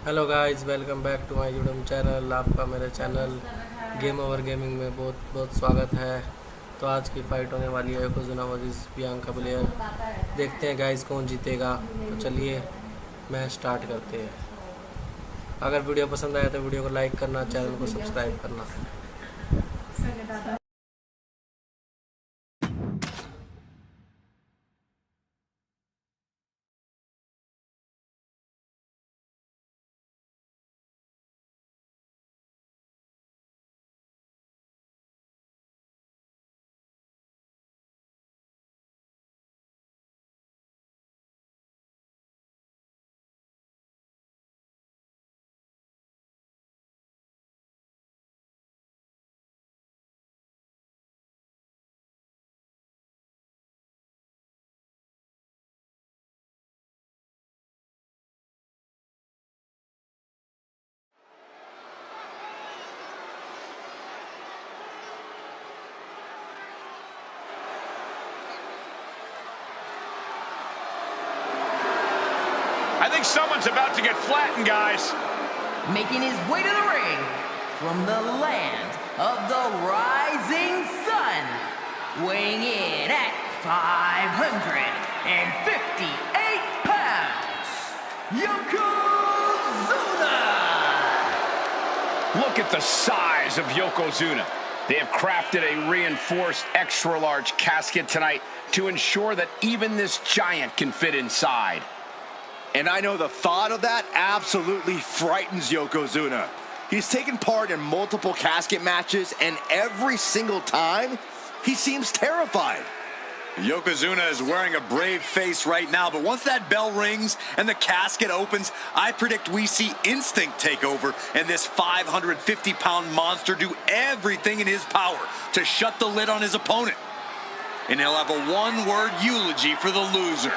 Hello guys, welcome back to my YouTube channel. आपका मेरे channel game over gaming में बहुत बहुत स्वागत है। तो आज की फ़ाइट होने वाली है योकोजुना वर्सेस बियांका बलेयर। देखते हैं गाइस कौन जीतेगा। तो चलिए मैच स्टार्ट करते हैं। अगर वीडियो पसंद आया तो वीडियो को लाइक करना, चैनल को सब्सक्राइब करना। I think someone's about to get flattened, guys. Making his way to the ring from the land of the rising sun, weighing in at 558 pounds, Yokozuna! Look at the size of Yokozuna. They have crafted a reinforced extra-large casket tonight to ensure that even this giant can fit inside. And I know the thought of that absolutely frightens Yokozuna. He's taken part in multiple casket matches, and every single time, he seems terrified. Yokozuna is wearing a brave face right now, but once that bell rings and the casket opens, I predict we see instinct take over and this 550-pound monster do everything in his power to shut the lid on his opponent. And he'll have a one-word eulogy for the loser.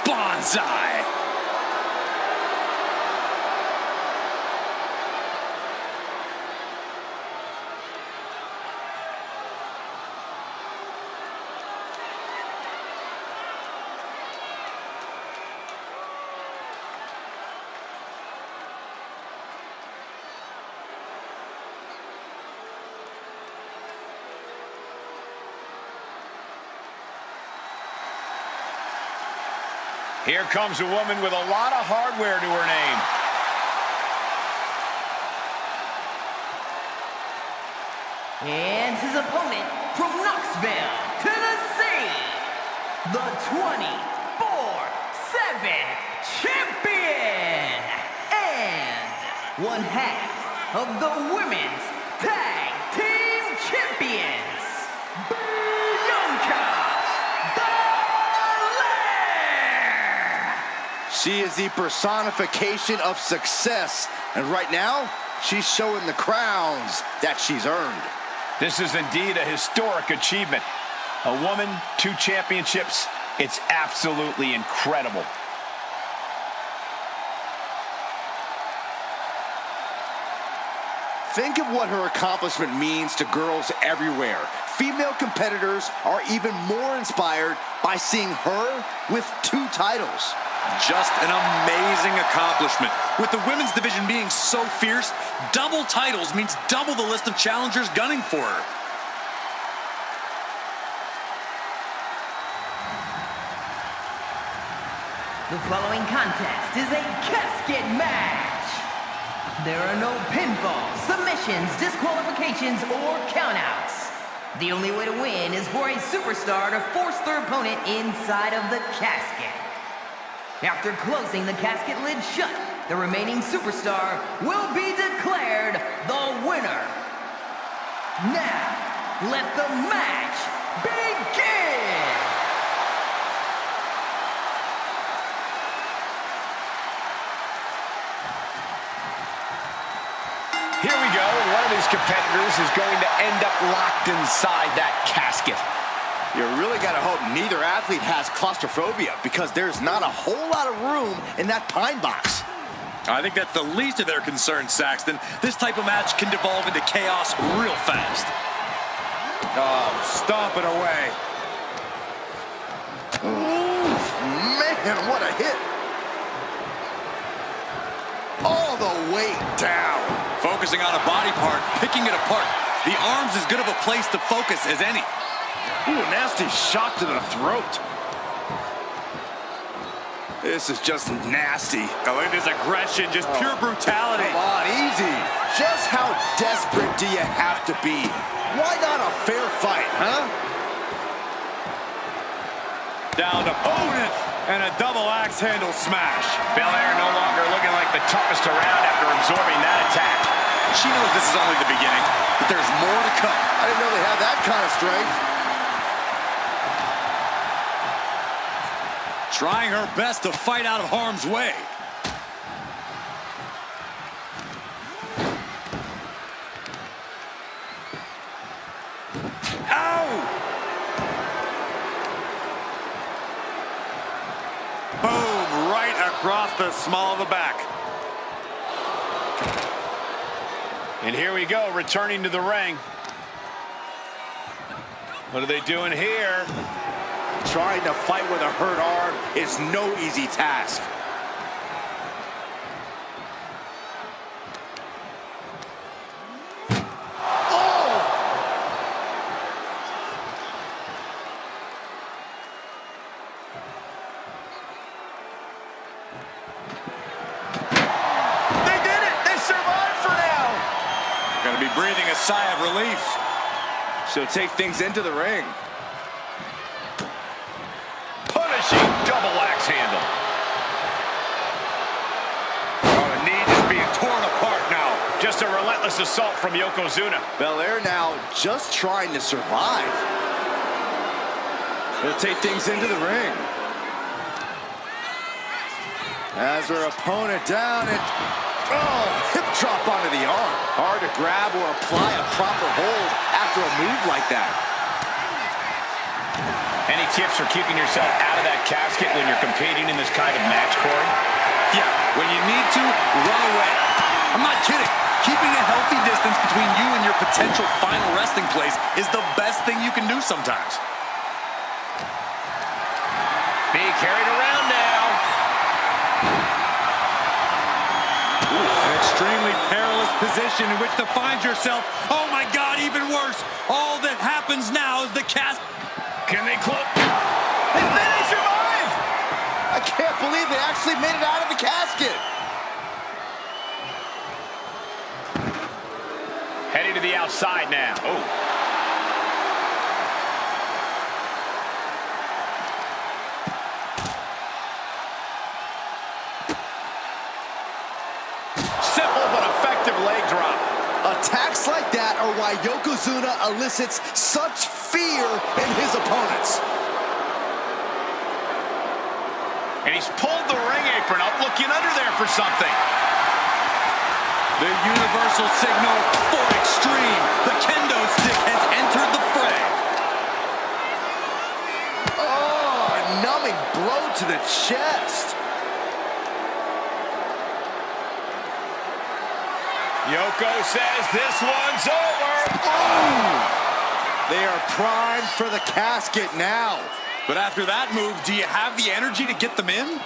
Bonsai! Here comes a woman with a lot of hardware to her name. And his opponent from Knoxville, Tennessee, the 24/7 champion and one half of the women's tag team champions, Bianca Belair. She is the personification of success, and right now, she's showing the crowns that she's earned. This is indeed a historic achievement. A woman, 2 championships. It's absolutely incredible. Think of what her accomplishment means to girls everywhere. Female competitors are even more inspired by seeing her with 2 titles. Just an amazing accomplishment. With the women's division being so fierce, double titles means double the list of challengers gunning for her. The following contest is a casket match. There are no pinfalls, submissions, disqualifications, or countouts. The only way to win is for a superstar to force their opponent inside of the casket. After closing the casket lid shut, the remaining superstar will be declared the winner. Now, let the match begin! Here we go. One of these competitors is going to end up locked inside that casket. You really gotta hope neither athlete has claustrophobia, because there's not a whole lot of room in that pine box. I think that's the least of their concerns, Saxton. This type of match can devolve into chaos real fast. Oh, stomp it away. Ooh, man, what a hit. Oh! down. Focusing on a body part, picking it apart. The arm's as good of a place to focus as any. Ooh, nasty shot to the throat. This is just nasty. Oh, look at this aggression, just pure brutality. Come on, easy. Just how desperate do you have to be? Why not a fair fight, huh? Down opponent and a double axe handle smash. Belair no longer looking like the toughest around after absorbing that attack. She knows this is only the beginning, but there's more to come. I didn't know they had that kind of strength. Trying her best to fight out of harm's way. Ow! Boom, right across the small of the back. And here we go, returning to the ring. What are they doing here? Trying to fight with a hurt arm is no easy task. They did it! They survived for now! Gonna be breathing a sigh of relief. She'll take things into the ring. Punishing double axe handle. Oh, the knee just being torn apart now. Just a relentless assault from Yokozuna. Belair now just trying to survive. He'll take things into the ring. As her opponent down and hip drop onto the arm. Hard to grab or apply a proper hold after a move like that. Any tips for keeping yourself out of that casket when you're competing in this kind of match, Corey? Yeah, when you need to, run away. I'm not kidding. Keeping a healthy distance between you and your potential final resting place is the best thing you can do sometimes. Being carried around now. An extremely perilous position in which to find yourself. Oh my God, even worse. All that happens now is the cast. Can they close? And then they survive! I can't believe they actually made it out of the casket. Heading to the outside now. Oh. Simple but effective leg drop. Attacks like that are why Yokozuna elicits such fear in his opponents. And he's pulled the ring apron up, looking under there for something. The universal signal for extreme. The kendo stick has entered the fray. Oh, a numbing blow to the chest. Yoko says this one's over. Ooh. They are primed for the casket now. But after that move, do you have the energy to get them in?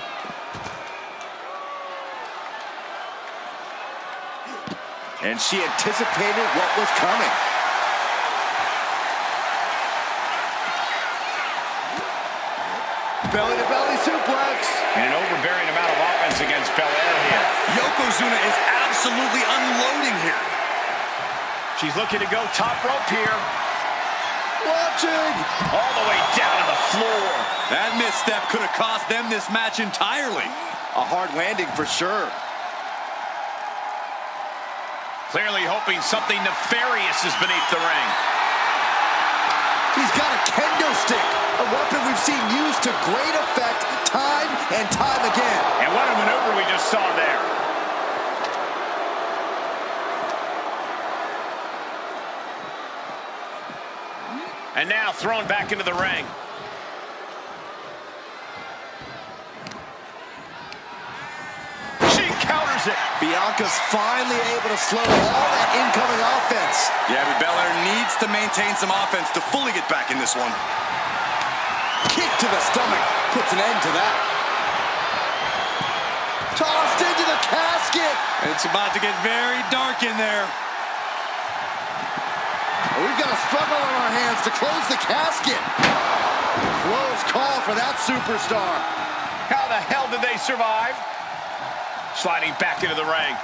And she anticipated what was coming. Belly-to-belly suplex. And an overbearing amount of offense against Belair here. Yokozuna is absolutely unloading here. She's looking to go top rope here. Watching. All the way down to the floor. That misstep could have cost them this match entirely. A hard landing for sure. Clearly hoping something nefarious is beneath the ring. He's got a kendo stick, a weapon we've seen used to great effect time and time again. And what a maneuver we just saw there. And now thrown back into the ring. She counters it. Bianca's finally able to slow all that incoming offense. Yeah, but Belair needs to maintain some offense to fully get back in this one. Kick to the stomach puts an end to that. Tossed into the casket. It's about to get very dark in there. We've got a struggle on our hands to close the casket. Close call for that superstar. How the hell did they survive? Sliding back into the ring.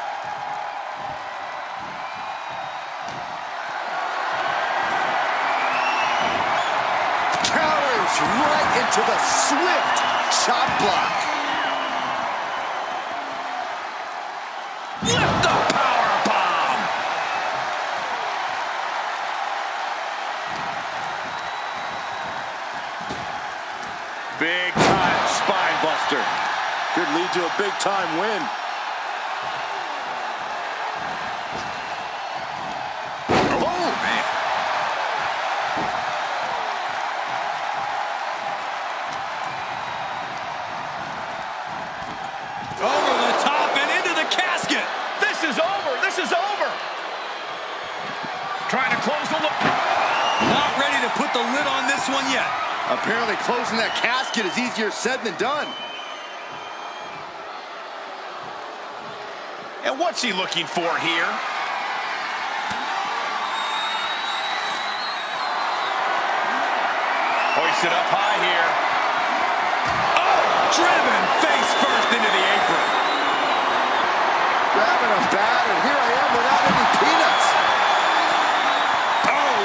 Counters right into the swift chop block. Lift the power bomb. Big time spine buster. Could lead to a big time win. Oh, man. Over the top and into the casket. This is over. This is over. Trying to close the look. Not ready to put the lid on this one yet. Apparently closing that casket is easier said than done. And what's he looking for here? Hoisted up high here. Oh, driven face first into the apron. Grabbing a bat, and here I am without any peanuts. Oh,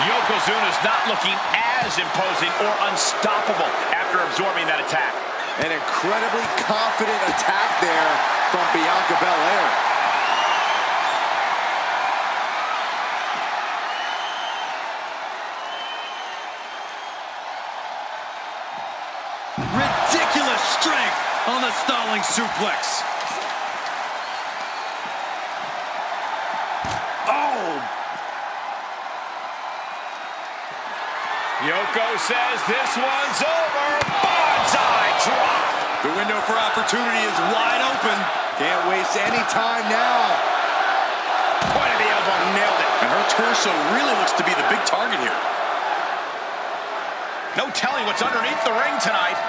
Yokozuna's not looking as imposing or unstoppable after absorbing that attack. An incredibly confident attack there from Bianca Belair. Ridiculous strength on the stalling suplex. Oh! Yoko says this one's over. Bonsai drop. The window for opportunity is wide open. Can't waste any time now. Point of the elbow, nailed it. And her torso really looks to be the big target here. No telling what's underneath the ring tonight.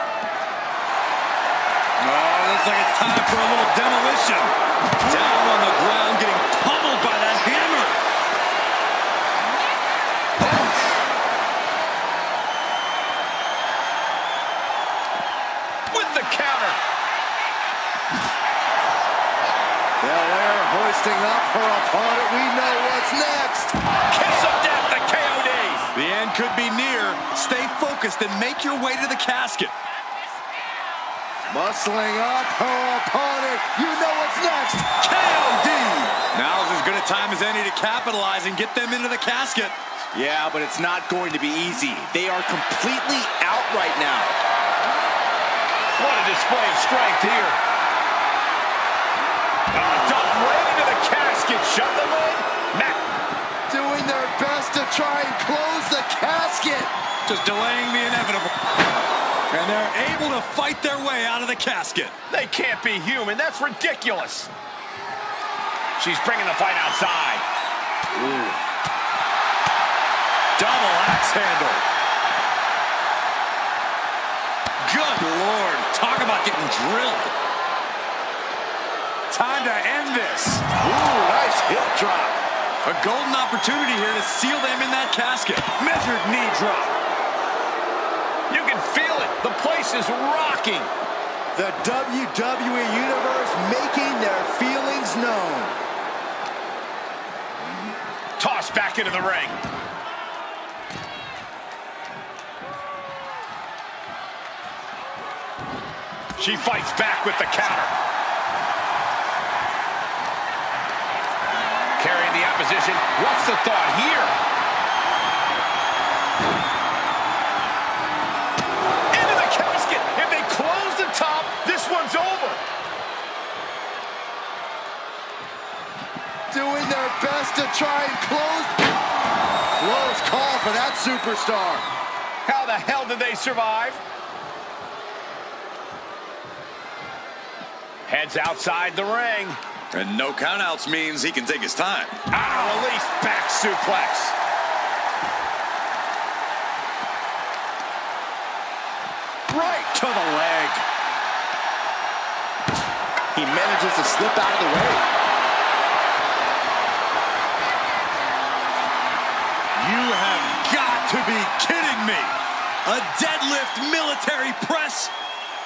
Oh, looks like it's time for a little demolition. Down on the ground, getting pummeled by that hammer. With the counter. Belair hoisting up her opponent. We know what's next. Kiss of death, the KOD. The end could be near. Stay focused and make your way to the casket. Muscling up her opponent. You know what's next. KOD! Now's as good a time as any to capitalize and get them into the casket. Yeah, but it's not going to be easy. They are completely out right now. What a display of strength here. Dumped right into the casket. Shut the lid. Matt. Doing their best to try and close the casket. Just delaying the inevitable. And they're able to fight their way out of the casket. They can't be human. That's ridiculous. She's bringing the fight outside. Ooh. Double axe handle. Good Lord. Talk about getting drilled. Time to end this. Ooh, nice hip drop. A golden opportunity here to seal them in that casket. Measured knee drop. You can feel it. The place is rocking. The WWE Universe making their feelings known. Tossed back into the ring. She fights back with the counter. Carrying the opposition. What's the thought here? Into the casket. If they close the top, this one's over. Doing their best to try and close. Close call for that superstar. How the hell did they survive? Heads outside the ring. And no countouts means he can take his time. Out of release, back suplex. Right to the leg. He managed manages to slip out of the way. You have got to be kidding me. A deadlift military press.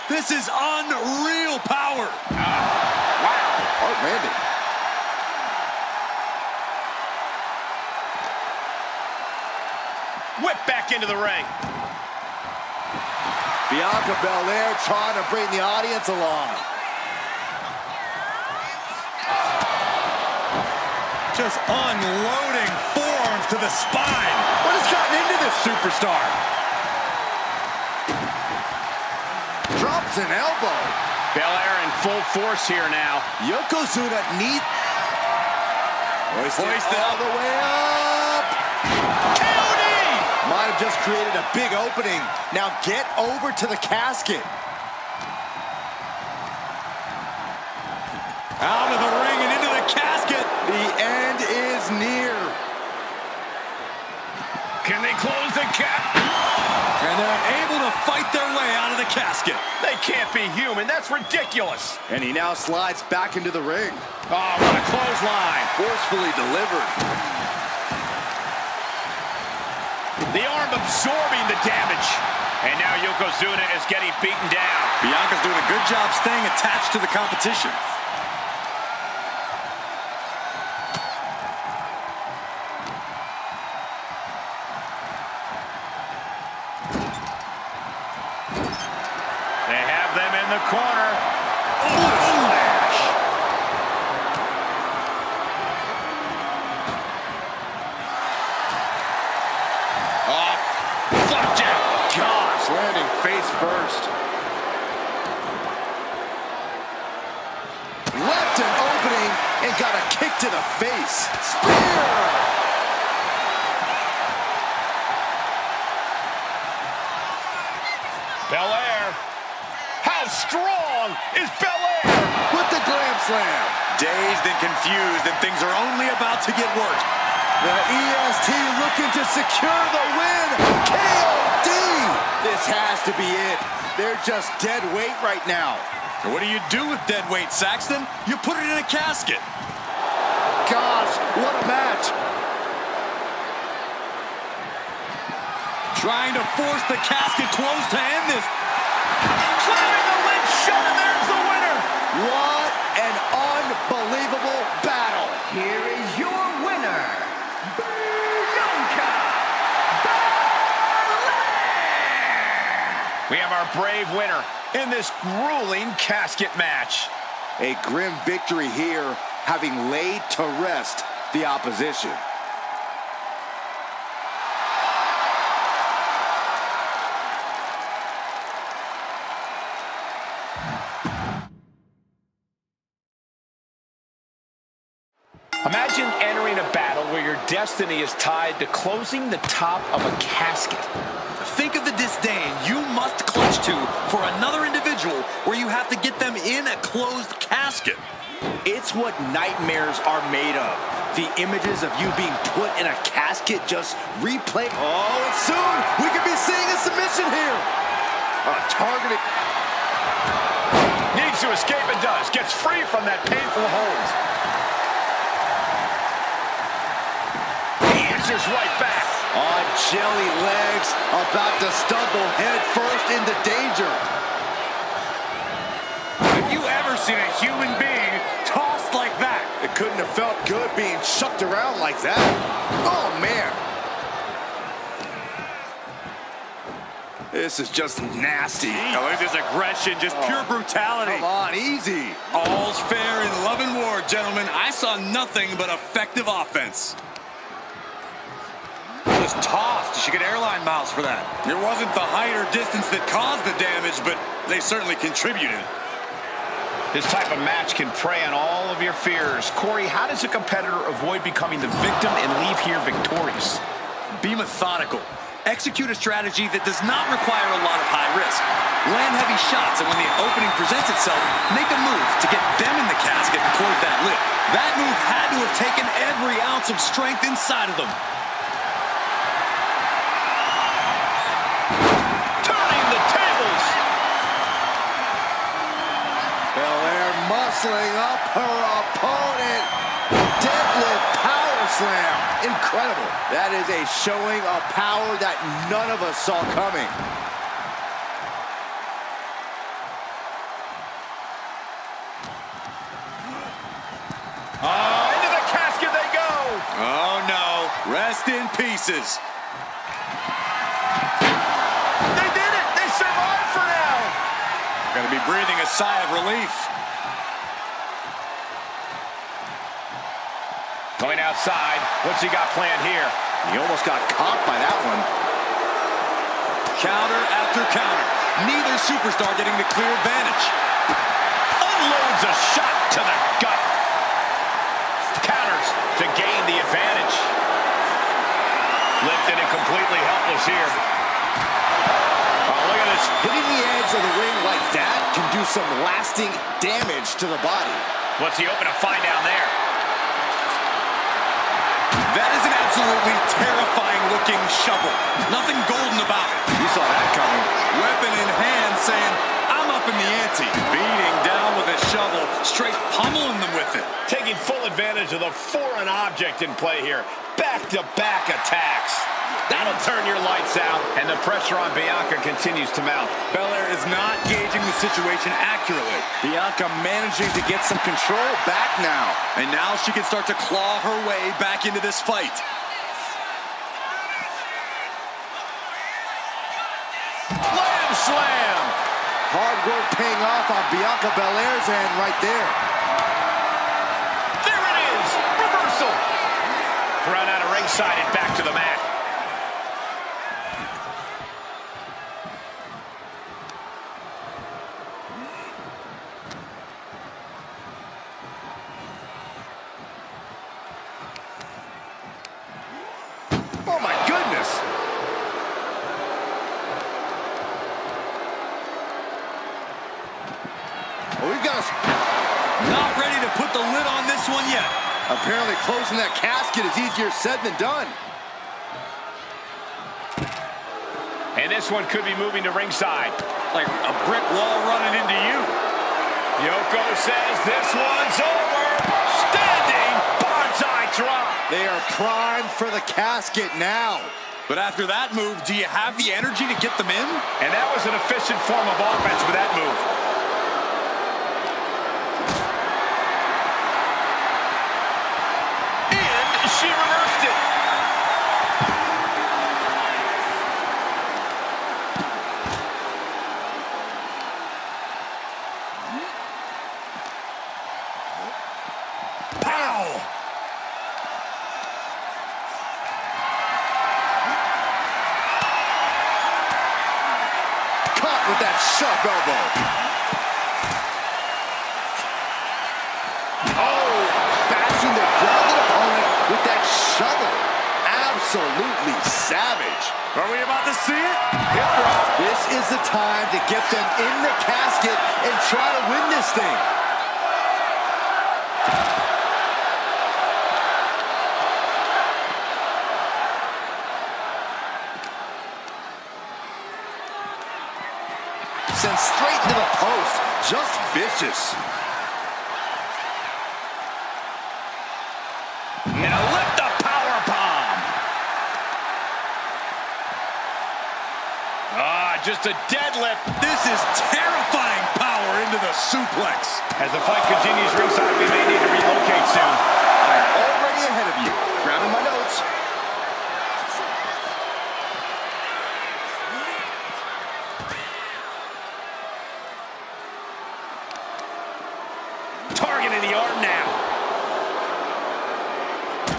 This is unreal power. Wow, hard landing. Whip back into the ring. Bianca Belair trying to bring the audience along. Just unloading forearms to the spine. What has gotten into this superstar? Drops an elbow. Belair in full force here now. Yokozuna neat. Hoisted all the way up. KOD! Might have just created a big opening. Now get over to the casket. Out of the ring and into the casket. The end is near. Can they close the cap? And they're able to fight their way out of the casket. They can't be human. That's ridiculous. And he now slides back into the ring. Oh, what a clothesline. Forcefully delivered. The arm absorbing the damage. And now Yokozuna is getting beaten down. Bianca's doing a good job staying attached to the competition. They have them in the corner. Flapjack. Gosh, landing face first. Left an opening and got a kick to the face. Spear! Belair. How strong is Belair? With the glam slam. Dazed and confused, and things are only about to get worse. The EST looking to secure the win. KOD! This has to be it. They're just dead weight right now. And what do you do with dead weight, Saxton? You put it in a casket. Gosh, what a match. Trying to force the casket closed to end this. Slamming the lid shut, and there's the winner. What an unbelievable battle. Here is your winner, Bianca Belair! We have our brave winner in this grueling casket match. A grim victory here, having laid to rest the opposition. Imagine entering a battle where your destiny is tied to closing the top of a casket. Think of the disdain you must clutch to for another individual where you have to get them in a closed casket. It's what nightmares are made of. The images of you being put in a casket just replay. Oh, and soon we could be seeing a submission here. Targeting. Needs to escape and does. Gets free from that painful hold. He answers right back. On jelly legs, about to stumble head first into danger. Have you ever seen a human being tossed like that? It couldn't have felt good being chucked around like that. Oh, man. This is just nasty. Now look at this aggression, just pure brutality. Come on, easy. All's fair in love and war, gentlemen. I saw nothing but effective offense. Was tossed. You should get airline miles for that. It wasn't the height or distance that caused the damage, but they certainly contributed. This type of match can prey on all of your fears. Corey, how does a competitor avoid becoming the victim and leave here victorious? Be methodical. Execute a strategy that does not require a lot of high risk. Land heavy shots, and when the opening presents itself, make a move to get them in the casket and close that lid. That move had to have taken every ounce of strength inside of them. Turning the tables. Belair must wrestling up her opponent. Deadlift power slam. Incredible. That is a showing of power that none of us saw coming. Into the casket they go. Oh, no. Rest in pieces. They did it. They survived for now. Going to be breathing a sigh of relief. Going outside. What's he got planned here? He almost got caught by that one. Counter after counter. Neither superstar getting the clear advantage. Unloads a shot to the gut. Counters to gain the advantage. Lifted and completely helpless here. Oh, look at this. Hitting the edge of the ring like that can do some lasting damage to the body. What's he hoping to find down there? That is an absolutely terrifying looking shovel. Nothing golden about it. You saw that coming. Weapon in hand saying, I'm up in the ante. Beating down with a shovel, straight pummeling them with it. Taking full advantage of the foreign object in play here. Back-to-back attacks. That'll turn your lights out, and the pressure on Bianca continues to mount. Belair is not gauging the situation accurately. Bianca managing to get some control back now. And now she can start to claw her way back into this fight. Slam, slam. Hard work paying off on Bianca Belair's end right there. There it is. Reversal. Thrown out of ringside and back to the mat. Oh my goodness. Well, we've got Not ready to put the lid on this one yet. apparently closing that casket is easier said than done. And this one could be moving to ringside. Like a brick wall running into you. Yoko says this one's over. Standing bonsai drop. They are primed for the casket now. But after that move, do you have the energy to get them in? And that was an efficient form of offense with that move. And she reversed it. Pow! Caught with that sharp elbow. Oh, bashing the grounded opponent with that shovel. Absolutely savage. Are we about to see it? Hip drop. This is the time to get them in the casket and try to win this thing. Sent straight into the post. Just vicious. Now lift the power bomb. Just a deadlift. This is terrifying power into the suplex. As the fight continues ringside, we may need to relocate soon. I'm already ahead of you. Grabbing my notes. Targeting the arm now.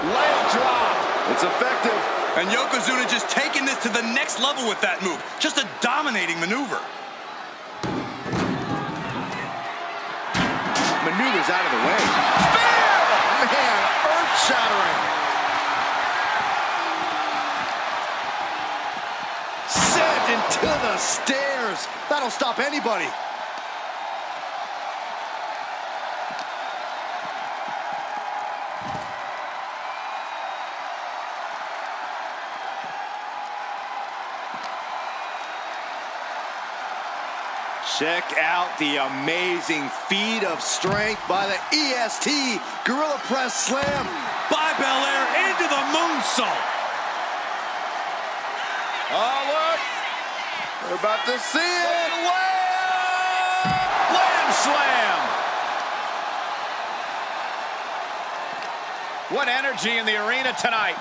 Leg drop. It's effective. And Yokozuna just taking this to the next level with that move. Just a dominating maneuver. Maneuvers out of the way. Spear! Man, earth-shattering. Sent into the stairs. That'll stop anybody. Check out the amazing feat of strength by the EST Gorilla Press Slam By Belair into the moonsault. Oh, look! We're about to see it! Lamb slam. What energy in the arena tonight.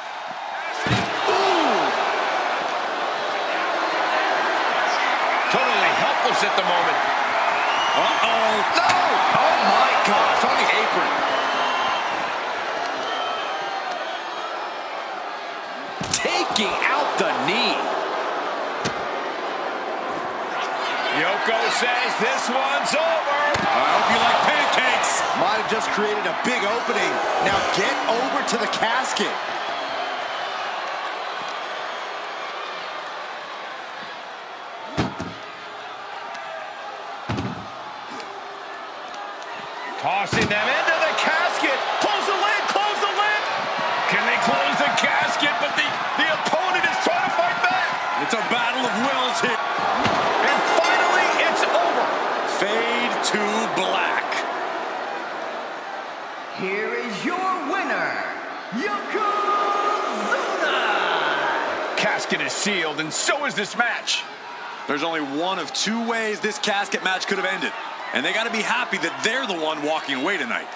Totally helpless at the moment. Uh-oh. No! Oh, my gosh, on the apron. Taking out the knee. Yoko says this one's over. I hope you like pancakes. Might have just created a big opening. Now get over to the casket. Tossing them into the casket. Close the lid, close the lid. Can they close the casket? But the opponent is trying to fight back. It's a battle of wills here. And finally, it's over. Fade to black. Here is your winner, Yokozuna! Casket is sealed, and so is this match. There's only one of two ways this casket match could have ended. And they got to be happy that they're the one walking away tonight.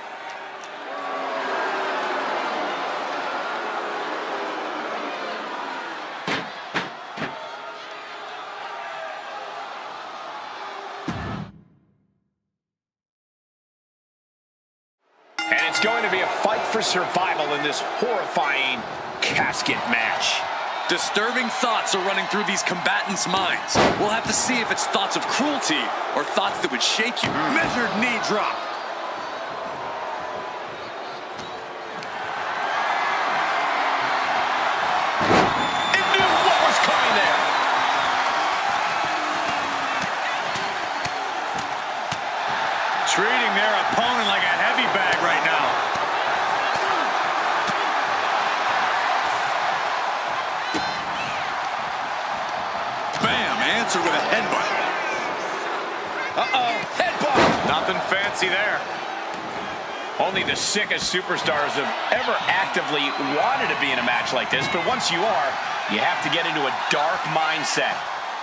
And it's going to be a fight for survival in this horrifying casket match. Disturbing thoughts are running through these combatants' minds. We'll have to see if it's thoughts of cruelty or thoughts that would shake you. Measured knee drop. It knew what was coming there. Treating their opponent like a heavy bag right now. Answer with a headbutt. Uh-oh, headbutt. Nothing fancy there. Only the sickest superstars have ever actively wanted to be in a match like this, but once you are, you have to get into a dark mindset.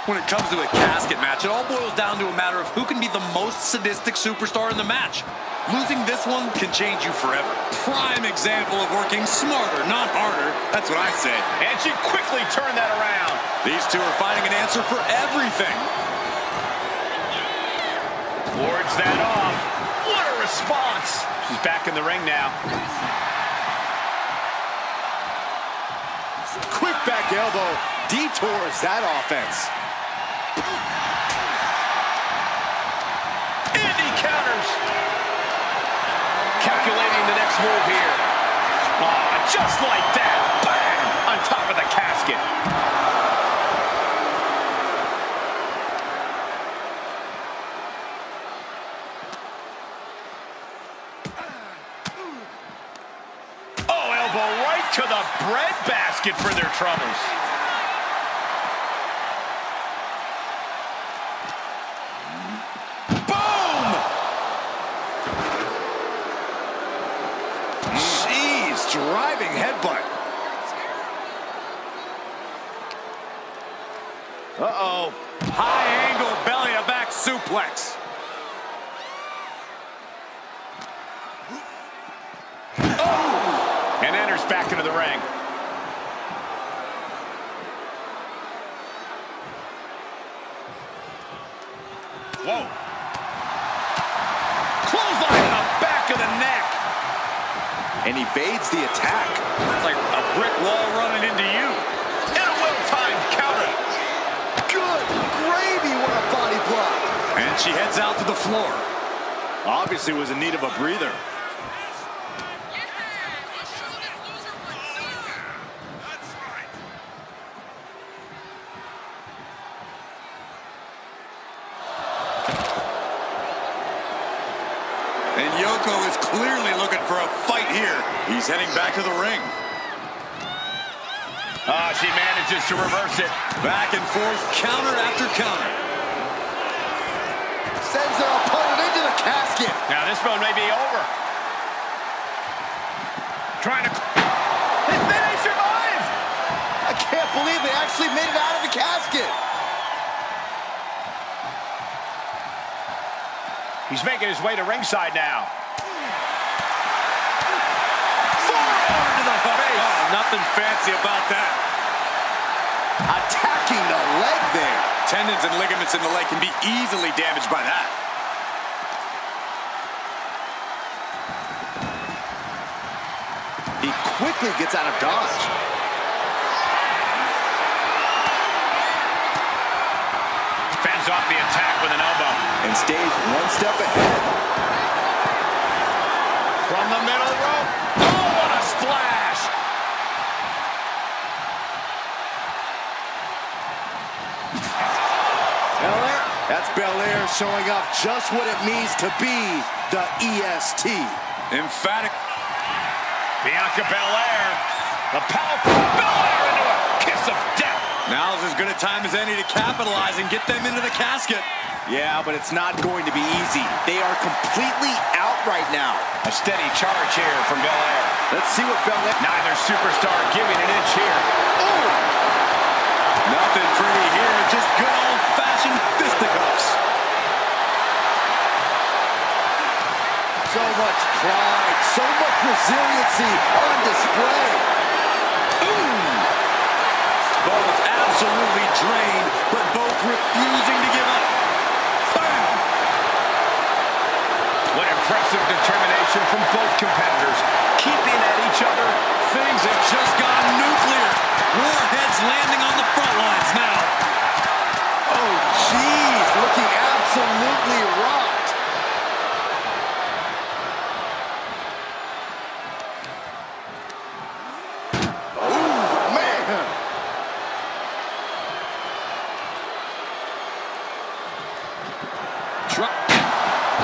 When it comes to a casket match, it all boils down to a matter of who can be the most sadistic superstar in the match. Losing this one can change you forever. Prime example of working smarter, not harder. That's what I say. And she quickly turned that around. These two are finding an answer for everything. Wards that off. What a response. She's back in the ring now. Quick back elbow detours that offense. Indy counters. Calculating the next move here. Just like that. Bang! On top of the casket. Oh, elbow right to the breadbasket for their troubles. Driving headbutt. Uh-oh. High angle belly to back suplex. Oh! And enters back into the ring. Whoa. Clothesline in the back of the neck. And evades the attack. It's like a brick wall running into you. And a well-timed counter. Good gravy, what a body block. And she heads out to the floor. Obviously was in need of a breather. And Yoko is clearly looking for a fight here. He's heading back to the ring. She manages to reverse it. Back and forth, counter after counter. sends their opponent into the casket. Now this one may be over. Trying to... And then they survive! I can't believe they actually made it out of the casket. He's making his way to ringside now. Forearm to the face. Oh, nothing fancy about that. Attacking the leg there. Tendons and ligaments in the leg can be easily damaged by that. He quickly gets out of dodge. Fends off the attack with an elbow. And stays one step ahead. From the middle rope. Oh, what a splash! Belair. That's Belair showing off just what it means to be the EST. Emphatic. Bianca Belair. The powerful Belair into a kiss of death. Now's as good a time as any to capitalize and get them into the casket. Yeah, but it's not going to be easy. They are completely out right now. A steady charge here from Belair. Let's see what Belair... Neither superstar giving an inch here. Oh! Nothing pretty here, just good old-fashioned fisticuffs. So much pride, so much resiliency on display. Both absolutely drained, but both refusing to give up. Bam! What impressive determination from both competitors. Keeping at each other. Things have just gone nuclear. Warheads landing on the front lines now. Oh, jeez, looking absolutely rocked. Oh, man.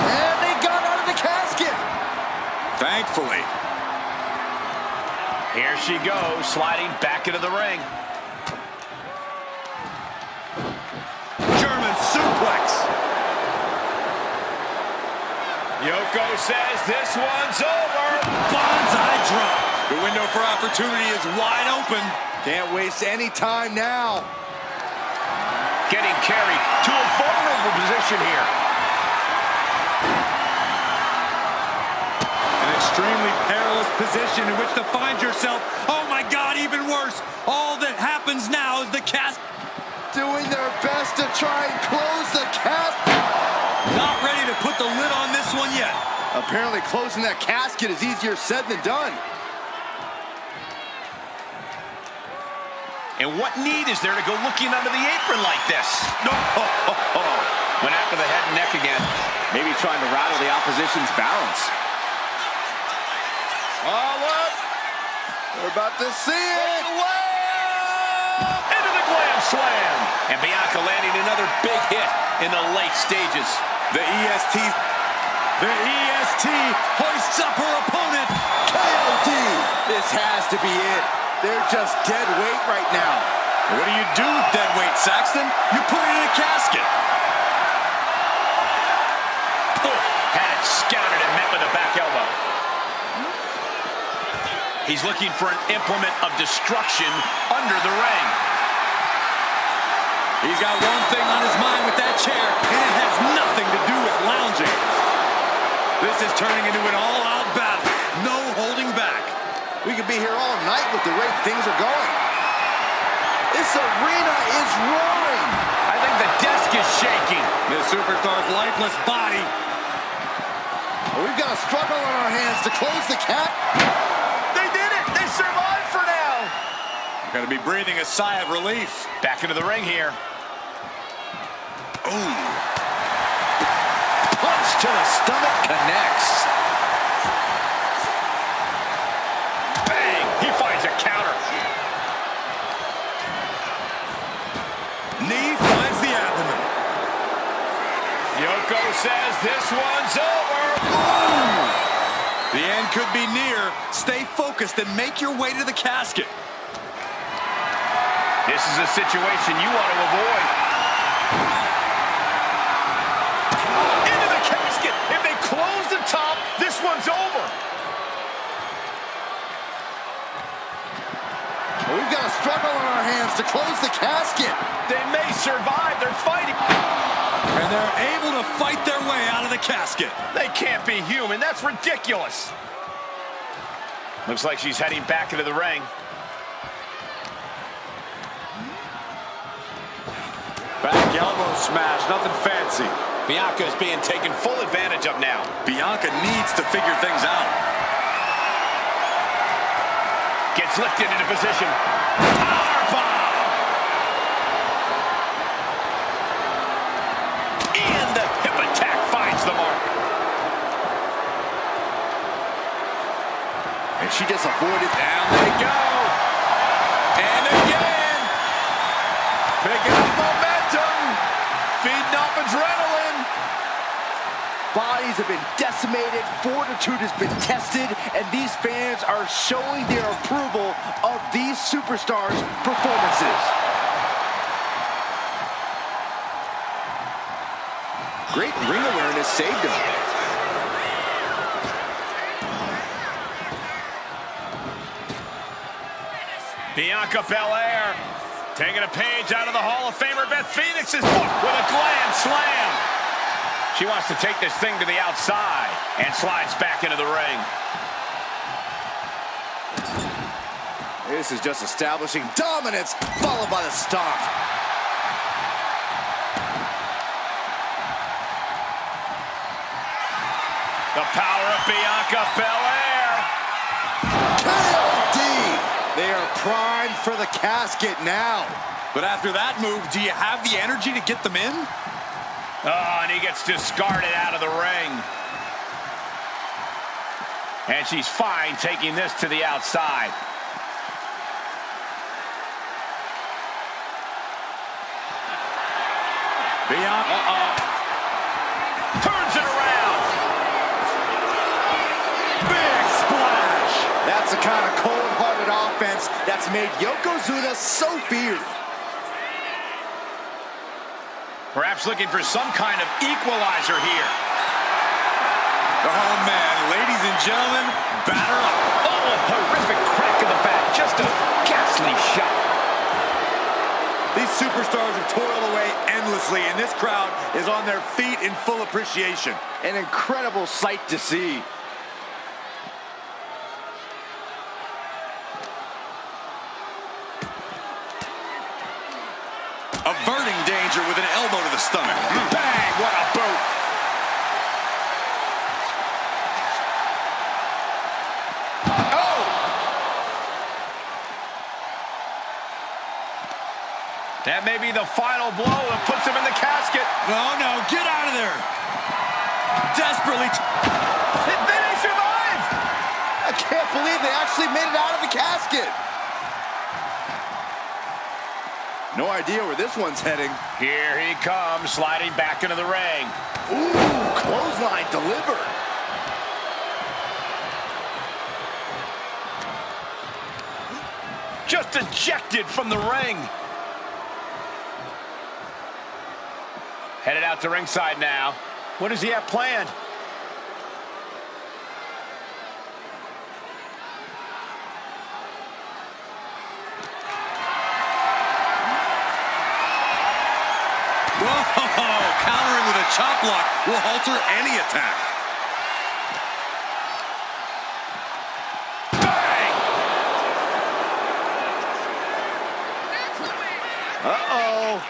And they got out of the casket. Thankfully. Here she goes, sliding back into the ring. German suplex. Yoko says this one's over. Bonsai drop. The window for opportunity is wide open. Can't waste any time now. Getting carried to a vulnerable position here. An extremely perilous position in which to find yourself. Oh my God, even worse. All that happens now is the cast. Doing their best to try and close the casket. Not ready to put the lid on this one yet. Apparently closing that casket is easier said than done. And what need is there to go looking under the apron like this? No. Went after the head and neck again. Maybe trying to rattle the opposition's balance. Oh, look! We're about to see it! Into the glam slam. And Bianca landing another big hit in the late stages. The EST hoists up her opponent. KOD! This has to be it. They're just dead weight right now. What do you do with dead weight, Saxton? You put it in a casket. Had it scouted and met with a back elbow. He's looking for an implement of destruction under the ring. He's got one thing on his mind with that chair, and it has nothing to do with lounging. This is turning into an all-out battle. No holding back. We could be here all night with the way things are going. This arena is roaring. I think the desk is shaking. The superstar's lifeless body. We've got a struggle on our hands to close the cap. They did it. They survived for now. Gonna be breathing a sigh of relief. Back into the ring here. Ooh. Punch to the stomach connects. Bang! He finds a counter. Knee finds the abdomen. Yoko says this one's over. Ooh. The end could be near. Stay focused and make your way to the casket. This is a situation you want to avoid. one's over. We've got a struggle on our hands to close the casket. They may survive. They're fighting. And they're able to fight their way out of the casket. They can't be human. That's ridiculous. Looks like she's heading back into the ring. Back elbow smash, nothing fancy. Bianca is being taken full advantage of now. Bianca needs to figure things out. Gets lifted into position. Powerbomb! And the hip attack finds the mark. And she just avoided. Down they go. And again. Picking up momentum. Feeding off adrenaline. Bodies have been decimated, fortitude has been tested, and these fans are showing their approval of these superstars' performances. Great ring awareness saved him. Bianca Belair taking a page out of the Hall of Famer Beth Phoenix's book with a gland slam. She wants to take this thing to the outside and slides back into the ring. This is just establishing dominance, followed by the stomp. The power of Bianca Belair. KOD! They are primed for the casket now. But after that move, do you have the energy to get them in? Oh, and he gets discarded out of the ring. And she's fine taking this to the outside. Bianca, Turns it around. big splash. That's the kind of cold-hearted offense that's made Yokozuna so feared. Perhaps looking for some kind of equalizer here. Oh, man, ladies and gentlemen, batter up. Oh, a horrific crack in the back. Just a ghastly shot. These superstars have toiled away endlessly, and this crowd is on their feet in full appreciation. An incredible sight to see. Averting danger with an elbow to the stomach. Bang, what a boot. Oh! That may be the final blow that puts him in the casket. Oh, no, get out of there. Desperately. Then he survives. I can't believe they actually made it out of the casket. No idea where this one's heading. Here he comes, sliding back into the ring. Ooh, clothesline delivered. Just ejected from the ring. Headed out to ringside now. What does he have planned? Whoa, countering with a chop block will alter any attack. Bang! Uh-oh.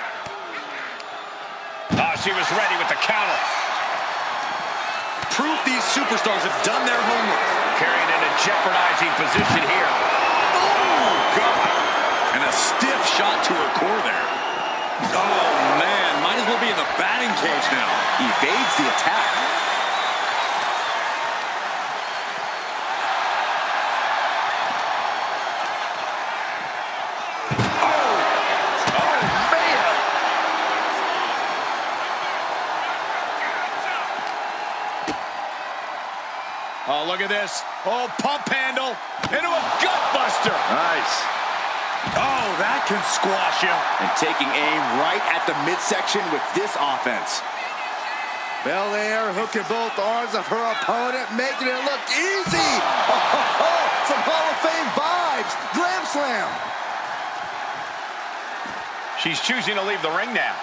Oh, she was ready with the counter. Proof these superstars have done their homework. Carried in a jeopardizing position here. Oh, God. And a stiff shot to her core there. Oh, man. Might as well be in the batting cage now. Evades the attack. Oh, look at this. Oh, pump handle into a gut buster. Nice. Oh, that can squash you. And taking aim right at the midsection with this offense. Belair hooking both arms of her opponent, making it look easy. Some Hall of Fame vibes. Glam slam. She's choosing to leave the ring now.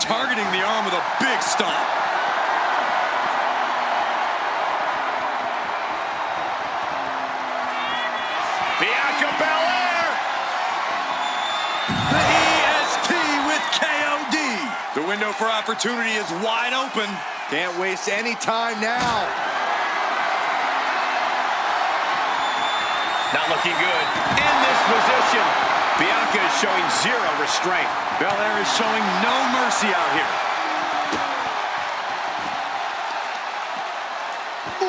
Targeting the arm with a big stomp. Bianca Belair! The EST with KOD. The window for opportunity is wide open. Can't waste any time now. Not looking good. In this position, Bianca is showing zero restraint. Belair is showing no mercy out here.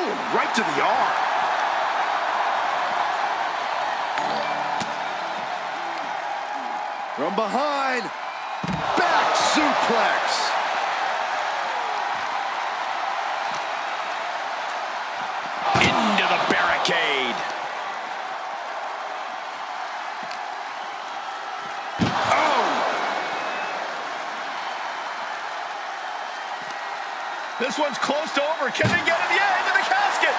Ooh, right to the arm. From behind, back suplex. Into the barricade. This one's close to over. Can they get it? Yeah, into the casket.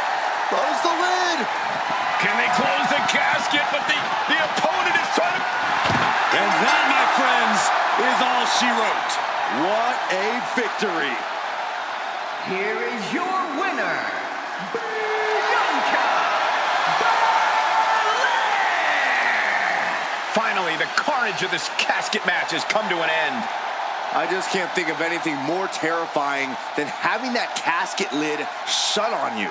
Close the lid. Can they close the casket? But the opponent is trying to... And that, my friends, is all she wrote. What a victory. Here is your winner, Bianca Belair! Finally, the carnage of this casket match has come to an end. I just can't think of anything more terrifying than having that casket lid shut on you.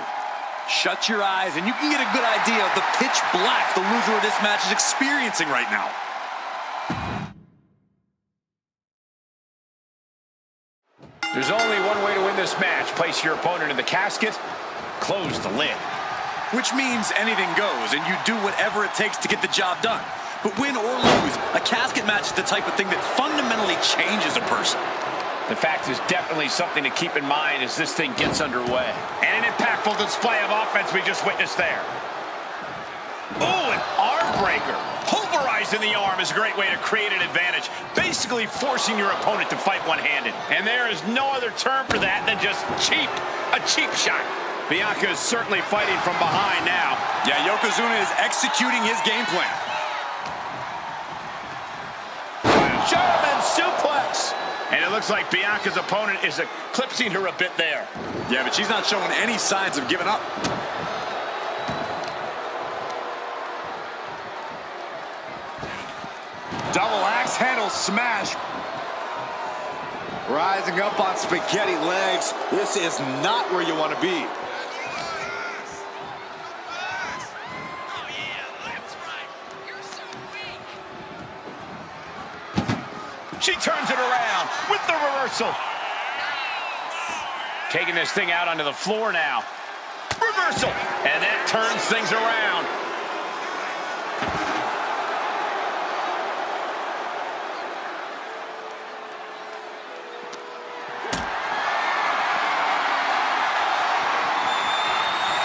Shut your eyes and you can get a good idea of the pitch black the loser of this match is experiencing right now. There's only one way to win this match. Place your opponent in the casket, close the lid. Which means anything goes and you do whatever it takes to get the job done. But win or lose, a casket match is the type of thing that fundamentally changes a person. The fact is definitely something to keep in mind as this thing gets underway. And an impactful display of offense we just witnessed there. Oh, an arm breaker. Pulverizing the arm is a great way to create an advantage, basically forcing your opponent to fight one-handed. And there is no other term for that than just cheap, a cheap shot. Bianca is certainly fighting from behind now. Yeah, Yokozuna is executing his game plan. German suplex. And it looks like Bianca's opponent is eclipsing her a bit there. Yeah, but she's not showing any signs of giving up. Double axe handle smash. Rising up on spaghetti legs. This is not where you want to be. She turns it around with the reversal. Taking this thing out onto the floor now. Reversal. And that turns things around.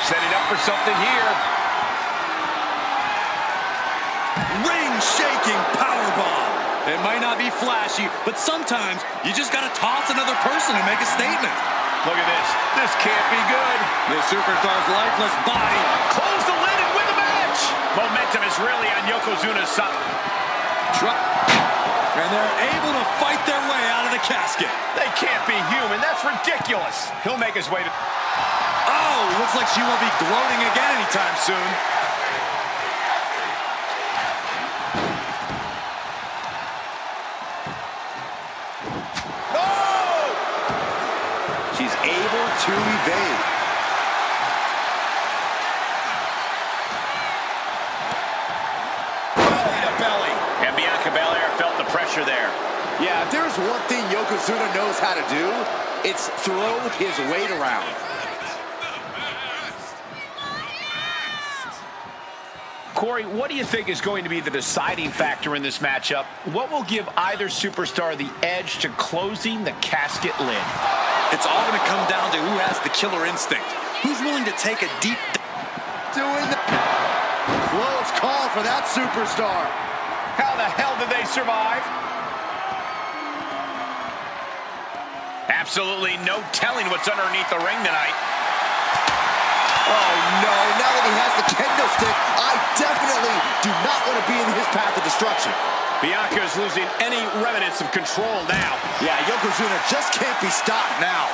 Setting up for something here. Ring-shaking powerbomb. It might not be flashy, but sometimes you just got to toss another person to make a statement. Look at this. This can't be good. The superstar's lifeless body. Close the lid and win the match. Momentum is really on Yokozuna's side. And they're able to fight their way out of the casket. They can't be human. That's ridiculous. He'll make his way to... Oh, looks like she won't be gloating again anytime soon. She's able to evade. Belly to belly. And Bianca Belair felt the pressure there. Yeah, if there's one thing Yokozuna knows how to do, it's throw his weight around. Corey, what do you think is going to be the deciding factor in this matchup? What will give either superstar the edge to closing the casket lid? It's all going to come down to who has the killer instinct. Who's willing to take a deep... Doing the close call for that superstar. How the hell did they survive? Absolutely no telling what's underneath the ring tonight. Oh, no. Now that he has the kendo stick, I definitely do not want to be in his path of destruction. Bianca is losing any remnants of control now. Yeah, Yokozuna just can't be stopped now.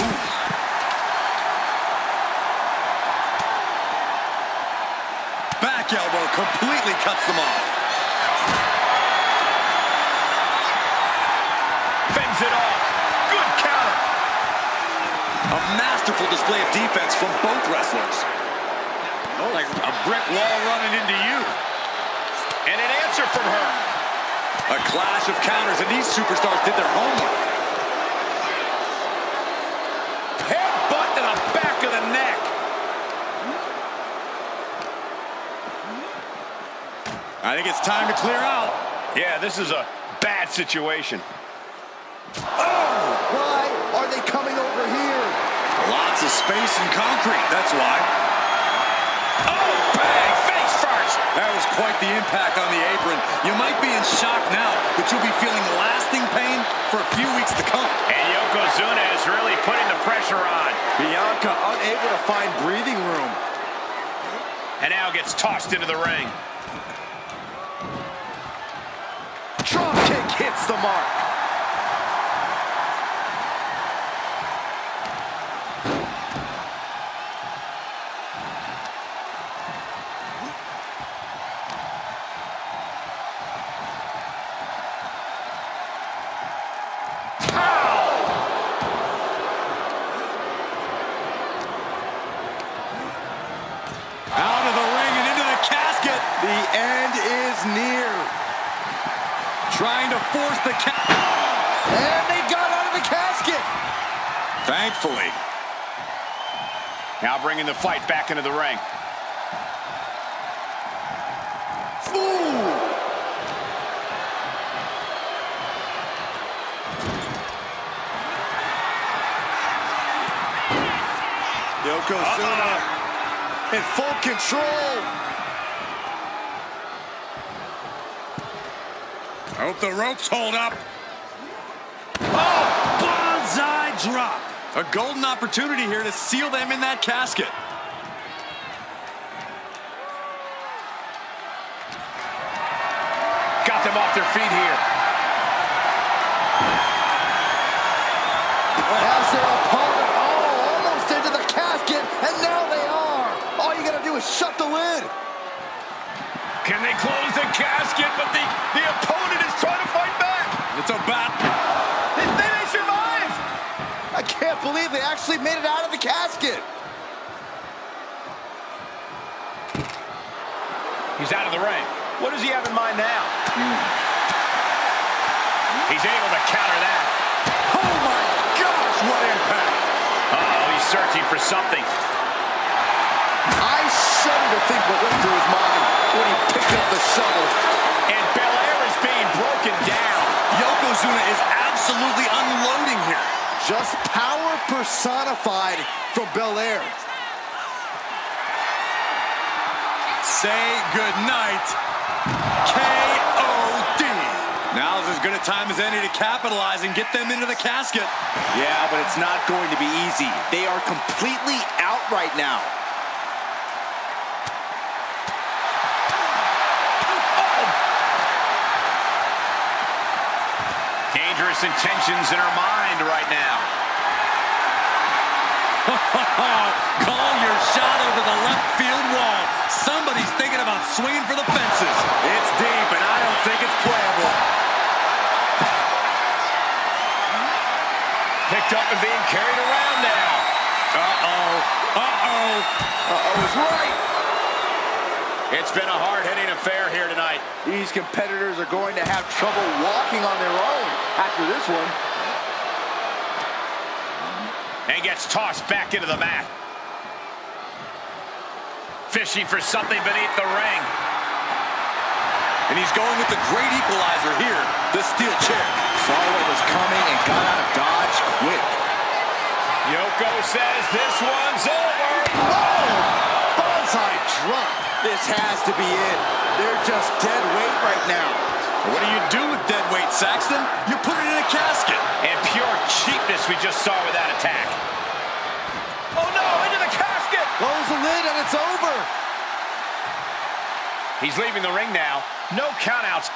Ooh. Back elbow completely cuts them off. Fends it off. Good counter. A masterful display of defense from both wrestlers. Oh, like a brick wall running into you. And an answer from her. A clash of counters, and these superstars did their homework. Headbutt to the back of the neck. I think it's time to clear out. Yeah, this is a bad situation. Oh, why are they coming over here? Lots of space and concrete, that's why. Oh, bang, face first. That was quite the impact on the apron. You might be in shock now, but you'll be feeling lasting pain for a few weeks to come. And Yokozuna is really putting the pressure on. Bianca unable to find breathing room. And now gets tossed into the ring. Drop kick hits the mark. Out of the ring and into the casket. The end is near. Trying to force the And they got out of the casket. Thankfully. Now bringing the fight back into the ring. Ooh. Yokozuna in full control. Hope the ropes hold up. Oh, bonsai drop. A golden opportunity here to seal them in that casket. Got them off their feet here. Has their opponent almost into the casket, and now they are. All you gotta do is shut the lid. Can they close the casket? But the opponent is trying to fight back. It's a bat. They survive. I can't believe they actually made it out of the casket. He's out of the ring. What does he have in mind now? He's able to counter that. Oh my gosh, what impact. Oh, he's searching for something. I shudder to think what went through his mind when he picked up the shovel. And Belair is being broken down. Yokozuna is absolutely unloading here. Just power personified from Belair. Say goodnight. K.O.D. Now's as good a time as any to capitalize and get them into the casket. Yeah, but it's not going to be easy. They are completely out right now. Dangerous intentions in her mind right now. Call your shot over the left field wall. Somebody's thinking about swinging for the fences. It's deep, and I don't think it's playable. Picked up and being carried around now. Uh-oh's right. It's been a hard-hitting affair here tonight. These competitors are going to have trouble walking on their own after this one. And gets tossed back into the mat. Fishing for something beneath the ring. And he's going with the great equalizer here, the steel chair. Saw what was coming and got out of dodge quick. Yoko says this one's over. Oh! Bonsai drop. This has to be it. They're just dead weight right now. What do you do with dead weight, Saxton? You put it in a casket. And pure cheapness we just saw with that attack. Oh no, into the casket! Close the lid and it's over. He's leaving the ring now. No countouts.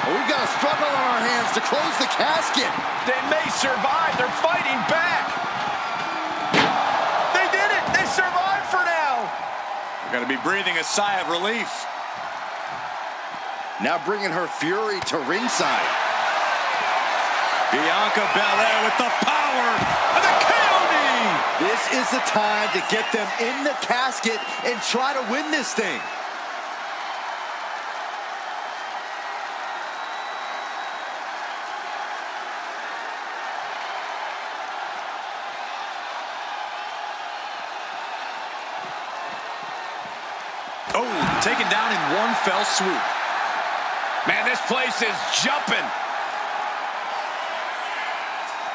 We've got a struggle on our hands to close the casket. They may survive. They're fighting back. They did it. They survived for now. You're going to be breathing a sigh of relief. Now bringing her fury to ringside. Bianca Belair with the power of the KOD. This is the time to get them in the casket and try to win this thing. Oh, taken down in one fell swoop. Man, this place is jumping.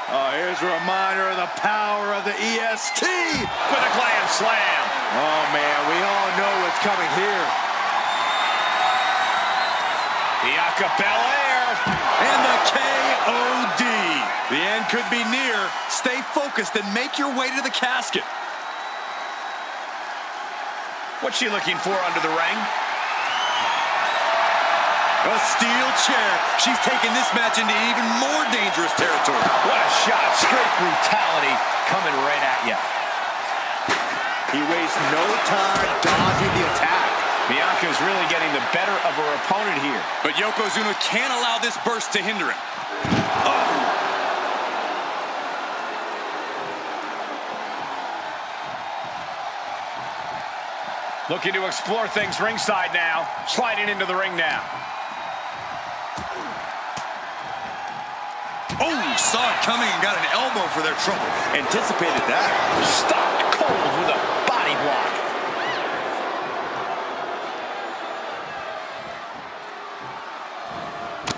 Oh, here's a reminder of the power of the EST. With a glam slam. Oh, man, we all know what's coming here. Bianca Belair. And the KOD. The end could be near. Stay focused and make your way to the casket. What's she looking for under the ring? A steel chair. She's taking this match into even more dangerous territory. What a shot. Straight brutality coming right at you. He wastes no time dodging the attack. Bianca's really getting the better of her opponent here. But Yokozuna can't allow this burst to hinder him. Oh! Looking to explore things ringside now. Sliding into the ring now. Oh, saw it coming and got an elbow for their trouble. Anticipated that. Stopped cold with a body block.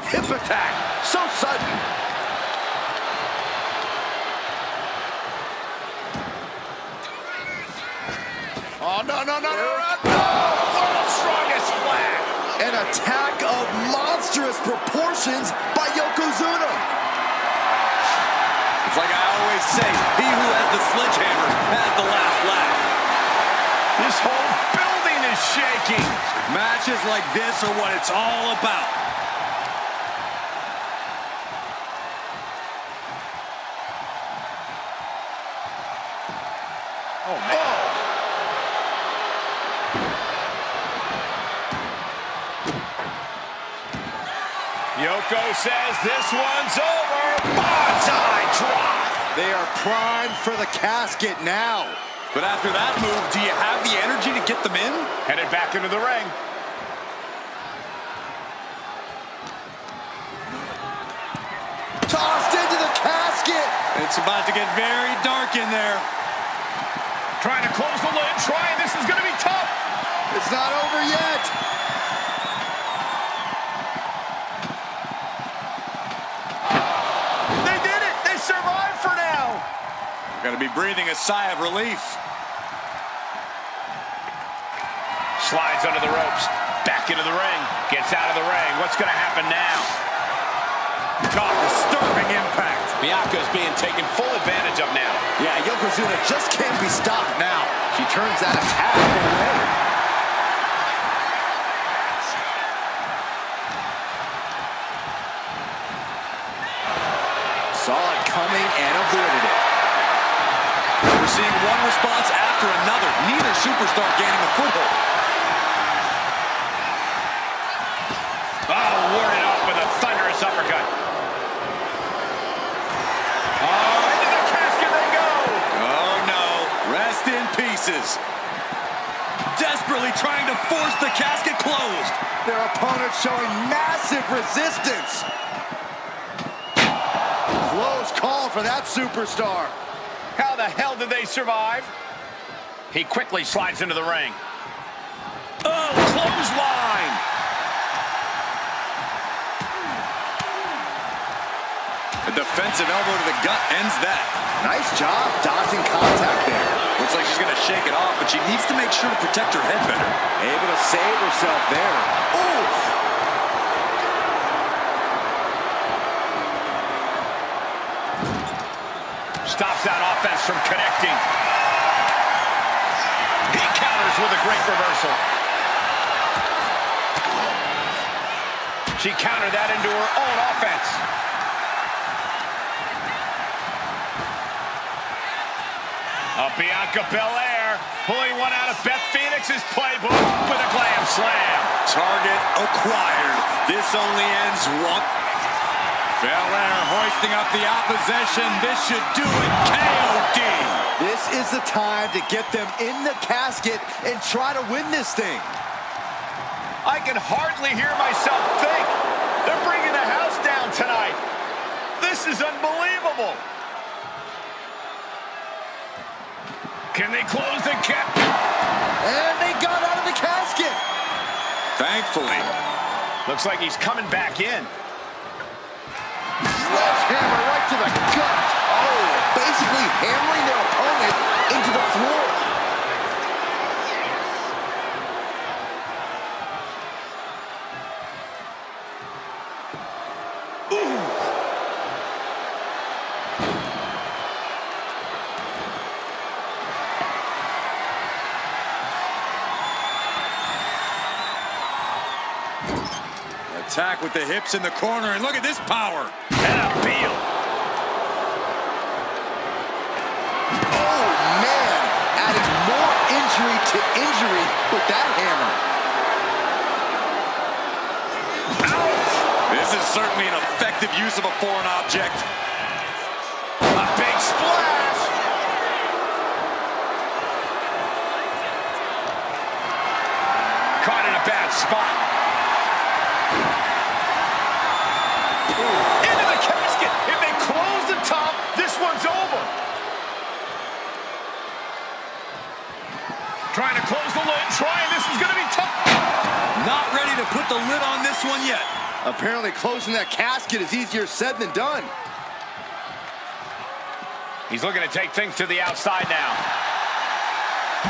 Hip attack. So sudden. Oh, no. World's strongest flag. An attack of monstrous proportions by Yokozuna. It's like I always say, he who has the sledgehammer has the last laugh. This whole building is shaking. Matches like this are what it's all about. Oh, man. Yoko says this one's over. Bonsai drop. They are primed for the casket now. But after that move, do you have the energy to get them in? Headed back into the ring. Tossed into the casket. It's about to get very dark in there. Trying to close the lid. Trying. This is going to be tough. It's not over yet. They did it. They survived for now. Going to be breathing a sigh of relief. Slides under the ropes. Back into the ring. Gets out of the ring. What's going to happen now? God, disturbing impact. Bianca's being taken full advantage of now. Yeah, Yokozuna just can't be stopped now. She turns that attack away. Saw it coming and avoided it. We're seeing one response after another. Neither superstar gaining a foothold. Oh, warded off with a thunderous uppercut. Oh, into the casket they go. Oh, no. Rest in pieces. Desperately trying to force the casket closed. Their opponent showing massive resistance. Close call for that superstar. How the hell did they survive? He quickly slides into the ring. Oh, clothesline. A defensive elbow to the gut ends that. Nice job dodging contact there. Looks like she's going to shake it off, but she needs to make sure to protect her head better. Able to save herself there. Oof! Stops that offense from connecting. He counters with a great reversal. She countered that into her own offense. Bianca Belair pulling one out of Beth Phoenix's playbook with a glam slam. Target acquired. This only ends one. Belair hoisting up the opposition. This should do it. KOD. This is the time to get them in the casket and try to win this thing. I can hardly hear myself think. They're bringing the house down tonight. This is unbelievable. Can they close the cap? And they got out of the casket. Thankfully. Looks like he's coming back in. Sledgehammer right to the gut. Oh, basically hammering their opponent into the floor. Attack with the hips in the corner, and look at this power. And a peel. Oh, man. Adding more injury to injury with that hammer. Ouch! This is certainly an effective use of a foreign object. A big splash! Caught in a bad spot. Into the casket. If they close the top, this one's over. Trying to close the lid. This is going to be tough. Not ready to put the lid on this one yet. Apparently closing that casket is easier said than done. He's looking to take things to the outside now.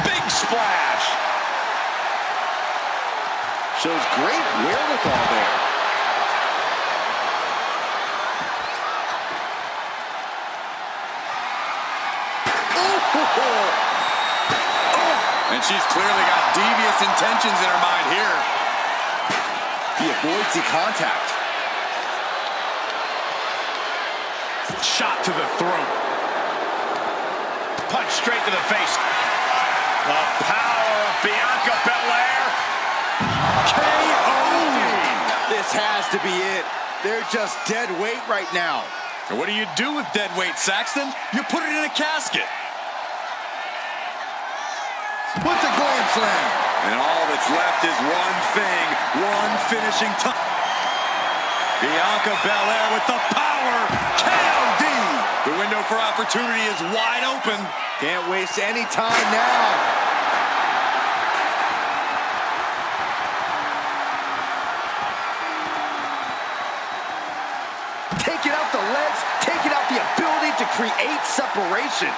Big splash. Shows great wherewithal there. And she's clearly got devious intentions in her mind here. He avoids the contact. Shot to the throat. Punch straight to the face. The power of Bianca Belair. KO! This has to be it. They're just dead weight right now. And what do you do with dead weight, Saxton? You put it in a casket. With the glam slam. And all that's left is one thing, one finishing touch. Bianca Belair with the power. KOD. The window for opportunity is wide open. Can't waste any time now. Taking out the legs, taking out the ability to create separation.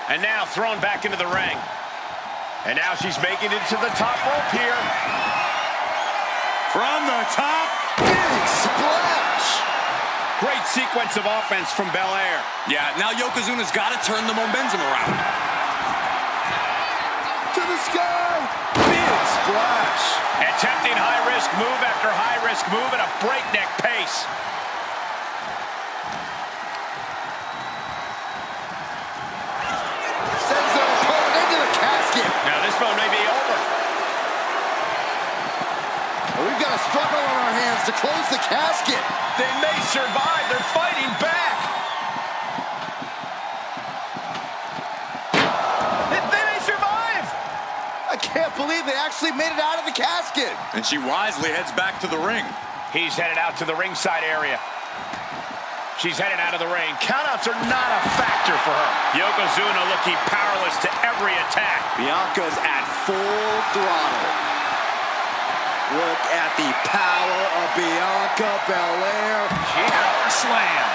And now thrown back into the ring. And now she's making it to the top rope here. From the top. Big splash. Great sequence of offense from Belair. Yeah, now Yokozuna's got to turn the momentum around. To the sky. Big splash. Attempting high-risk move after high-risk move at a breakneck pace. Sends their opponent into the casket. Now this one may be over. We've got a struggle on our hands to close the casket. They may survive. They're fighting back. They may survive. I can't believe they actually made it out of the casket. And she wisely heads back to the ring. He's headed out to the ringside area. She's headed out of the ring. Countouts are not a factor for her. Yokozuna looking powerless to every attack. Bianca's at full throttle. Look at the power of Bianca Belair. She has slam.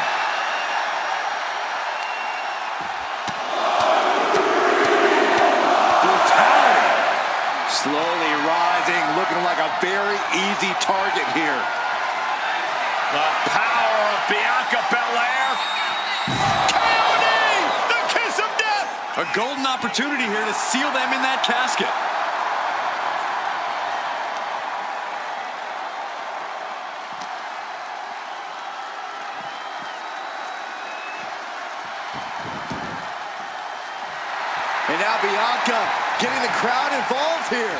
Brutality. Slowly rising, looking like a very easy target here. The power of Bianca Belair. KOD! The kiss of death! A golden opportunity here to seal them in that casket. And now Bianca getting the crowd involved here.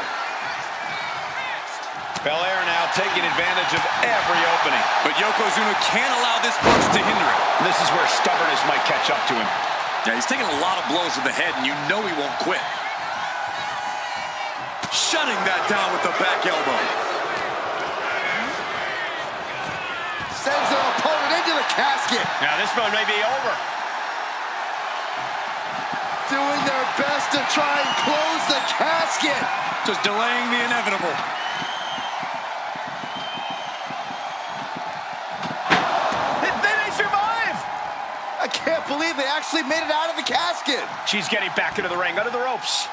Belair now taking advantage of every opening. But Yokozuna can't allow this burst to hinder him. This is where stubbornness might catch up to him. Yeah, he's taking a lot of blows to the head, and you know he won't quit. Shutting that down with the back elbow. Sends their opponent into the casket. Now this one may be over. Doing their best to try and close the casket. Just delaying the inevitable. They may survive. I can't believe they actually made it out of the casket. She's getting back into the ring, under the ropes.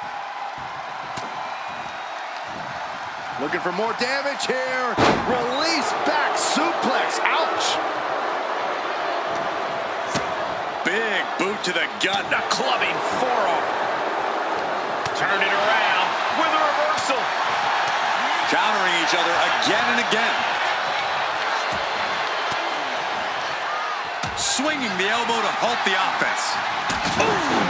Looking for more damage here. Release back suplex. Ouch. Big boot to the gut. A clubbing forearm. Turn it around with a reversal. Countering each other again and again. Swinging the elbow to halt the offense. Ooh.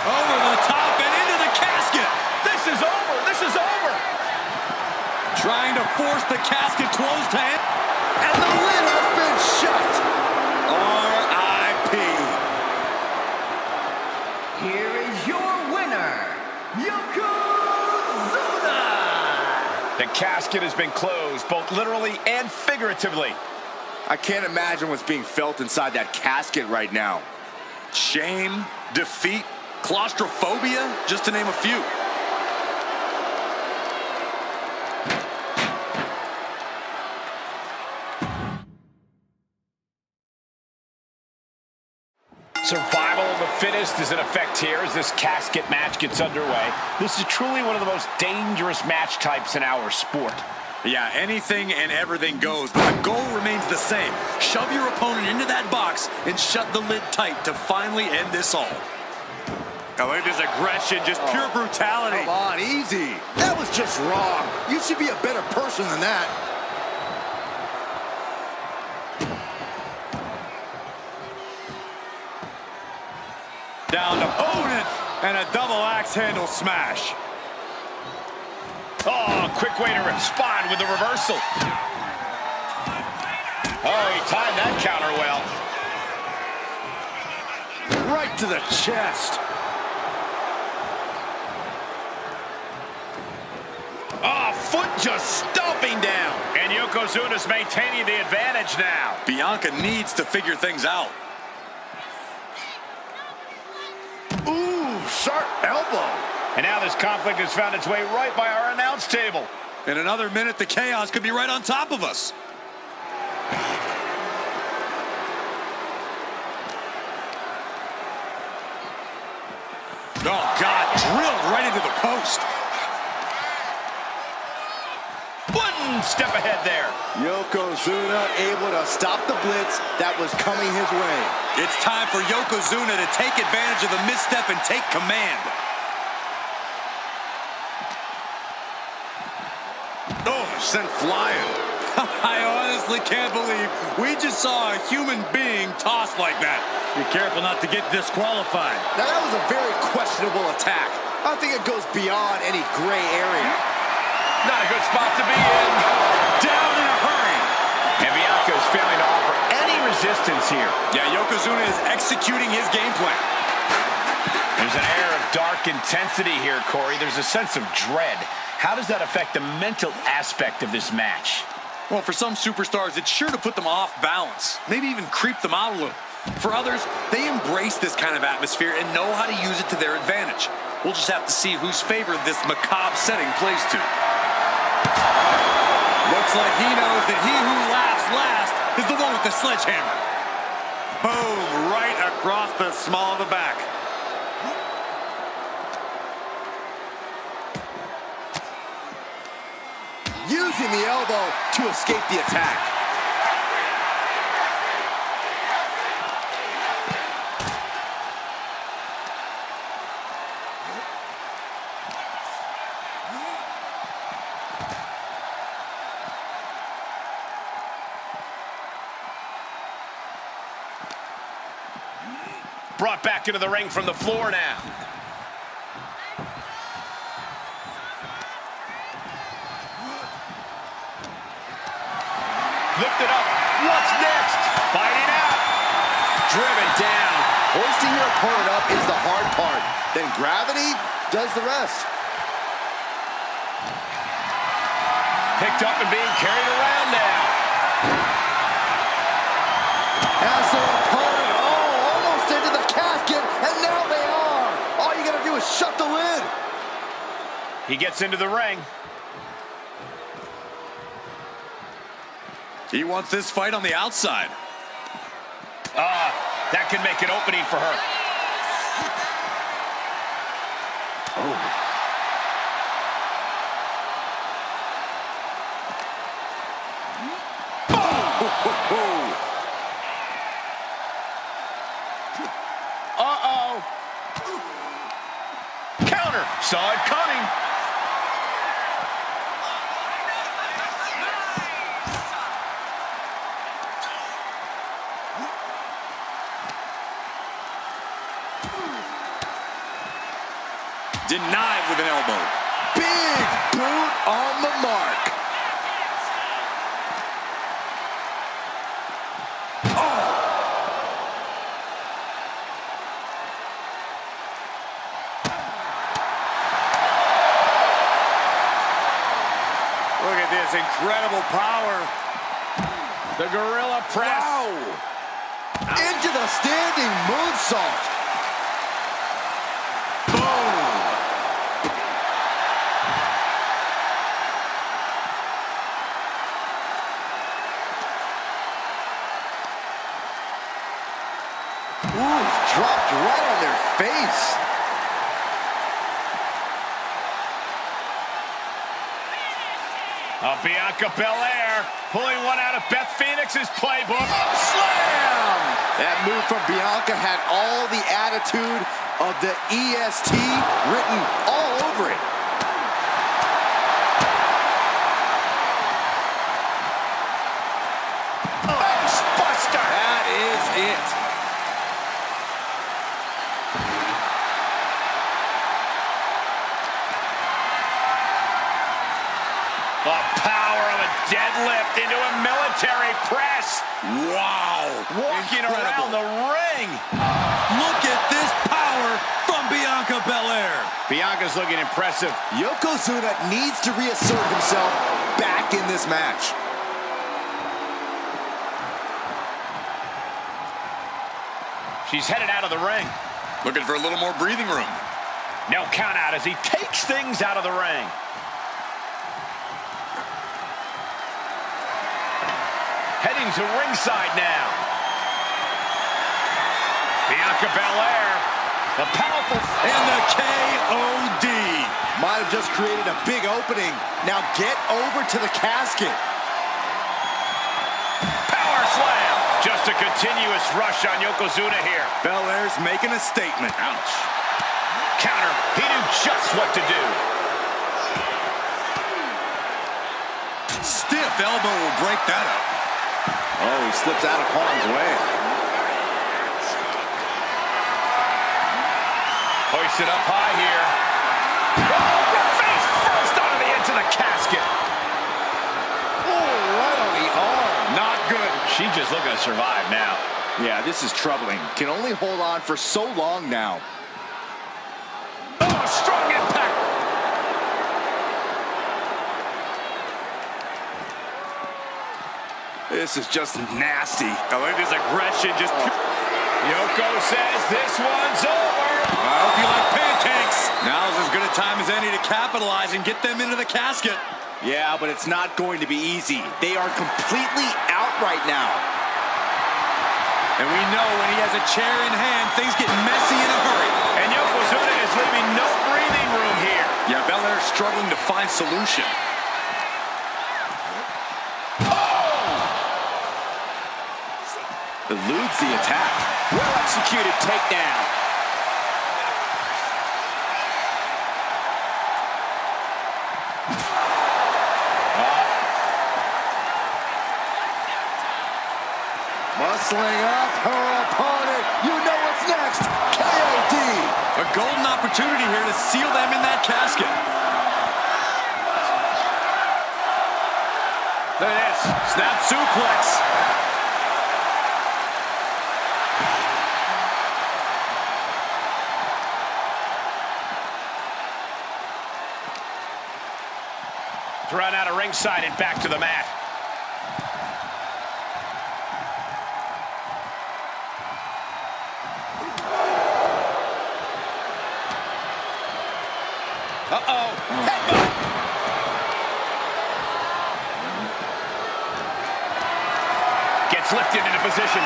Over the top and into the casket. This is over. This is over. Trying to force the casket closed to him. And the lid has been shut. R.I.P. Here is your winner, Yokozuna! The casket has been closed, both literally and figuratively. I can't imagine what's being felt inside that casket right now. Shame, defeat, claustrophobia, just to name a few. Survival of the fittest is in effect here as this casket match gets underway. This is truly one of the most dangerous match types in our sport. Yeah, anything and everything goes, but the goal remains the same. Shove your opponent into that box and shut the lid tight to finally end this all. Oh, look at this aggression, just pure brutality. Come on, easy. That was just wrong. You should be a better person than that. Down to opponent and a double axe handle smash. Oh, quick way to respond with the reversal. Oh, he timed that counter well. Right to the chest. Oh, foot just stomping down. And Yokozuna's maintaining the advantage now. Bianca needs to figure things out. Ooh, sharp elbow. And now this conflict has found its way right by our announce table. In another minute, the chaos could be right on top of us. Oh, God, drilled right into the post. One step ahead there. Yokozuna able to stop the blitz that was coming his way. It's time for Yokozuna to take advantage of the misstep and take command. Oh, sent flying. I honestly can't believe we just saw a human being tossed like that. Be careful not to get disqualified. Now, that was a very questionable attack. I think it goes beyond any gray area. Not a good spot to be in. Down in a hurry. And Bianca is failing to offer any resistance here. Yeah, Yokozuna is executing his game plan. There's an air of dark intensity here, Corey. There's a sense of dread. How does that affect the mental aspect of this match? Well, for some superstars, it's sure to put them off balance, maybe even creep them out a little. For others, they embrace this kind of atmosphere and know how to use it to their advantage. We'll just have to see whose favor this macabre setting plays to. Looks like he knows that he who laughs last is the one with the sledgehammer. Boom, right across the small of the back. Using the elbow to escape the attack. Brought back into the ring from the floor now. Lifted up. What's next? Fighting out. Driven down. Hoisting your opponent up is the hard part. Then gravity does the rest. Picked up and being carried around now. As their opponent, almost into the casket, and now they are. All you gotta do is shut the lid. He gets into the ring. He wants this fight on the outside. That could make an opening for her. Uh-oh. Counter. Saw it coming. Denied with an elbow. Big boot on the mark. Look at this incredible power. The gorilla press. Wow. Into the standing moonsault. Ooh, dropped right on their face. Bianca Belair pulling one out of Beth Phoenix's playbook. Slam! That move from Bianca had all the attitude of the EST written all over it. Facebuster! That is it. The power of a deadlift into a military press. Wow. Walking Incredible. around the ring. Look at this power from Bianca Belair. Bianca's looking impressive. Yokozuna needs to reassert himself back in this match. She's headed out of the ring. Looking for a little more breathing room. No count out as he takes things out of the ring. Heading to ringside now. Bianca Belair, the powerful... And the KOD. Might have just created a big opening. Now get over to the casket. Power slam. Just a continuous rush on Yokozuna here. Belair's making a statement. Ouch. Counter. He knew just what to do. Stiff elbow will break that up. Oh, he slips out of harm's way. Hoisted up high here. Oh, face first onto the edge of the casket. Oh, right on the arm. Not good. She's just looking to survive now. Yeah, this is troubling. Can only hold on for so long now. Oh, strong impact. This is just nasty. Oh, look at this aggression. Just. Yoko says this one's over. I hope you like pancakes. Now the time as any to capitalize and get them into the casket. Yeah, but it's not going to be easy. They are completely out right now. And we know when he has a chair in hand, things get messy in a hurry. And Yokozuna is leaving no breathing room here. Yeah, Belair struggling to find solution. Eludes the attack. Well-executed takedown. Muscling up her opponent. You know what's next. KOD. A golden opportunity here to seal them in that casket. Look at this. Snap suplex. Thrown out of ringside and back to the mat. Uh-oh. Headbutt. Gets lifted into position.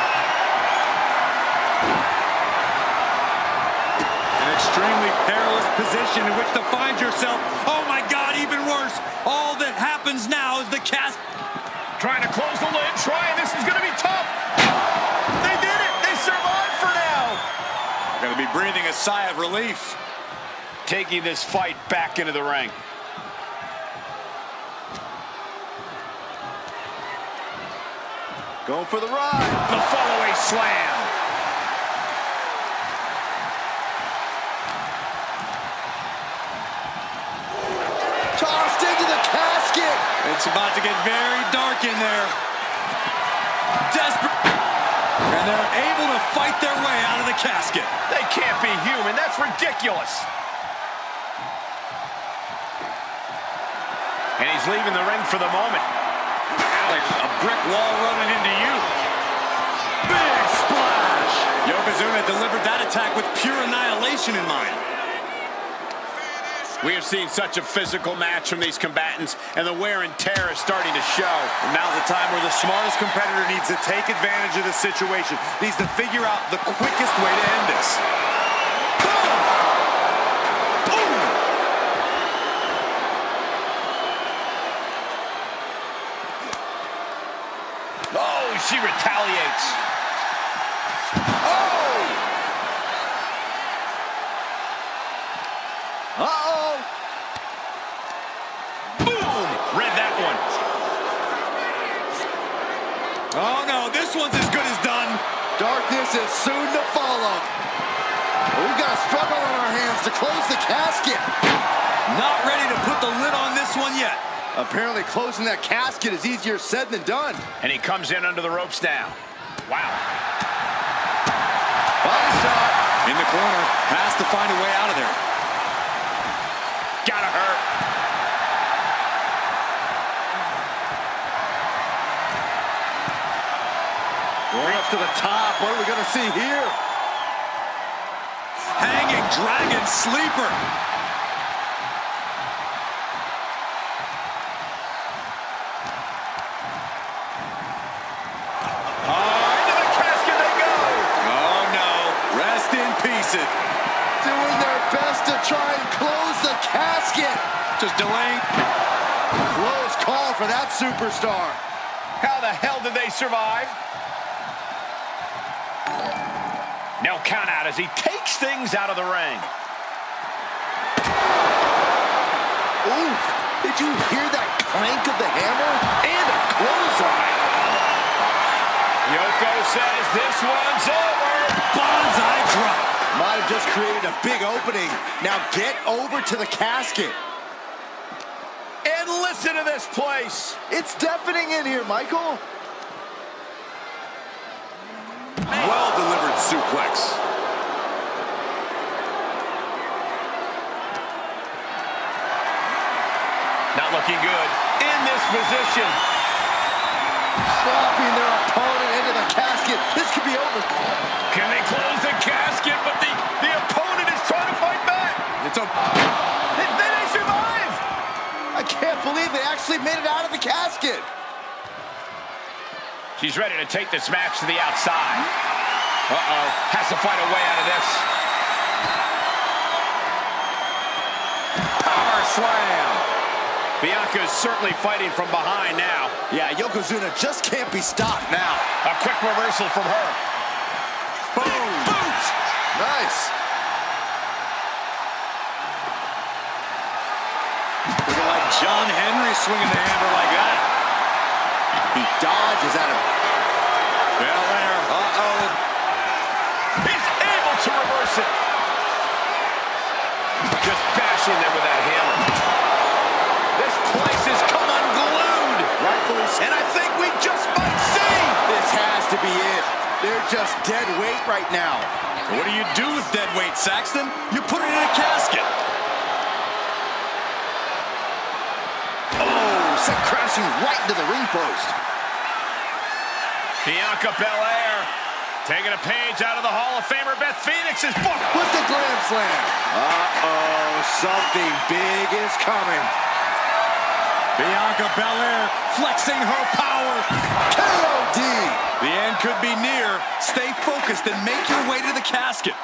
An extremely perilous position in which to find yourself. Oh my God, even worse. All that happens now is the cast. Trying to close the lid. This is going to be tough. They did it. They survived for now. Going to be breathing a sigh of relief. Taking this fight back into the ring. Going for the ride. The follow-away slam. Tossed into the casket. It's about to get very dark in there. Desperate. And they're able to fight their way out of the casket. They can't be human. That's ridiculous. And he's leaving the ring for the moment. Alex, a brick wall running into you. Big splash. Yokozuna delivered that attack with pure annihilation in mind. We have seen such a physical match from these combatants, and the wear and tear is starting to show. Now's the time where the smartest competitor needs to take advantage of the situation. Needs to figure out the quickest way to end this. Oh, she retaliates. Uh-oh. Boom! Read that one. Oh no, this one's as good as done. Darkness is soon to follow. We've got a struggle on our hands to close the casket. Not ready to put the lid on this one yet. Apparently closing that casket is easier said than done. And he comes in under the ropes now. Wow. Body shot. In the corner, has to find a way out of there. Gotta hurt. Going up to the top. What are we going to see here? Hanging Dragon Sleeper. Into the casket they go. Oh no, rest in peace it. Doing their best to try and close the casket. Just delaying. Close call for that superstar. How the hell did they survive? No count out as he takes things out of the ring. Oof. Did you hear that clank of the hammer? And a clothesline. Yoko says this one's over. Bonsai drop. Might have just created a big opening. Now get over to the casket. And listen to this place. It's deafening in here, Michael. Well-delivered suplex. Not looking good in this position. Dropping their opponent into the casket. This could be over. Can they close the casket? But the opponent is trying to fight back. It's a... believe they actually made it out of the casket. She's ready to take this match to the outside. Uh-oh, has to find a way out of this. Power slam. Bianca is certainly fighting from behind now. Yeah, Yokozuna just can't be stopped now. A quick reversal from her. Boom. Boot. Nice. Looking like John Henry swinging the hammer like that. He dodges out of Belair. Uh-oh. He's able to reverse it. Just bashing them with that hammer. This place has come unglued. rightfully so. And I think we just might see. This has to be it. They're just dead weight right now. What do you do with dead weight, Saxton? You put it in a casket. Oh, sent crashing right into the ring post. Bianca Belair taking a page out of the Hall of Famer Beth Phoenix's book. With the Grand Slam. Uh-oh, something big is coming. Bianca Belair flexing her power. KOD. The end could be near. Stay focused and make your way to the casket.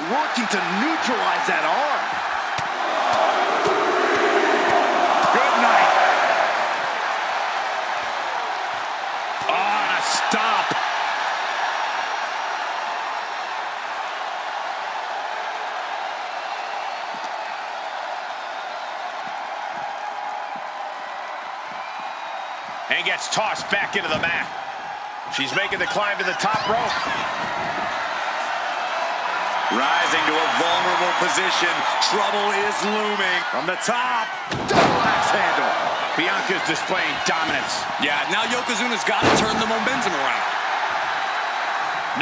Working to neutralize that arm. Good night. Oh, and a stop. And gets tossed back into the mat. She's making the climb to the top rope. Rising to a vulnerable position. Trouble is looming. From the top. Double axe handle. Bianca's displaying dominance. Yeah, now Yokozuna's got to turn the momentum around.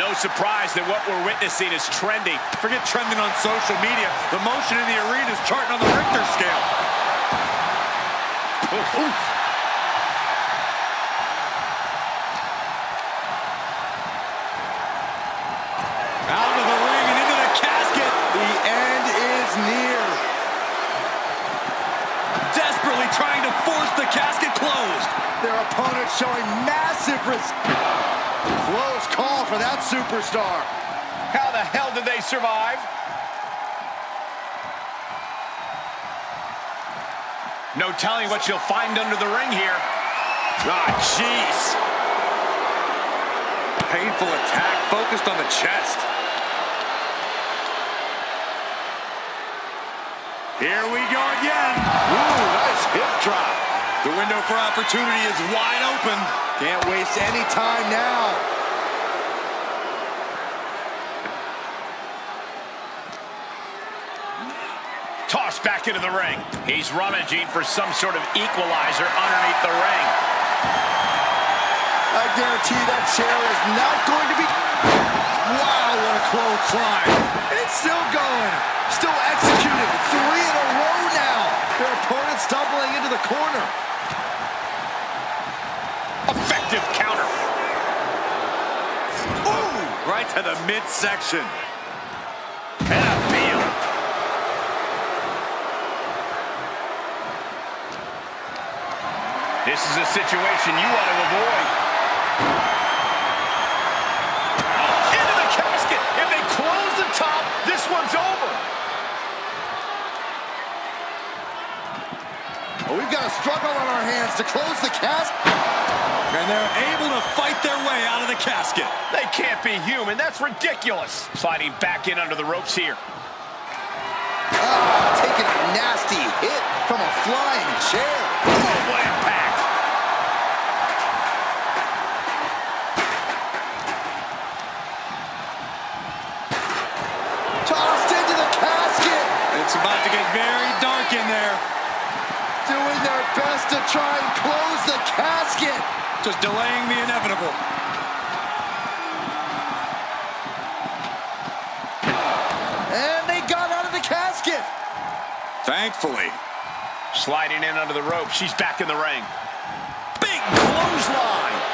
No surprise that what we're witnessing is trending. Forget trending on social media. The motion in the arena is charting on the Richter scale. Oof. Oof. Out of the ring and into the casket. The end is near. Desperately trying to force the casket closed. Their opponent showing massive risk. Close call for that superstar. How the hell did they survive? No telling what you'll find under the ring here. Ah, jeez. Painful attack focused on the chest. Here we go again. Ooh, nice hip drop. The window for opportunity is wide open. Can't waste any time now. Tossed back into the ring. He's rummaging for some sort of equalizer underneath the ring. I guarantee that chair is not going to be... Wow, what a clothesline. It's still going. Still executing. 3 in a row now. Their opponent stumbling into the corner. Effective counter. Ooh, right to the midsection. And a peel. This is a situation you want to avoid. Into the casket. If they close the top, this one's over. Well, we've got a struggle on our hands to close the casket. And they're able to fight their way out of the casket. They can't be human. That's ridiculous. Sliding back in under the ropes here. Taking a nasty hit from a flying chair. Oh, what impact. Tossed into the casket. It's about to get very dark in there. Doing their best to try and close the casket. Just delaying the inevitable. And they got out of the casket. Thankfully. Sliding in under the rope. She's back in the ring. Big clothesline.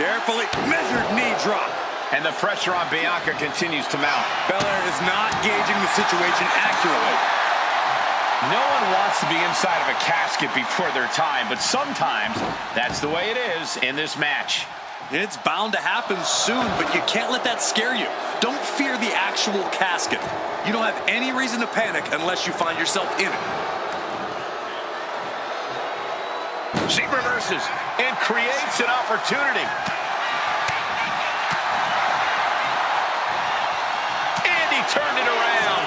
Carefully measured knee drop. And the pressure on Bianca continues to mount. Belair is not gauging the situation accurately. No one wants to be inside of a casket before their time, but sometimes that's the way it is in this match. It's bound to happen soon, but you can't let that scare you. Don't fear the actual casket. You don't have any reason to panic unless you find yourself in it. She reverses and creates an opportunity. And he turned it around.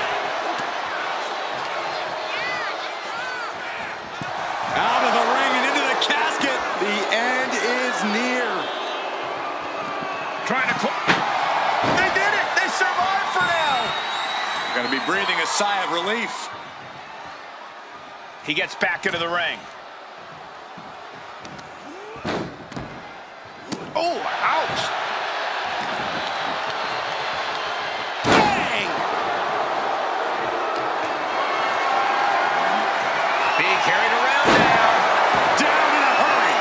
Out of the ring and into the casket. The end is near. Trying to close. They did it. They survived for now. Gonna be breathing a sigh of relief. He gets back into the ring. Oh, ouch. Bang! Being carried around now. Down in a hurry.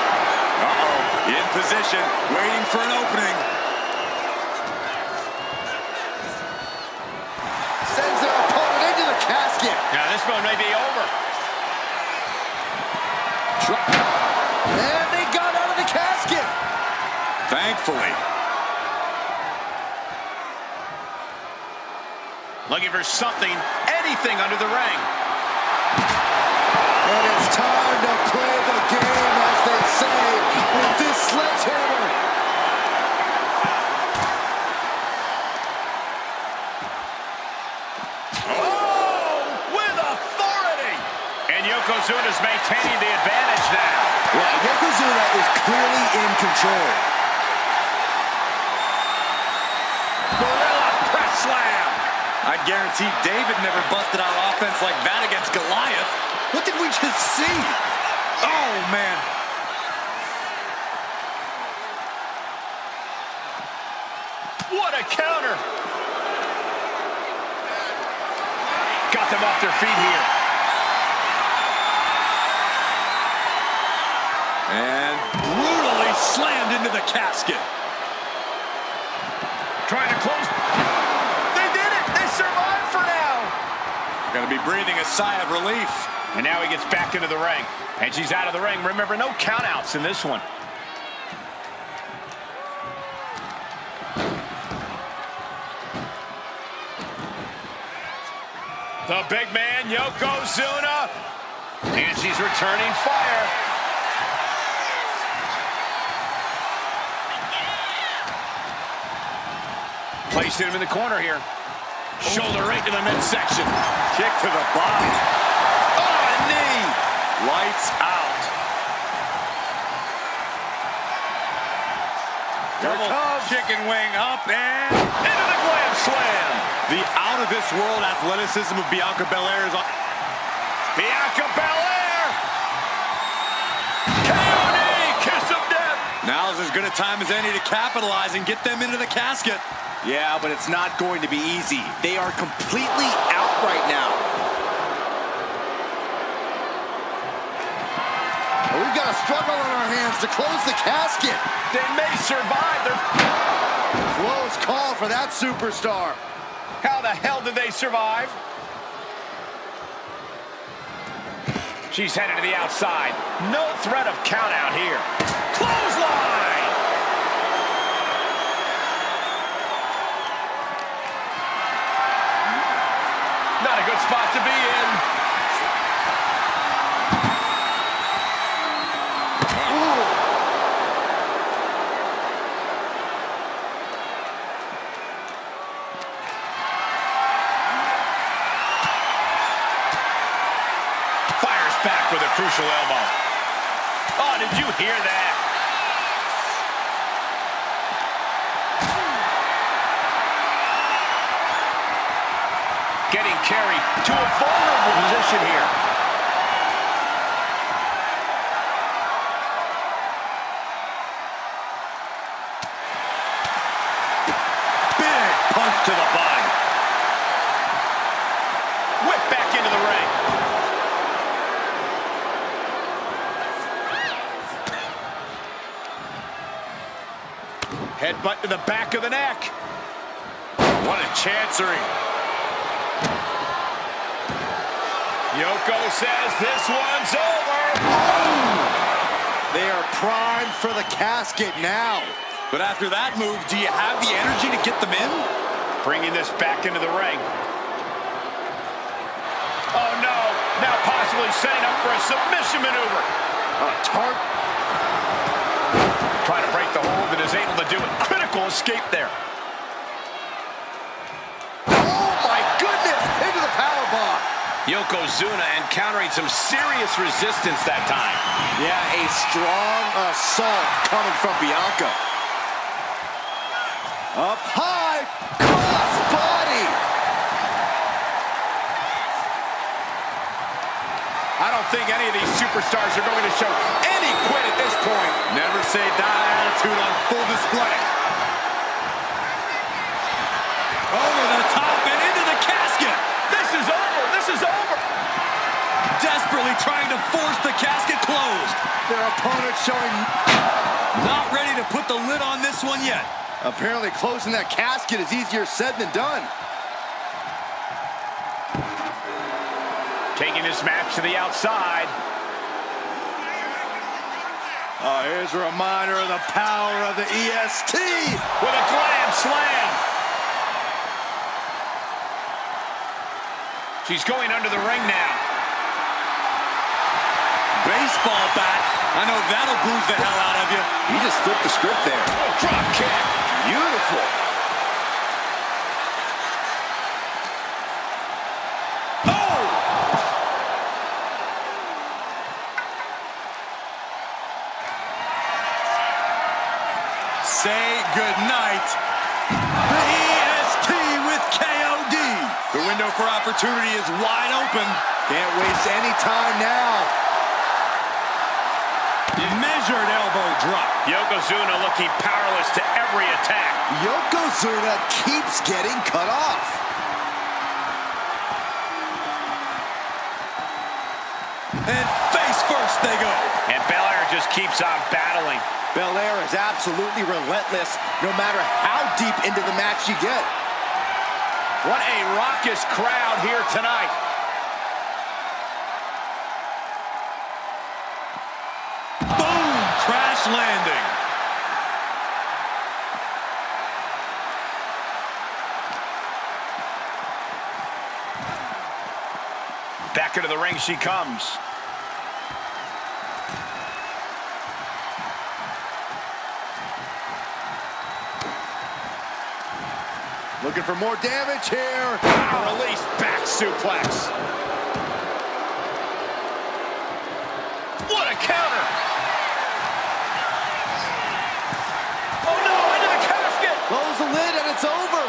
Uh-oh. In position, waiting for an opening. Sends their opponent into the casket. Now this one may be over. And they got out of the casket. Thankfully. Looking for something, anything under the ring. And it's time to play the game, as they say, with this sledgehammer. Oh, with authority. And Yokozuna's maintaining the advantage now. Yeah, Yokozuna is clearly in control. Gorilla press slam. I guarantee David never busted out offense like that against Goliath. What did we just see? Oh, man. What a counter. Got them off their feet here. And brutally slammed into the casket. Trying to close. They did it. They survived for now. Gonna be breathing a sigh of relief. And now he gets back into the ring. And she's out of the ring. Remember, no countouts in this one. The big man, Yokozuna. And she's returning fire. Placed him in the corner here. Shoulder right to the midsection. Kick to the body. Oh, a knee. Lights out. Double chicken wing up and Into the glam slam. the out-of-this-world athleticism of Bianca Belair is on. Bianca Belair. KOD, kiss of death. Now's as good a time as any to capitalize and get them into the casket. Yeah, but it's not going to be easy. They are completely out right now. We've got a struggle on our hands to close the casket. They may survive. Close call for that superstar. How the hell did they survive? She's headed to the outside. No threat of count out here. Clothesline! Not a good spot to be in. Fires back with a crucial elbow. Oh, did you hear that? Getting carried to a vulnerable position here. Big punch to the body. Whip back into the ring. Headbutt to the back of the neck. What a chancery. Yoko says this one's over. They are primed for the casket now. But after that move, do you have the energy to get them in? Bringing this back into the ring. Oh no, now possibly setting up for a submission maneuver. Trying to break the hold and is able to do it. Critical escape there. Oh my goodness, into the powerbomb. Yokozuna encountering some serious resistance that time. Yeah, a strong assault coming from Bianca. Up high, cross body. I don't think any of these superstars are going to show any quit at this point. Never say die attitude on full display. Over the top and into the casket. This is over. This is over. Desperately trying to force the casket closed. Their opponent showing Not ready to put the lid on this one yet. apparently closing that casket is easier said than done. Taking this match to the outside. Here's a reminder of the power of the EST. With a glam slam. She's going under the ring now. Baseball bat. I know that'll bruise the hell out of you. He just flipped the script there. Oh, drop kick. Beautiful. Oh! Say goodnight. The EST with KOD. The window for opportunity is wide open. Can't waste any time now. Measured elbow drop. Yokozuna looking powerless to every attack. Yokozuna keeps getting cut off. And face first they go. And Belair just keeps on battling. Belair is absolutely relentless no matter how deep into the match you get. What a raucous crowd here tonight. Boom! Crash landing. Back into the ring she comes. Looking for more damage here. Release back suplex. What a counter! Oh no, into the casket! Close the lid and it's over.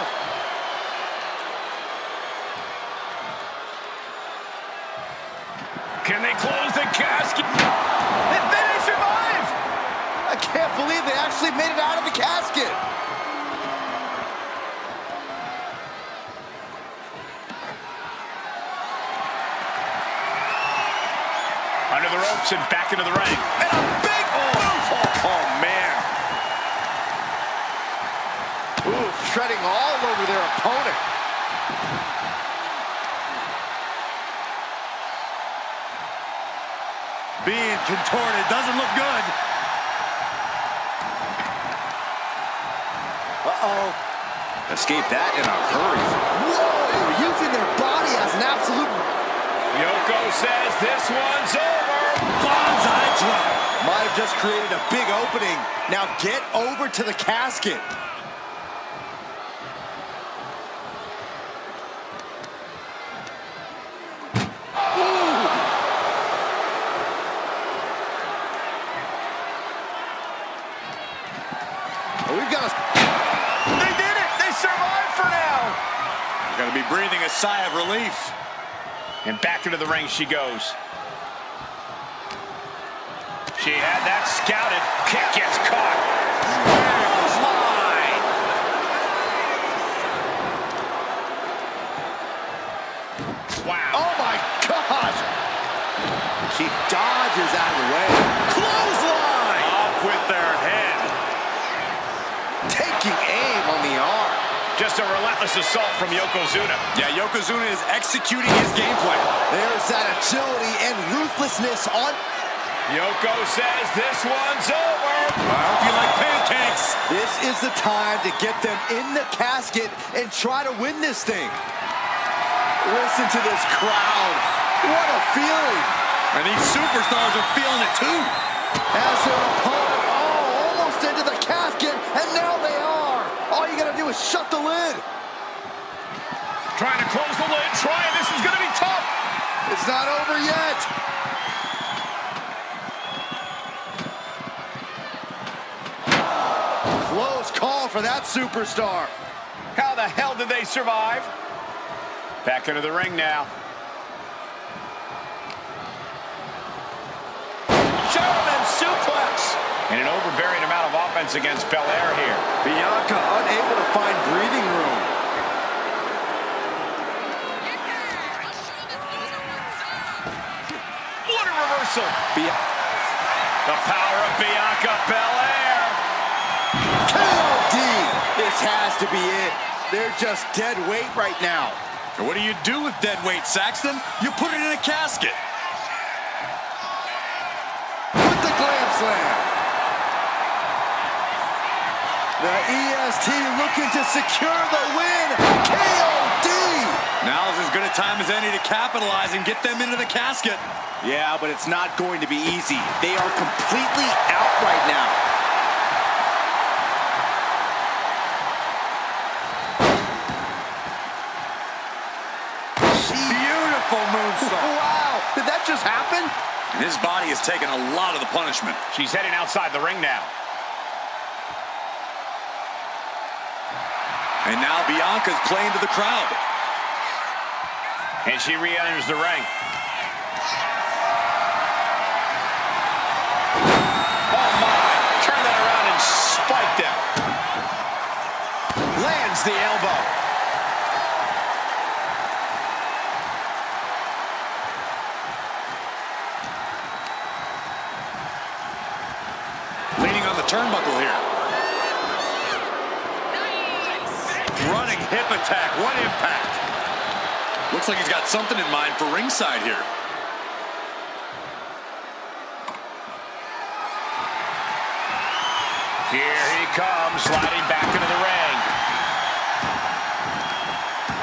Can they close the casket? And then they survive! I can't believe they actually made it out of the casket. Under the ropes and back into the ring. And a big Oh man. Ooh, treading all over their opponent. Being contorted doesn't look good. Uh-oh. Escape that in a hurry. Whoa, using their body as an absolute... Yoko says this one's over. Bonsai drop. Might have just created a big opening. Now get over to the casket. We've got a... They did it! They survived for now! You're going to be breathing a sigh of relief. And back into the ring she goes. She had that scouted. Kick gets caught. Slide. Wow. Oh my gosh! She dodges out of the way. Clothesline! Off with their head. Take taking aim on the arm. Just a relentless assault from Yokozuna. Yeah, Yokozuna is executing his game plan. There's that agility and ruthlessness on... Yoko says this one's over. I hope you like pancakes. This is the time to get them in the casket and try to win this thing. Listen to this crowd. What a feeling. And these superstars are feeling it too. As their opponent almost into the casket, and now they are. All you gotta do is shut the lid. Trying to close the lid, this is gonna be tough. It's not over yet. Close call for that superstar. How the hell did they survive? Back into the ring now. German suplex. And an overbearing amount of offense against Belair here. Bianca unable to find breathing room. What a reversal. The power of Bianca Belair. KOD. This has to be it. They're just dead weight right now. And what do you do with dead weight, Saxton? You put it in a casket. With the glam slam. The EST looking to secure the win. KOD. Now is as good a time as any to capitalize and get them into the casket. Yeah, but it's not going to be easy. They are completely out right now. Beautiful moonsault. Wow, did that just happen? And his body has taken a lot of the punishment. She's heading outside the ring now. And now Bianca's playing to the crowd. And she re-enters the ring. Oh my, turn that around and spike them. Lands the elbow. Leaning on the turnbuckle here. Running hip attack. What impact. Looks like he's got something in mind for ringside here. Here he comes, sliding back into the ring.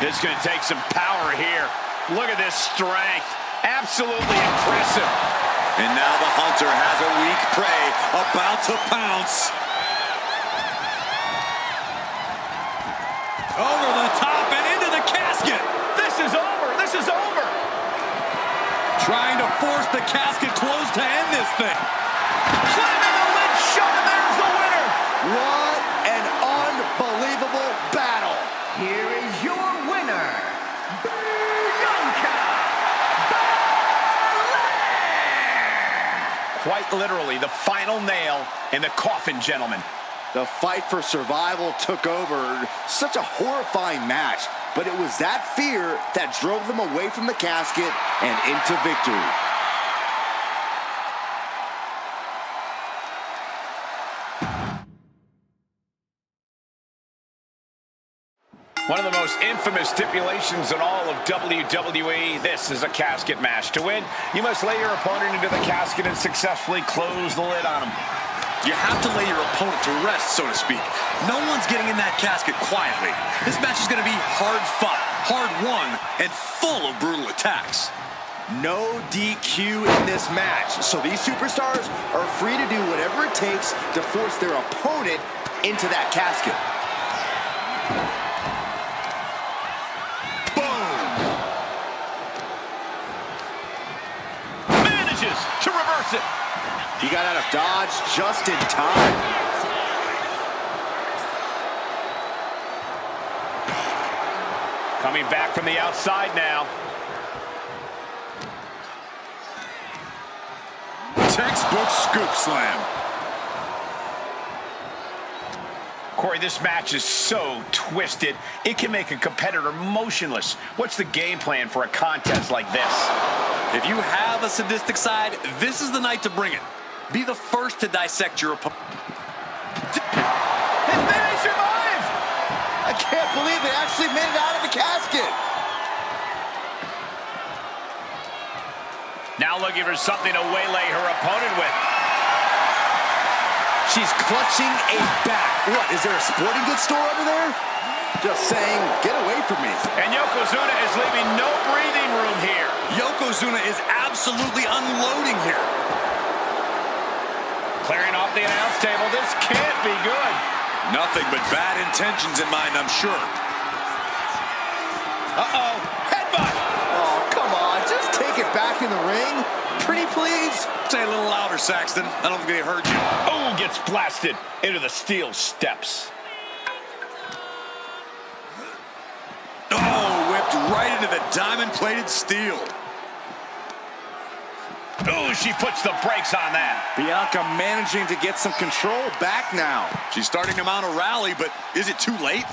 This is going to take some power here. Look at this strength. Absolutely impressive. And now the Hunter has a weak prey about to pounce. Over the top and into the casket. This is over. This is over. Trying to force the casket closed to end this thing. Slamming the lid shut, and there's the winner. What an unbelievable battle. Here is your winner, Bianca Belair! Quite literally, the final nail in the coffin, gentlemen. The fight for survival took over. Such a horrifying match, but it was that fear that drove them away from the casket and into victory. One of the most infamous stipulations in all of WWE. This is a casket match. To win, you must lay your opponent into the casket and successfully close the lid on him. You have to lay your opponent to rest, so to speak. No one's getting in that casket quietly. This match is going to be hard fought, hard won, and full of brutal attacks. No DQ in this match, so these superstars are free to do whatever it takes to force their opponent into that casket. Boom! Manages to reverse it. He got out of dodge just in time. Coming back from the outside now. Textbook scoop slam. Corey, this match is so twisted, it can make a competitor motionless. What's the game plan for a contest like this? If you have a sadistic side, this is the night to bring it. Be the first to dissect your opponent. And then he survives! barely made it out of the casket. Now looking for something to waylay her opponent with. She's clutching a bat. What, is there a sporting goods store over there? Just saying, get away from me. And Yokozuna is leaving no breathing room here. Yokozuna is absolutely unloading here. Clearing off the announce table. This can't be good. Nothing but bad intentions in mind, I'm sure. Uh-oh, headbutt. Oh, come on, just take it back in the ring. Pretty please. Say a little louder, Saxton. I don't think they heard you. Oh, gets blasted into the steel steps. Oh, whipped right into the diamond-plated steel. Oh, she puts the brakes on that. Bianca managing to get some control back now. She's starting to mount a rally, but is it too late?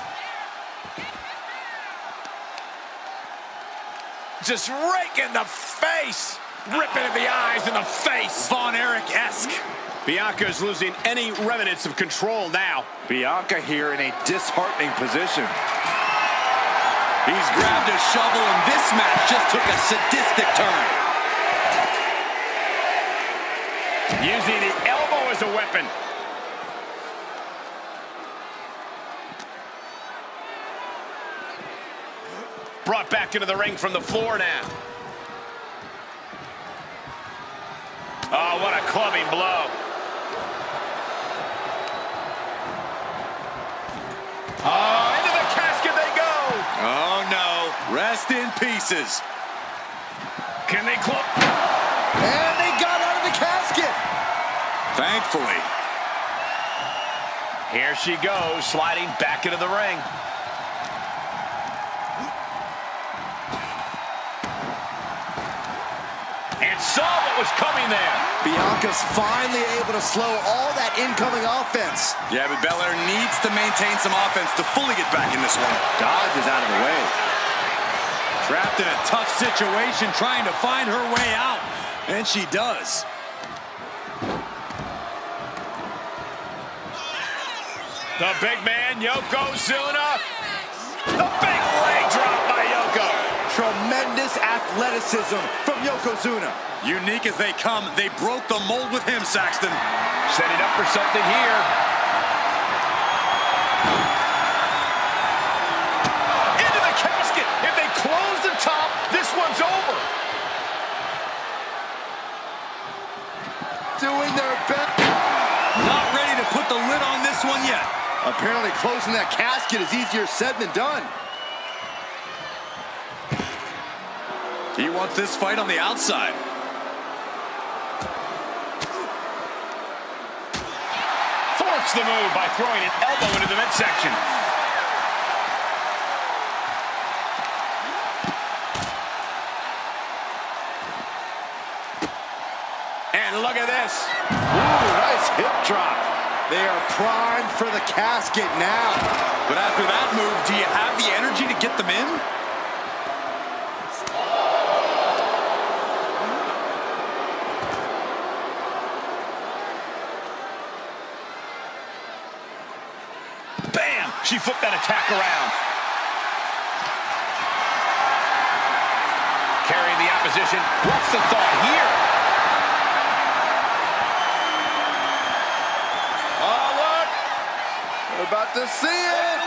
Just rake in the face. Ripping in the eyes and the face. Von Erich-esque. Bianca is losing any remnants of control now. Bianca here in a disheartening position. He's grabbed a shovel, and this match just took a sadistic turn. Using the elbow as a weapon. Brought back into the ring from the floor now. Oh, what a clubbing blow. Oh, into the casket they go. Oh, no. Rest in pieces. Can they club? And they got out of the casket. Thankfully. Here she goes, sliding back into the ring. And saw what was coming there. Bianca's finally able to slow all that incoming offense. Yeah, but Belair needs to maintain some offense to fully get back in this one. Dodge is out of the way. Trapped in a tough situation, trying to find her way out. And she does. The big man, Yokozuna. The big leg drop by Yoko. Tremendous athleticism from Yokozuna. Unique as they come, they broke the mold with him, Saxton. Setting up for something here. Into the casket. If they close the top, this one's over. Doing their best. Not ready to put the lid on this one yet. Apparently closing that casket is easier said than done. He wants this fight on the outside. Thwarts the move by throwing an elbow into the midsection. And look at this. Ooh, nice hip drop. They are primed for the casket now. But after that move, do you have the energy to get them in? Bam! She flipped that attack around. Carrying the opposition. What's the thought here? Oh, look! We're about to see it!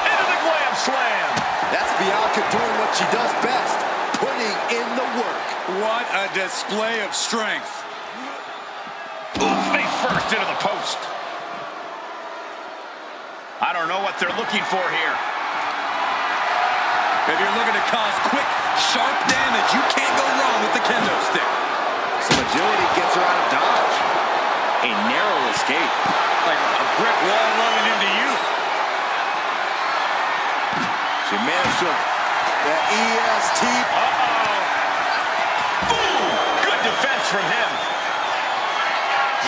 Into the glam slam. That's Bianca doing what she does best, putting in the work. What a display of strength. Ooh, face first into the post. I don't know what they're looking for here. If you're looking to cause quick, sharp damage, you can't go wrong with the kendo stick. Some agility gets her out of dodge. A narrow escape. Like a brick wall running into you. She managed to the EST. Uh-oh. Boom! Good defense from him.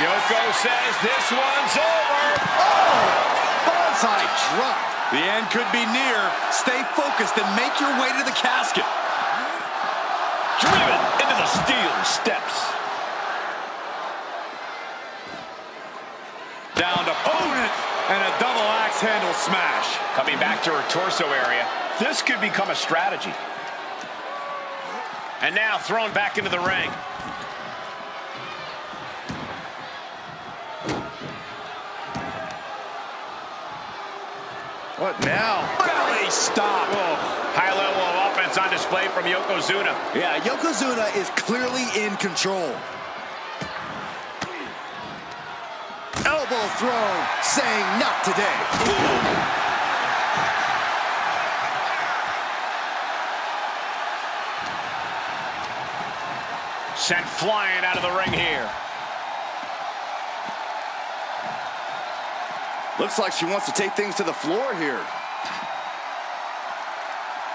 Yoko says this one's over. Oh! Bonsai drop. The end could be near. Stay focused and make your way to the casket. Driven into the steel steps. Down to opponent. And a double axe handle smash. Coming back to her torso area. This could become a strategy. And now thrown back into the ring. What now? Belly stop. Oh, high level of offense on display from Yokozuna. Yeah, Yokozuna is clearly in control. Elbow thrown, saying not today. Sent flying out of the ring here. Looks like she wants to take things to the floor here.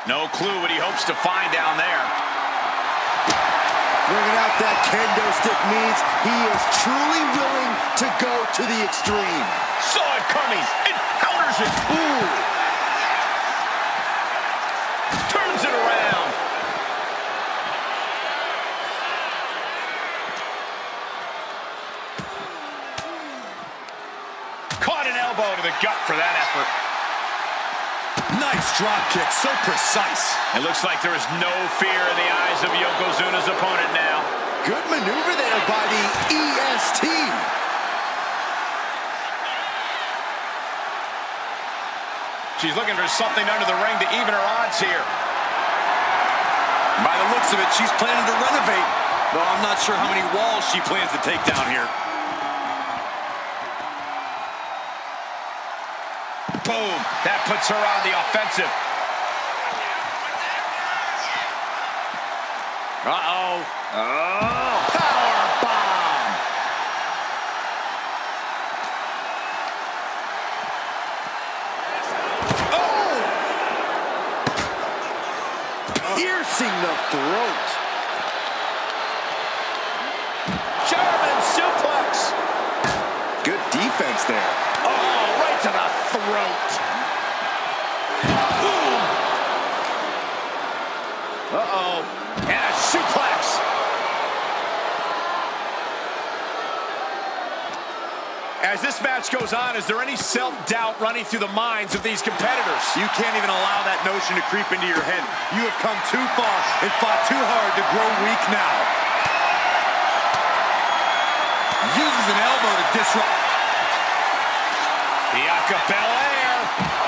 No clue what he hopes to find down there. Bringing out that kendo stick means he is truly willing to go to the extreme. Saw it coming. It counters it. Ooh. Turns it around. Caught an elbow to the gut for that effort. Nice drop kick, so precise. It looks like there is no fear in the eyes of Yokozuna's opponent now. Good maneuver there by the EST. She's looking for something under the ring to even her odds here. By the looks of it, she's planning to renovate. Though I'm not sure how many walls she plans to take down here. Boom. That puts her on the offensive. Uh-oh. Oh. Power bomb. Oh. Piercing the throat. German suplex. Good defense there. Oh, right to the throat. Boom. Uh-oh. And a suplex. As this match goes on, is there any self-doubt running through the minds of these competitors? You can't even allow that notion to creep into your head. You have come too far and fought too hard to grow weak now. Uses an elbow to disrupt. Bianca Belair.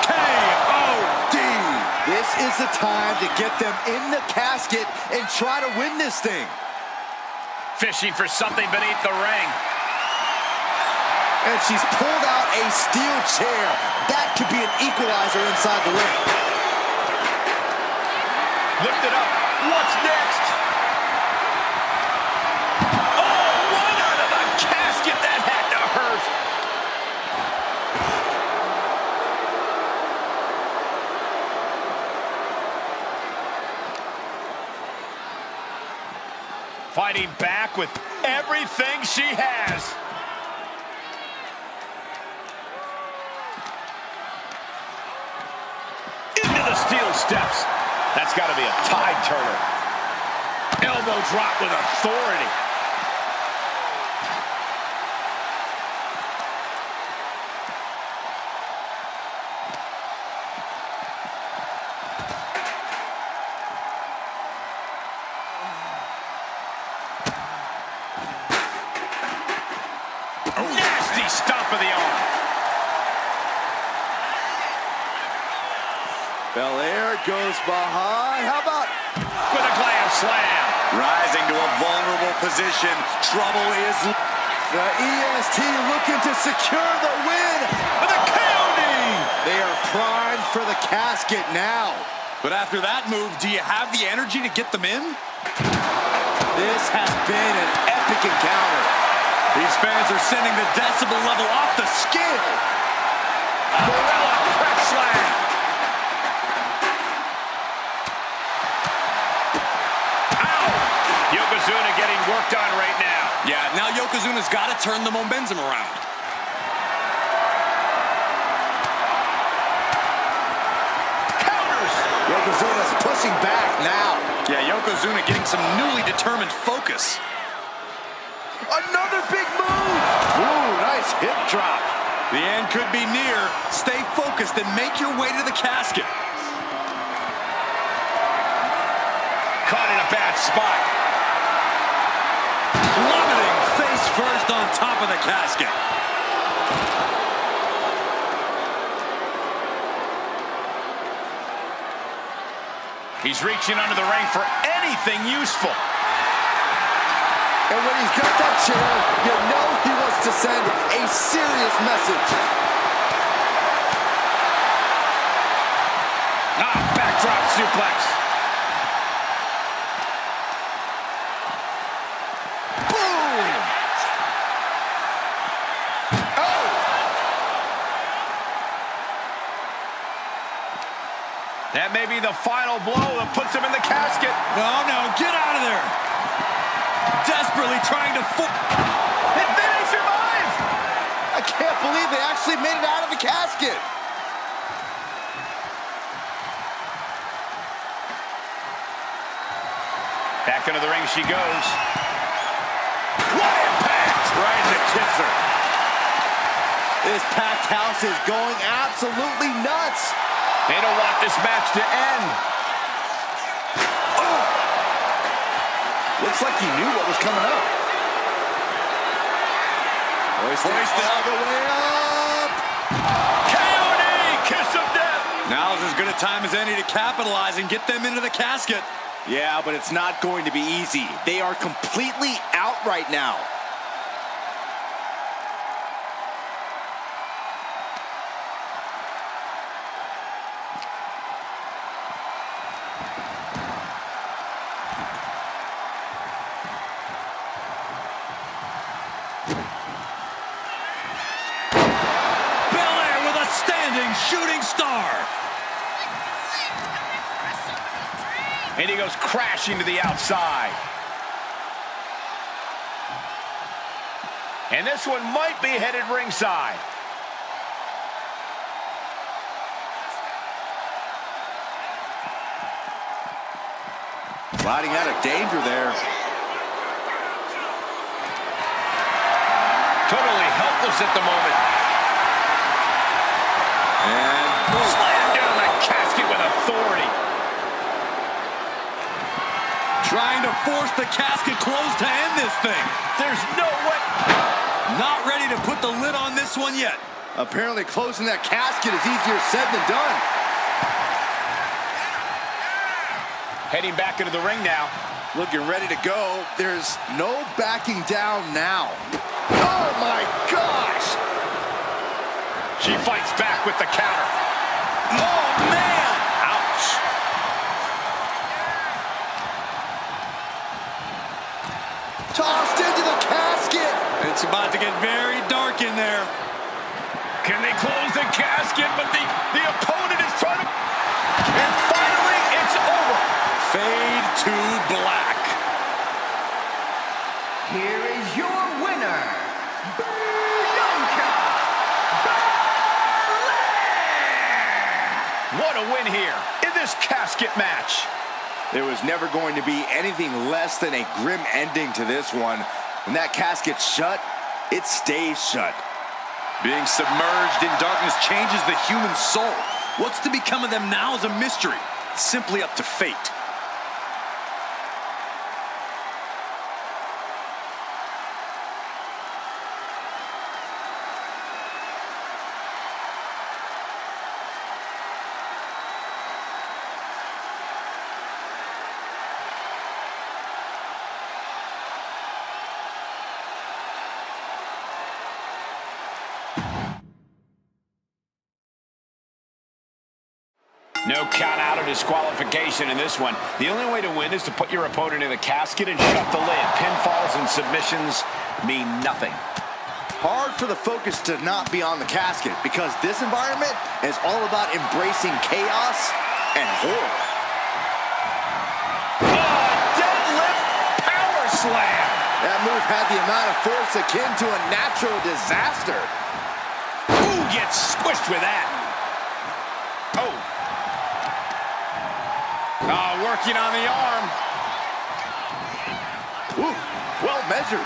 K.O.D. This is the time to get them in the casket and try to win this thing. Fishing for something beneath the ring. And she's pulled out a steel chair. That could be an equalizer inside the ring. Lift it up. What's next? Oh, one out of the casket. That had to hurt. Fighting back with everything she has. Into the steel steps. That's got to be a tide turner. Elbow drop with authority. Nasty stomp of the arm. Belair goes behind. How about With a glam slam. Rising to a vulnerable position. Trouble is... the EST looking to secure the win? With a KOD. They are primed for the casket now. But after that move, do you have the energy to get them in? This has been an epic encounter. These fans are sending the decibel level off the scale. Gorilla press slam. Ow! Yokozuna getting worked on right now. Yeah, now Yokozuna's got to turn the momentum around. Counters. Yokozuna's pushing back now. Yeah, Yokozuna getting some newly determined focus. Another big move. Ooh, nice hip drop. The end could be near. Stay focused and make your way to the casket. Caught in a bad spot. Plummeting face first on top of the casket. He's reaching under the ring for anything useful. And when he's got that chair, you know he wants to send a serious message. Backdrop suplex. Boom! Oh! That may be the final blow that puts him in the casket. No, get out of there. Desperately trying to And then he survives. I can't believe they actually made it out of the casket. Back into the ring she goes. What impact! right in the kisser. This packed house is going absolutely nuts. They don't want this match to end. Oh! Looks like he knew what was coming up. Hoisted all the way up. KOD, kiss of death. Now's as good a time as any to capitalize and get them into the casket. Yeah, but it's not going to be easy. They are completely out right now. Belair with a standing shooting star. And he goes crashing to the outside. And this one might be headed ringside. Sliding out of danger there. Totally helpless at the moment. And Slam down the casket with authority. trying to force the casket closed to end this thing. There's no way. Not ready to put the lid on this one yet. Apparently closing that casket is easier said than done. Heading back into the ring now. Looking ready to go. There's no backing down now. Oh my gosh! She fights back with the counter. Oh, man! Ouch. Tossed into the casket! It's about to get very dark in there. Can they close the casket? But the opponent is trying to... And finally, it's over. Fade to black. Here is your winner, Bianca Belair! What a win here in this casket match. There was never going to be anything less than a grim ending to this one. When that casket's shut, it stays shut. Being submerged in darkness changes the human soul. What's to become of them now is a mystery. It's simply up to fate. No count out or disqualification in this one. The only way to win is to put your opponent in the casket and shut the lid. Pinfalls and submissions mean nothing. Hard for the focus to not be on the casket because this environment is all about embracing chaos and horror. Oh, deadlift power slam. That move had the amount of force akin to a natural disaster. Ooh, gets squished with that. Oh. Working on the arm. Ooh, well measured.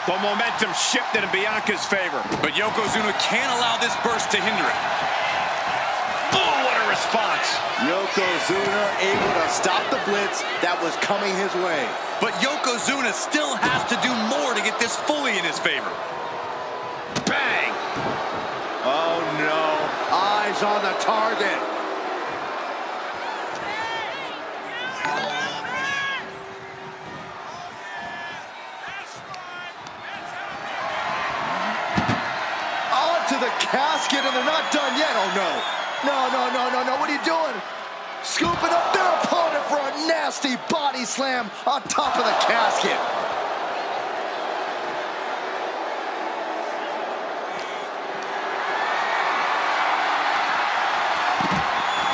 The momentum shifted in Bianca's favor. But Yokozuna can't allow this burst to hinder it. Oh, what a response. Yokozuna able to stop the blitz that was coming his way. But Yokozuna still has to do more to get this fully in his favor. Bang! Oh no, eyes on the target. Onto the casket, and they're not done yet. Oh no. No, what are you doing? Scooping up their opponent for a nasty body slam on top of the casket.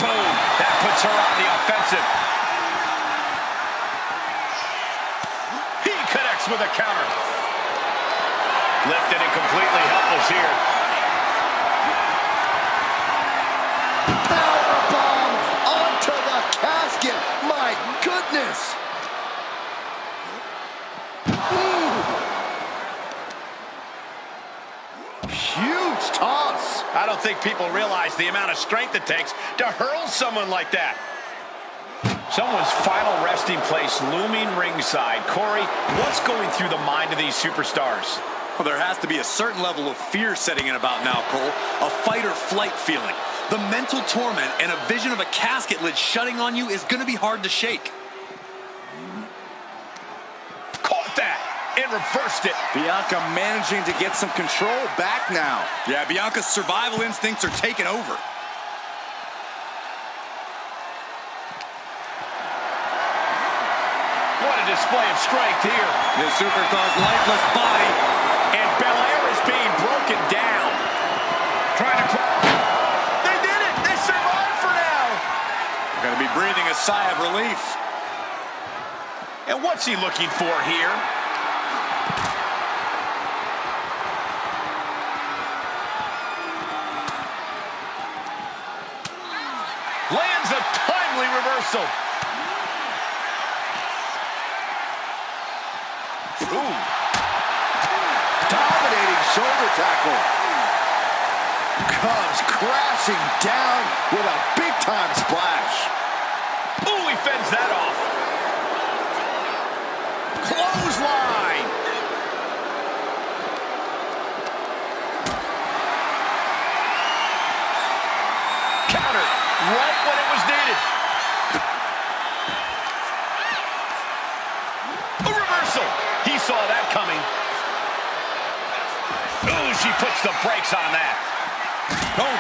Boom! That puts her on the offensive. He connects with a counter. Lifted and completely helpless here. Powerbomb onto the casket. My goodness. Huge toss. I don't think people realize the amount of strength it takes to hurl someone like that. Someone's final resting place looming ringside. Corey, what's going through the mind of these superstars? Well, there has to be a certain level of fear setting in about now, Cole. A fight or flight feeling. The mental torment and a vision of a casket lid shutting on you is going to be hard to shake. Caught that and reversed it. Bianca managing to get some control back now. Yeah, Bianca's survival instincts are taking over. What a display of strength here. The superstar's lifeless body. And Belair is being broken down. Trying to... They did it! They survived for now! Gonna be breathing a sigh of relief. And what's he looking for here? Lands a timely reversal. Ooh. Dominating shoulder tackle. Comes crashing down with a big-time splash. Ooh, he fends that off. Clothesline. Counter right when it was needed. A reversal. He saw that coming. Ooh, she puts the brakes on that. Oh.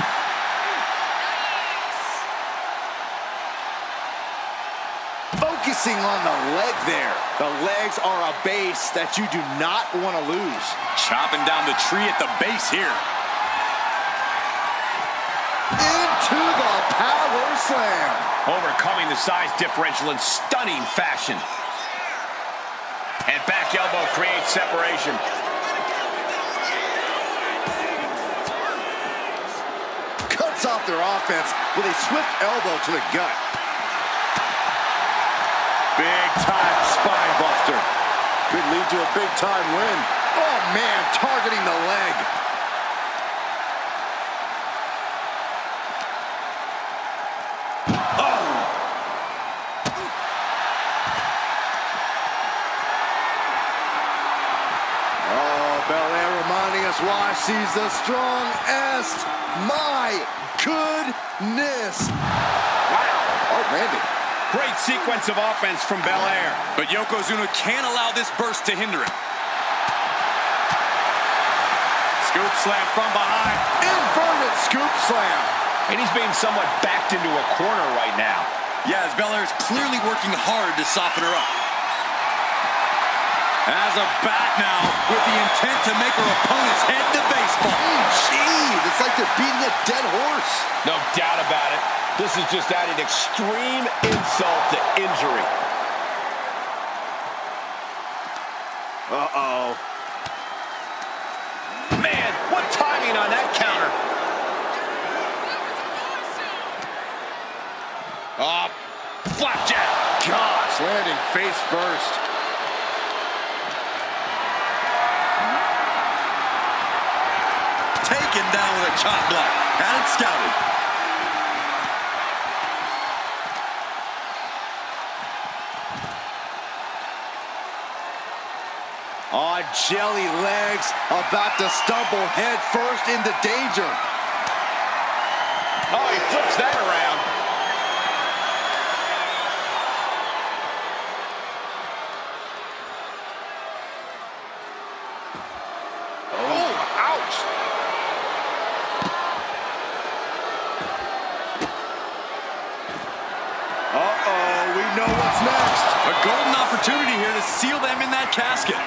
Focusing on the leg there. The legs are a base that you do not want to lose. Chopping down the tree at the base here. Into the power slam. Overcoming the size differential in stunning fashion. And back elbow creates separation. Cuts off their offense with a swift elbow to the gut. Big time spine buster. Could lead to a big time win. Oh man, targeting the leg. Belair reminding us why she's the strongest. My goodness. Wow. Oh, Randy. Great sequence of offense from Belair. But Yokozuna can't allow this burst to hinder him. Scoop slam from behind. Inverted scoop slam. And he's being somewhat backed into a corner right now. Yeah, as Belair's clearly working hard to soften her up. As a bat now, with the intent to make her opponent's head to baseball. Jeez, it's like they're beating a dead horse. No doubt about it. This is just adding extreme insult to injury. Uh-oh. Man, what timing on that counter. Flapjack. Gosh, landing face first. taken down with a chop block. Had it scouted. On jelly legs, about to stumble head first into danger. Oh, he flips that around. Oh, ouch. Uh-oh, we know what's next. A golden opportunity here to seal them in that casket.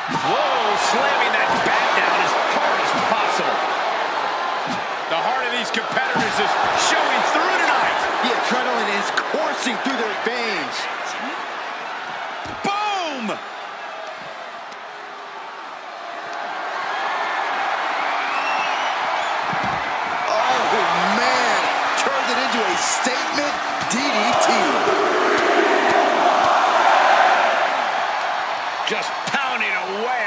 Whoa, slamming that bat down as hard as possible. The heart of these competitors is showing through tonight. The adrenaline is coursing through their veins. Boom! Oh, man. Turned it into a statement DDT. Just pounding away.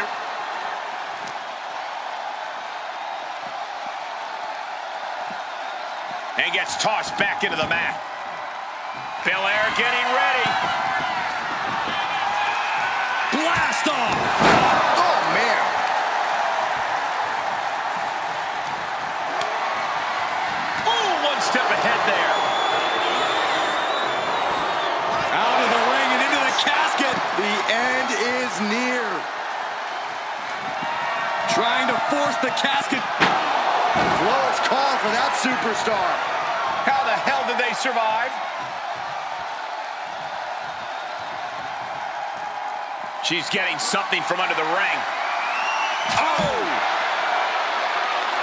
And gets tossed back into the mat. Belair getting ready. Blast off! Oh, man. Oh, one step ahead there. Out of the ring and into the casket. The end is near. Trying to force the casket. Close call for that superstar. How the hell did they survive? She's getting something from under the ring. Oh!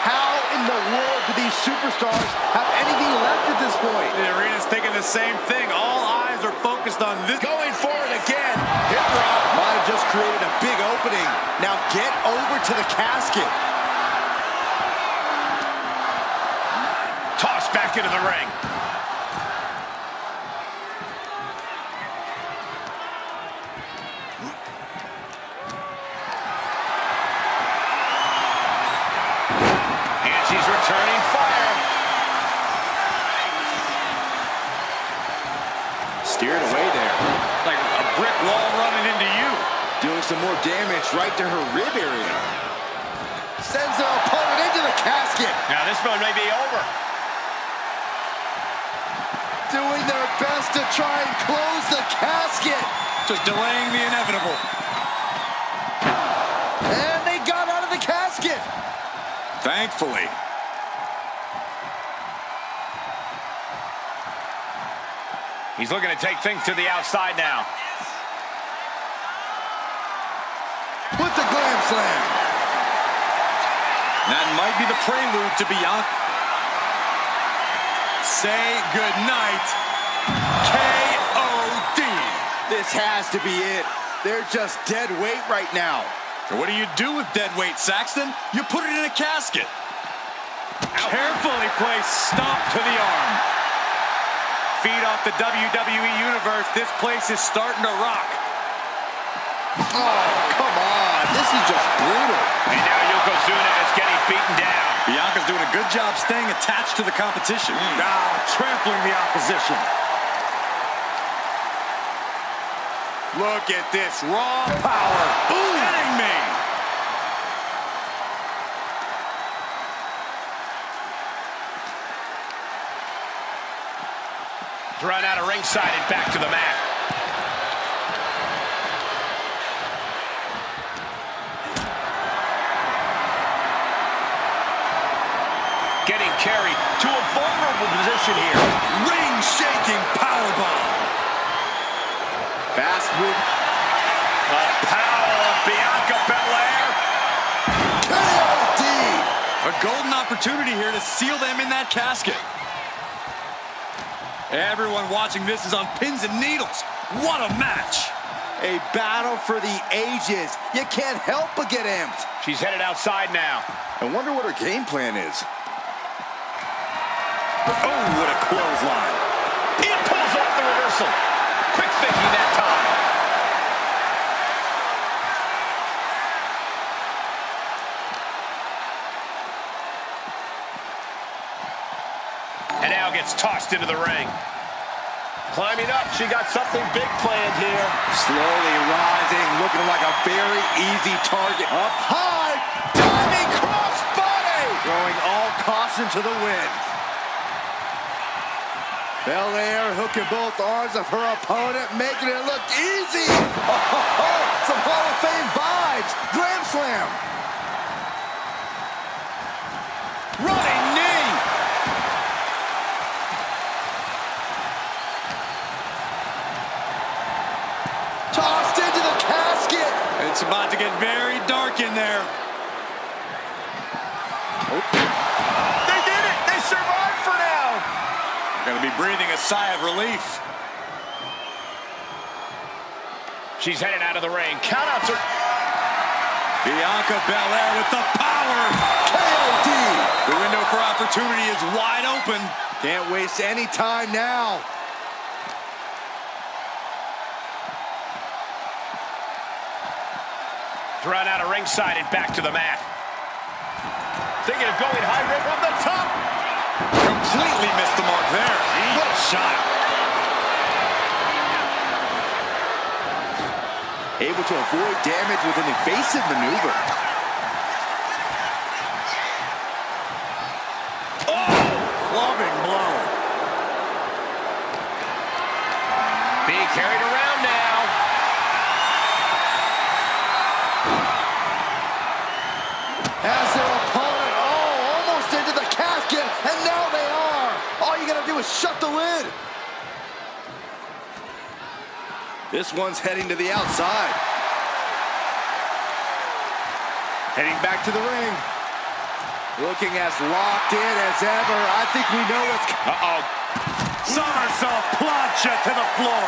How in the world do these superstars have anything left at this point? The arena's thinking the same thing. All eyes are focused on this. Going for it again. Hip drop might have just created a big opening. Now get over to the casket. Tossed back into the ring. And she's returning fire. Steered away there. Like a brick wall running into you. Doing some more damage right to her rib area. Sends their opponent into the casket. Now this one may be over. Doing their best to try and close the casket. Just delaying the inevitable. And they got out of the casket. Thankfully. He's looking to take things to the outside now. With the glam slam. That might be the prelude to Bianca. Say goodnight. K.O.D. This has to be it. They're just dead weight right now. What do you do with dead weight, Saxton? You put it in a casket. Carefully placed stomp to the arm. Feed off the WWE Universe. This place is starting to rock. Oh, come on. This is just brutal. And now Yokozuna is getting beaten down. Bianca's doing a good job staying attached to the competition. Trampling the opposition. Look at this raw power. Kidding me. Thrown out of ringside and back to the mat. Getting carried to a vulnerable position here. Ring-shaking powerbomb. Fast move. The power of Bianca Belair. KOD. A golden opportunity here to seal them in that casket. Everyone watching this is on pins and needles. What a match. A battle for the ages. You can't help but get amped. She's headed outside now. I wonder what her game plan is. Oh, what a clothesline. He pulls off the reversal. Quick thinking that time. gets tossed into the ring. Climbing up, she got something big planned here. Slowly rising, looking like a very easy target. Up high, diving crossbody! Throwing all caution to the wind. Belair hooking both arms of her opponent, making it look easy. Some Hall of Fame vibes. Grand Slam. Running knee. Tossed into the casket. It's about to get very dark in there. They did it! They survived for now! Gonna be breathing a sigh of relief. She's headed out of the ring. Countouts are... Bianca Belair with the power. KOD. The window for opportunity is wide open. Can't waste any time now. Drawn out of ringside and back to the mat. Thinking of going high rope from the top. Completely missed the mark there. What a shot. Able to avoid damage with an evasive maneuver. Clubbing blow. Being carried around now. As their opponent, almost into the casket, and now they are. All you gotta do is shut the lid. This one's heading to the outside. Heading back to the ring. Looking as locked in as ever. I think we know what's... Somersault plancha to the floor.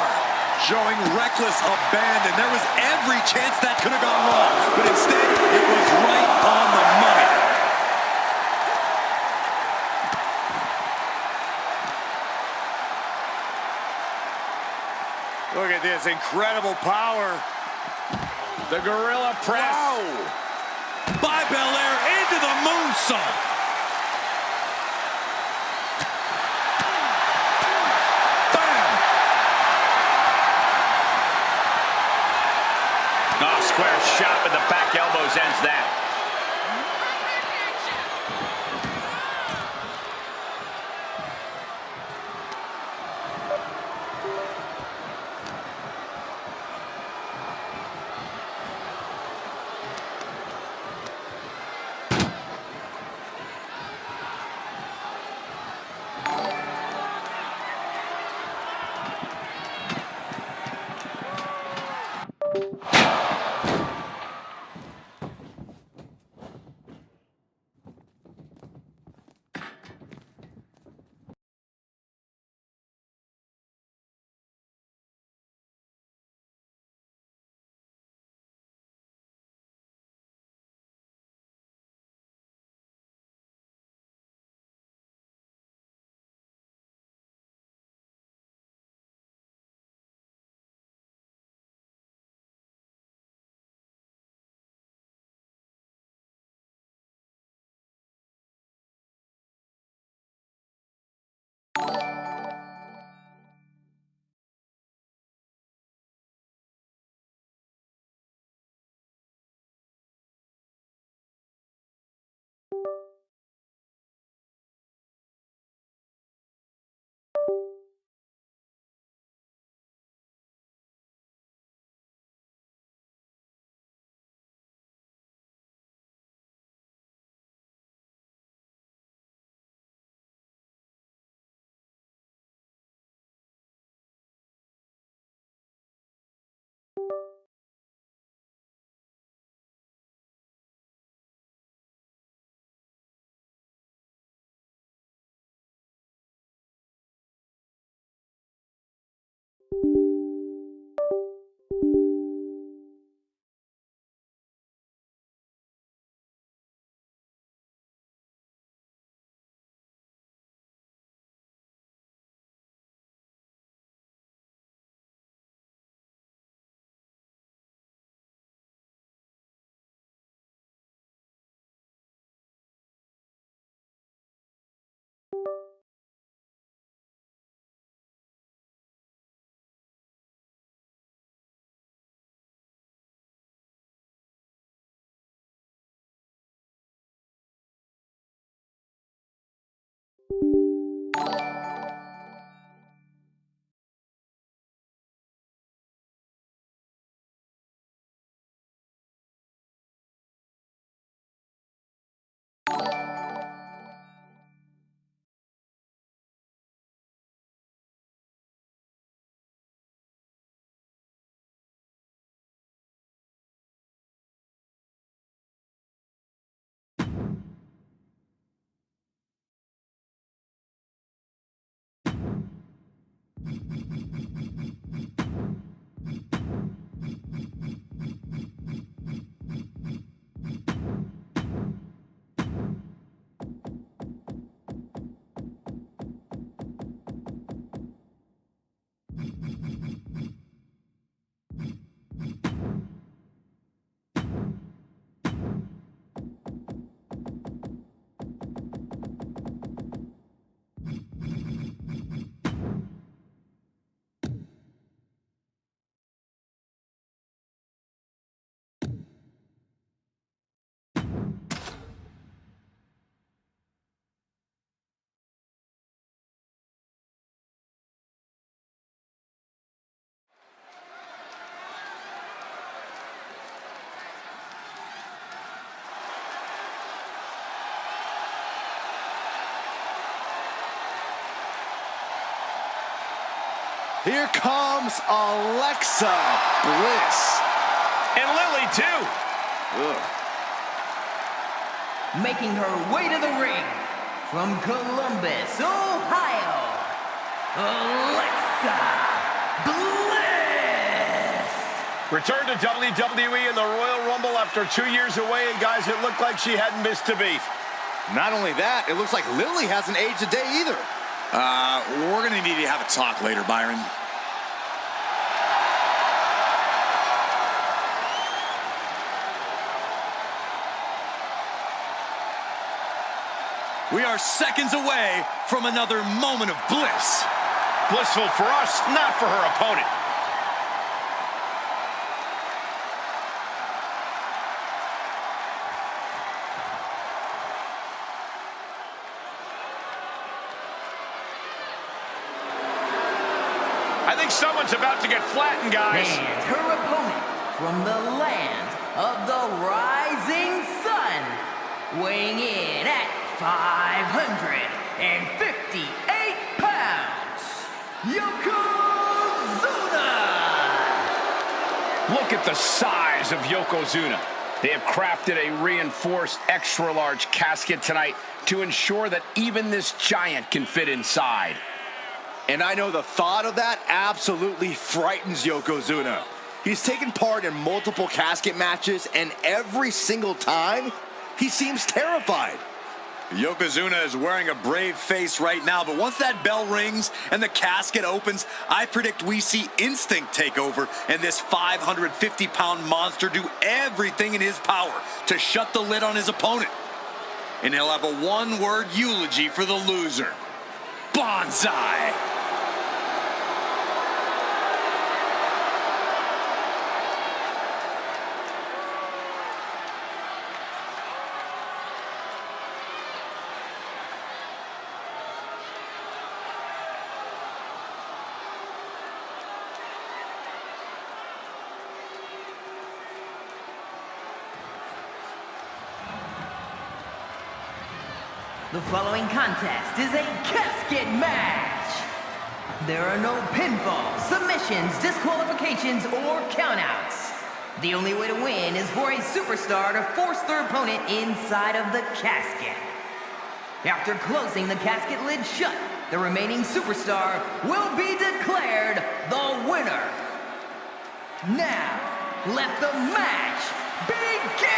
Showing reckless abandon. There was every chance that could have gone wrong, but instead, it was right on the money. Look at this incredible power. The gorilla press. By Belair into the moonsault. Bam! Oh, square shot with the back elbows ends that. Here comes Alexa Bliss. And Lily, too. Ugh. Making her way to the ring from Columbus, Ohio, Alexa Bliss. Returned to WWE in the Royal Rumble after 2 years away, and guys, it looked like she hadn't missed a beat. Not only that, it looks like Lily hasn't aged a day either. We're going to need to have a talk later, Byron. We are seconds away from another moment of bliss. Blissful for us, not for her opponent. I think someone's about to get flattened, guys. And her opponent from the land of the rising sun, weighing in at 558 pounds, Yokozuna! Look at the size of Yokozuna. They have crafted a reinforced extra-large casket tonight to ensure that even this giant can fit inside. And I know the thought of that absolutely frightens Yokozuna. He's taken part in multiple casket matches, and every single time, he seems terrified. Yokozuna is wearing a brave face right now, but once that bell rings and the casket opens, I predict we see instinct take over and this 550-pound monster do everything in his power to shut the lid on his opponent. And he'll have a one-word eulogy for the loser. Bonsai! The following contest is a casket match. There are no pinfalls, submissions, disqualifications, or countouts. The only way to win is for a superstar to force their opponent inside of the casket. After closing the casket lid shut, the remaining superstar will be declared the winner. Now, let the match begin!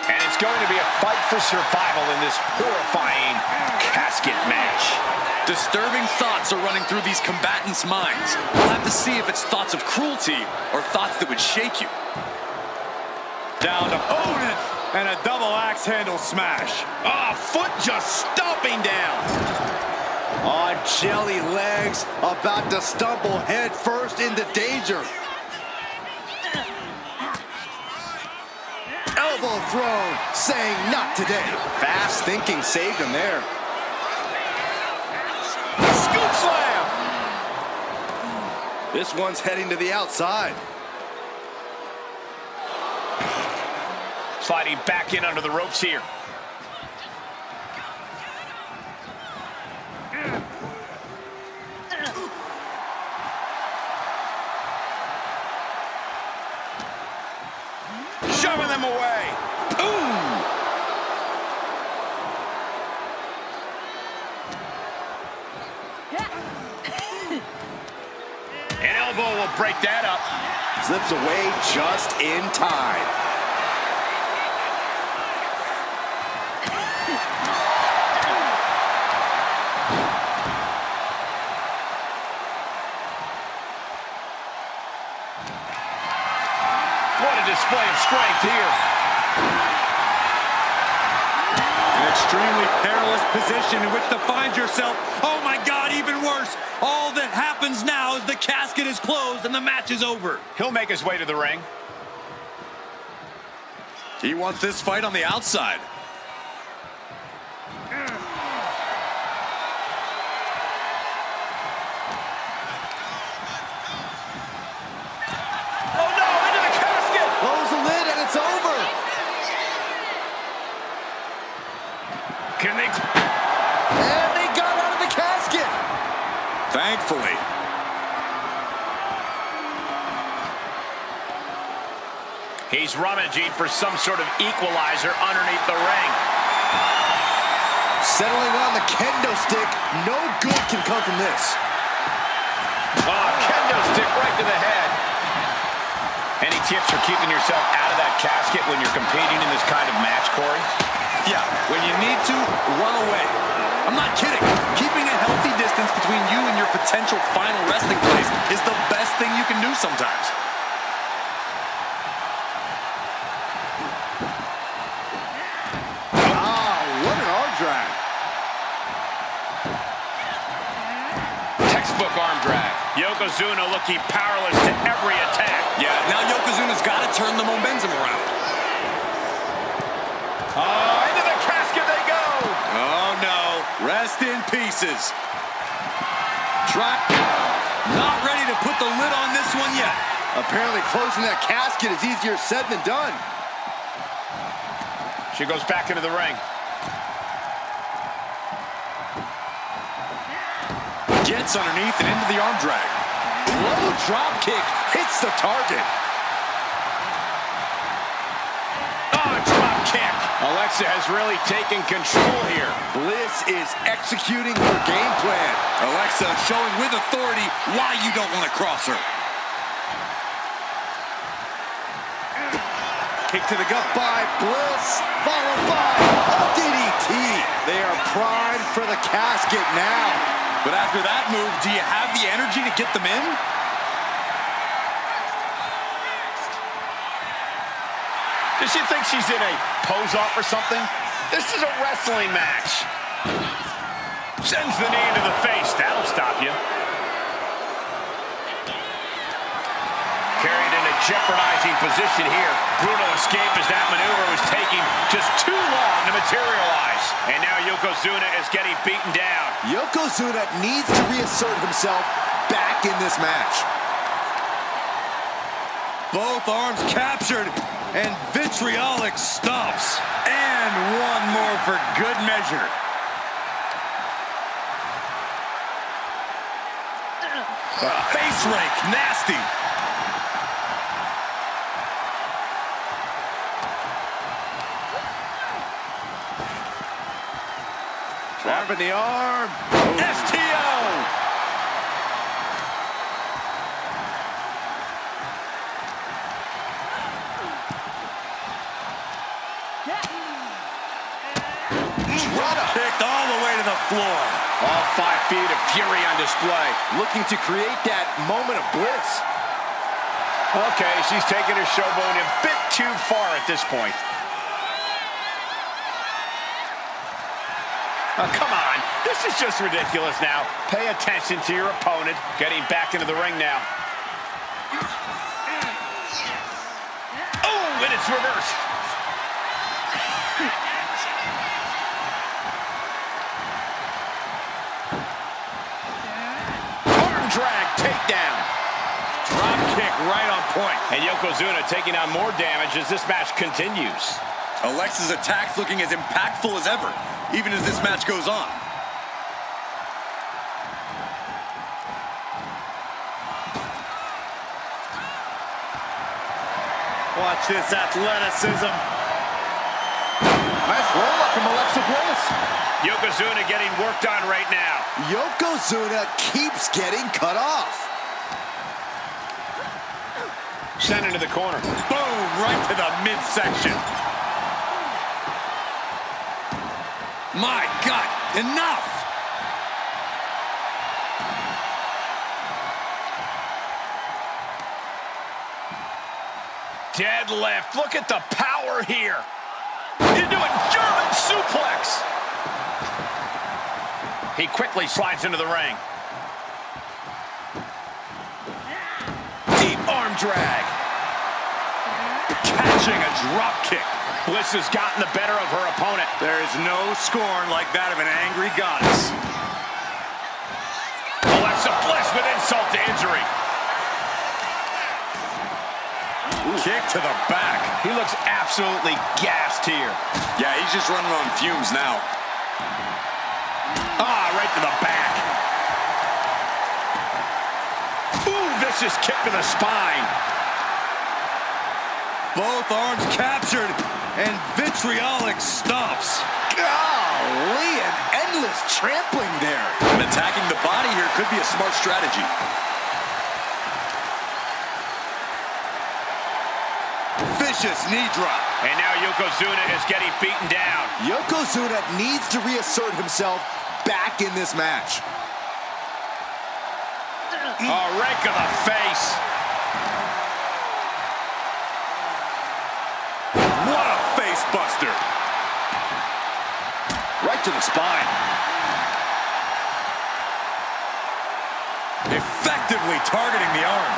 And it's going to be a fight for survival in this horrifying casket match. Disturbing thoughts are running through these combatants' minds. We'll have to see if it's thoughts of cruelty or thoughts that would shake you. Down opponent and a double axe handle smash. Ah, foot just stomping down. On jelly legs, about to stumble head first into danger. Elbow thrown, saying not today. Fast thinking saved him there. Scoop slam. This one's heading to the outside. Sliding back in under the ropes here. Shoving them away. Boom! An elbow will break that up. Slips away just in time. What a display of strength here. An extremely perilous position in which to find yourself. Oh my God, even worse. All that happens now is the casket is closed and the match is over. He'll make his way to the ring. He wants this fight on the outside. Oh no, into the casket! Close the lid and it's over. Thankfully. He's rummaging for some sort of equalizer underneath the ring. Settling on the kendo stick. No good can come from this. Oh, kendo stick right to the head. Any tips for keeping yourself out of that casket when you're competing in this kind of match, Corey? Yeah, when you need to, run away. I'm not kidding. Keeping a healthy distance between you and your potential final resting place is the best thing you can do sometimes. Ah, what an arm drag. Textbook arm drag. Yokozuna looking powerless to every attack. Yeah, now Yokozuna's got to turn the momentum around. Oh, into the casket they go. Oh, no. Rest in pieces. Not ready to put the lid on this one yet. Apparently closing that casket is easier said than done. She goes back into the ring. Gets underneath and into the arm drag. Low drop kick hits the target. Oh, drop kick. Alexa has really taken control here. Bliss is executing her game plan. Alexa showing with authority why you don't want to cross her. Kick to the gut by Bliss, followed by a DDT. They are primed for the casket now. But after that move, do you have the energy to get them in? Does she think she's in a pose-off or something? This is a wrestling match. Sends the knee into the face. That'll stop you. Carried in a jeopardizing position here. Brutal escape as that maneuver was taking just too long to materialize. And now Yokozuna is getting beaten down. Yokozuna needs to reassert himself back in this match. Both arms captured, and vitriolic stomps. And one more for good measure. The face rake, nasty. Trapping the arm. STO. Kicked all the way to the floor. All 5 feet of fury on display. Looking to create that moment of bliss. Okay, she's taking her showboat a bit too far at this point. Oh, come on. This is just ridiculous now. Pay attention to your opponent. Getting back into the ring now. Oh, and it's reversed. Arm drag, takedown. Drop kick right on point. And Yokozuna taking on more damage as this match continues. Alexa's attacks looking as impactful as ever, even as this match goes on. Watch this athleticism. Nice roll-up from Alexa Bliss. Yokozuna getting worked on right now. Yokozuna keeps getting cut off. Sent into the corner. Boom, right to the midsection. My God, enough! Deadlift. Look at the power here. Into a German suplex. He quickly slides into the ring. Deep arm drag. Catching a drop kick. Bliss has gotten the better of her opponent. There is no scorn like that of an angry goddess. Alexa Bliss with insult to injury. Kick to the back. He looks absolutely gassed here. Yeah, he's just running on fumes now. Ah, right to the back. vicious kick to the spine. Both arms captured and vitriolic stomps. Golly, an endless trampling there. And attacking the body here could be a smart strategy. Vicious knee drop. And now Yokozuna is getting beaten down. Yokozuna needs to reassert himself back in this match. A rake of the face. What a face buster. Right to the spine. Effectively targeting the arm.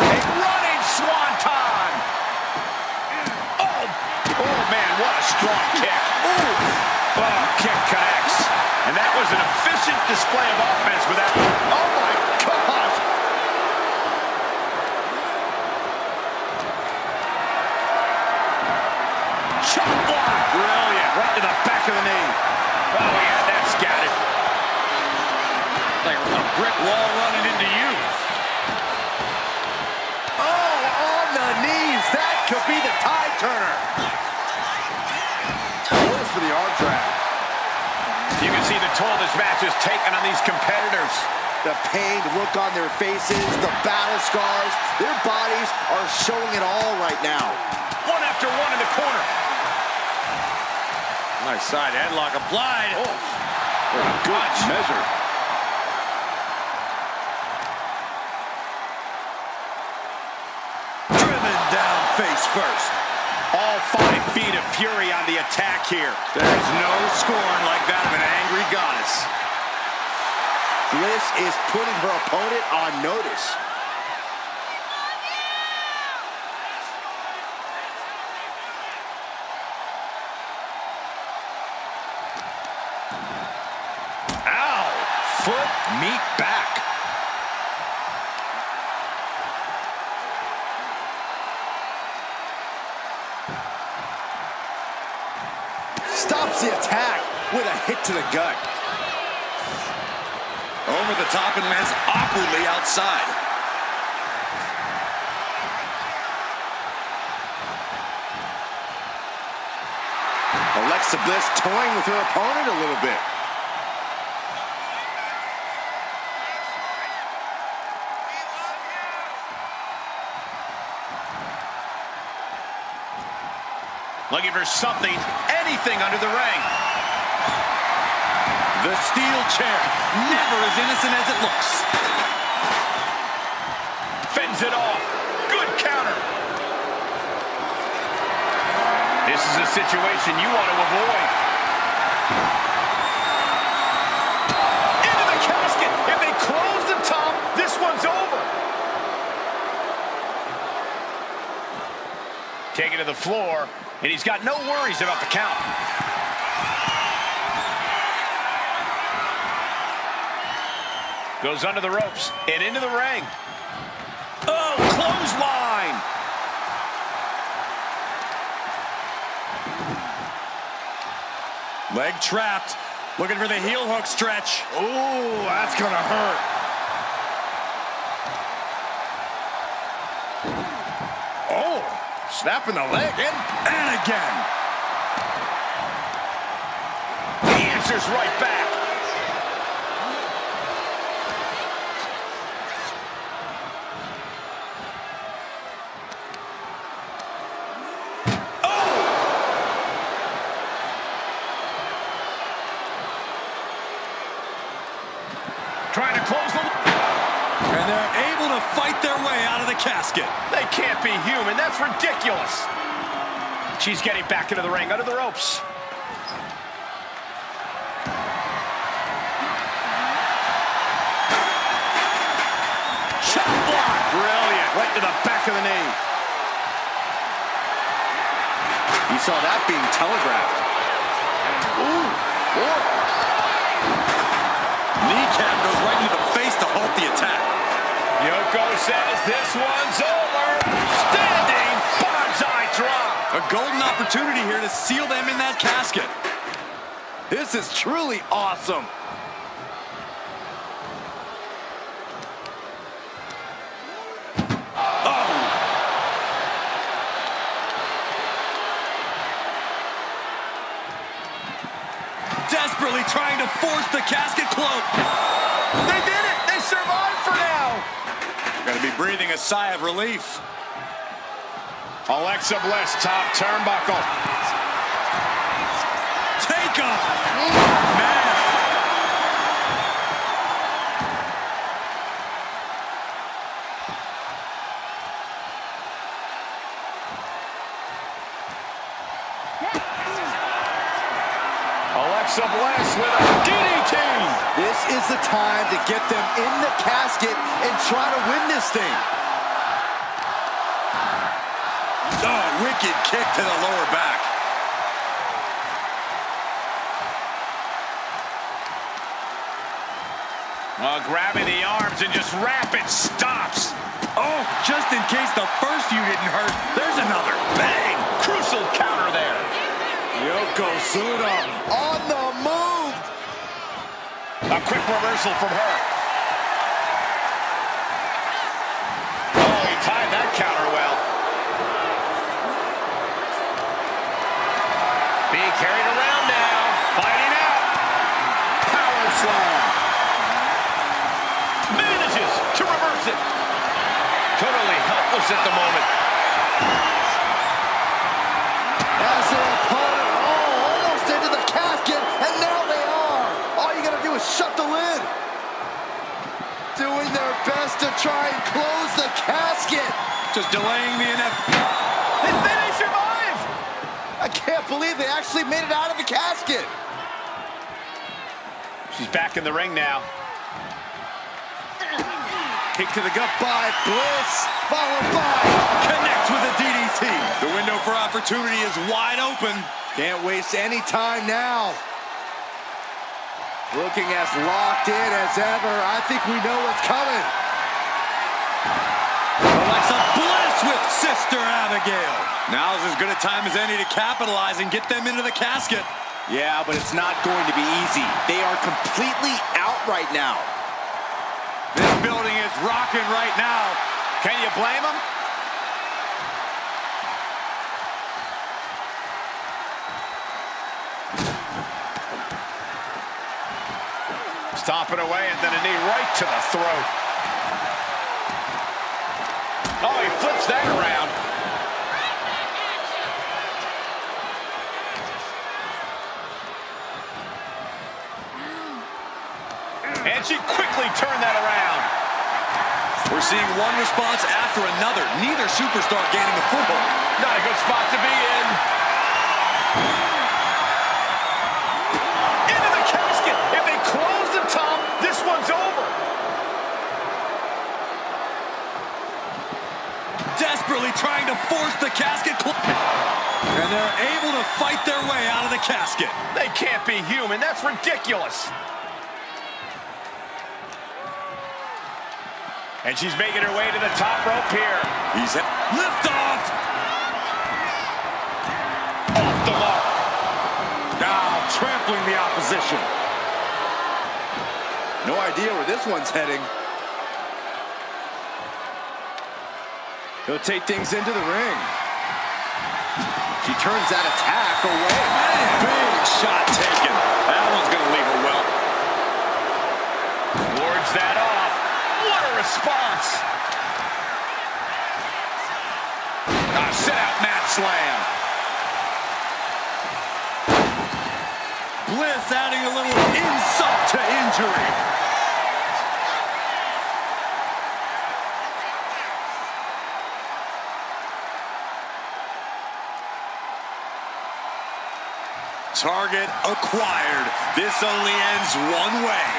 A running swanton. Oh man, what a strong kick. Ooh. Oh, kick connects. And that was an efficient display of offense with that. Oh my gosh. Chop block. Brilliant. Right to the back of the knee. Oh, he had that scattered. Like a brick wall running into you. Oh, on the knees. That could be the tide turner. Goes for the arm drag. You can see the toll this match has taken on these competitors. The pained look on their faces, the battle scars, their bodies are showing it all right now. One after one in the corner. Nice side headlock applied. Oh, Good measure. Driven down face first. all 5 feet of fury on the attack here. There's no scorn like that of an angry goddess. Bliss is putting her opponent on notice. Ow! Foot meet back. Stops the attack with a hit to the gut. Over the top and lands awkwardly outside. Alexa Bliss toying with her opponent a little bit. Looking for something, anything under the ring. The steel chair, never as innocent as it looks. Fends it off. Good counter. This is a situation you want to avoid. Into the casket. If they close the top, this one's over. Taken to the floor, and he's got no worries about the count. Goes under the ropes and into the ring. Oh, clothesline! Leg trapped, looking for the heel hook stretch. Ooh, that's gonna hurt. Oh, snapping the leg in And again. He answers right back. Trying to close the... And they're able to fight their way out of the casket. They can't be human. That's ridiculous. She's getting back into the ring, under the ropes. Chop block. Brilliant. Right to the back of the knee. You saw that being telegraphed. Ooh, boy. Kneecap goes right into the face to halt the attack. Yoko says this one's over. Standing bonsai drop. A golden opportunity here to seal them in that casket. This is truly awesome. Desperately trying to force the casket closed. They did it! They survived for now! Gonna be breathing a sigh of relief. Alexa Bliss, top turnbuckle. Take off! Man! Alexa Bliss with a DDT. This is the time to get them in the casket and try to win this thing. Oh, wicked kick to the lower back. Grabbing the arms and just rapid stops. Oh, just in case the first few didn't hurt, there's another. Bang! Crucial counter there. Yokozuna on the move. A quick reversal from her. Oh, he timed that counter well. Being carried around now. Fighting out. Power slam. Manages to reverse it. Totally helpless at the moment. As their opponent, almost into the casket, and now they are. All you gotta do is shut the lid. Doing their best to try and close the casket. Just delaying the inevitable. And then they survive. I can't believe they actually made it out of the casket. She's back in the ring now. Kick to the gut by Bliss, followed by Connects with a DDT. The window for opportunity is wide open. Can't waste any time now. Looking as locked in as ever. I think we know what's coming. Alexa Bliss with Sister Abigail. Now's as good a time as any to capitalize and get them into the casket. Yeah, but it's not going to be easy. They are completely out right now. This building is rocking right now. Can you blame him? Stomping away and then a knee right to the throat. Oh, he flips that around. And she quickly turned that around. We're seeing one response after another. Neither superstar gaining a foothold. Not a good spot to be in. Into the casket. If they close the top, this one's over. Desperately trying to force the casket closed. And they're able to fight their way out of the casket. They can't be human. That's ridiculous. And she's making her way to the top rope here. He's lift off. Off the mark. Now trampling the opposition. No idea where this one's heading. He'll take things into the ring. She turns that attack away. Big shot taken. That one's going to leave her well. Wards that off. What a response. Sit out mat slam. Bliss adding a little insult to injury. Target acquired. This only ends one way.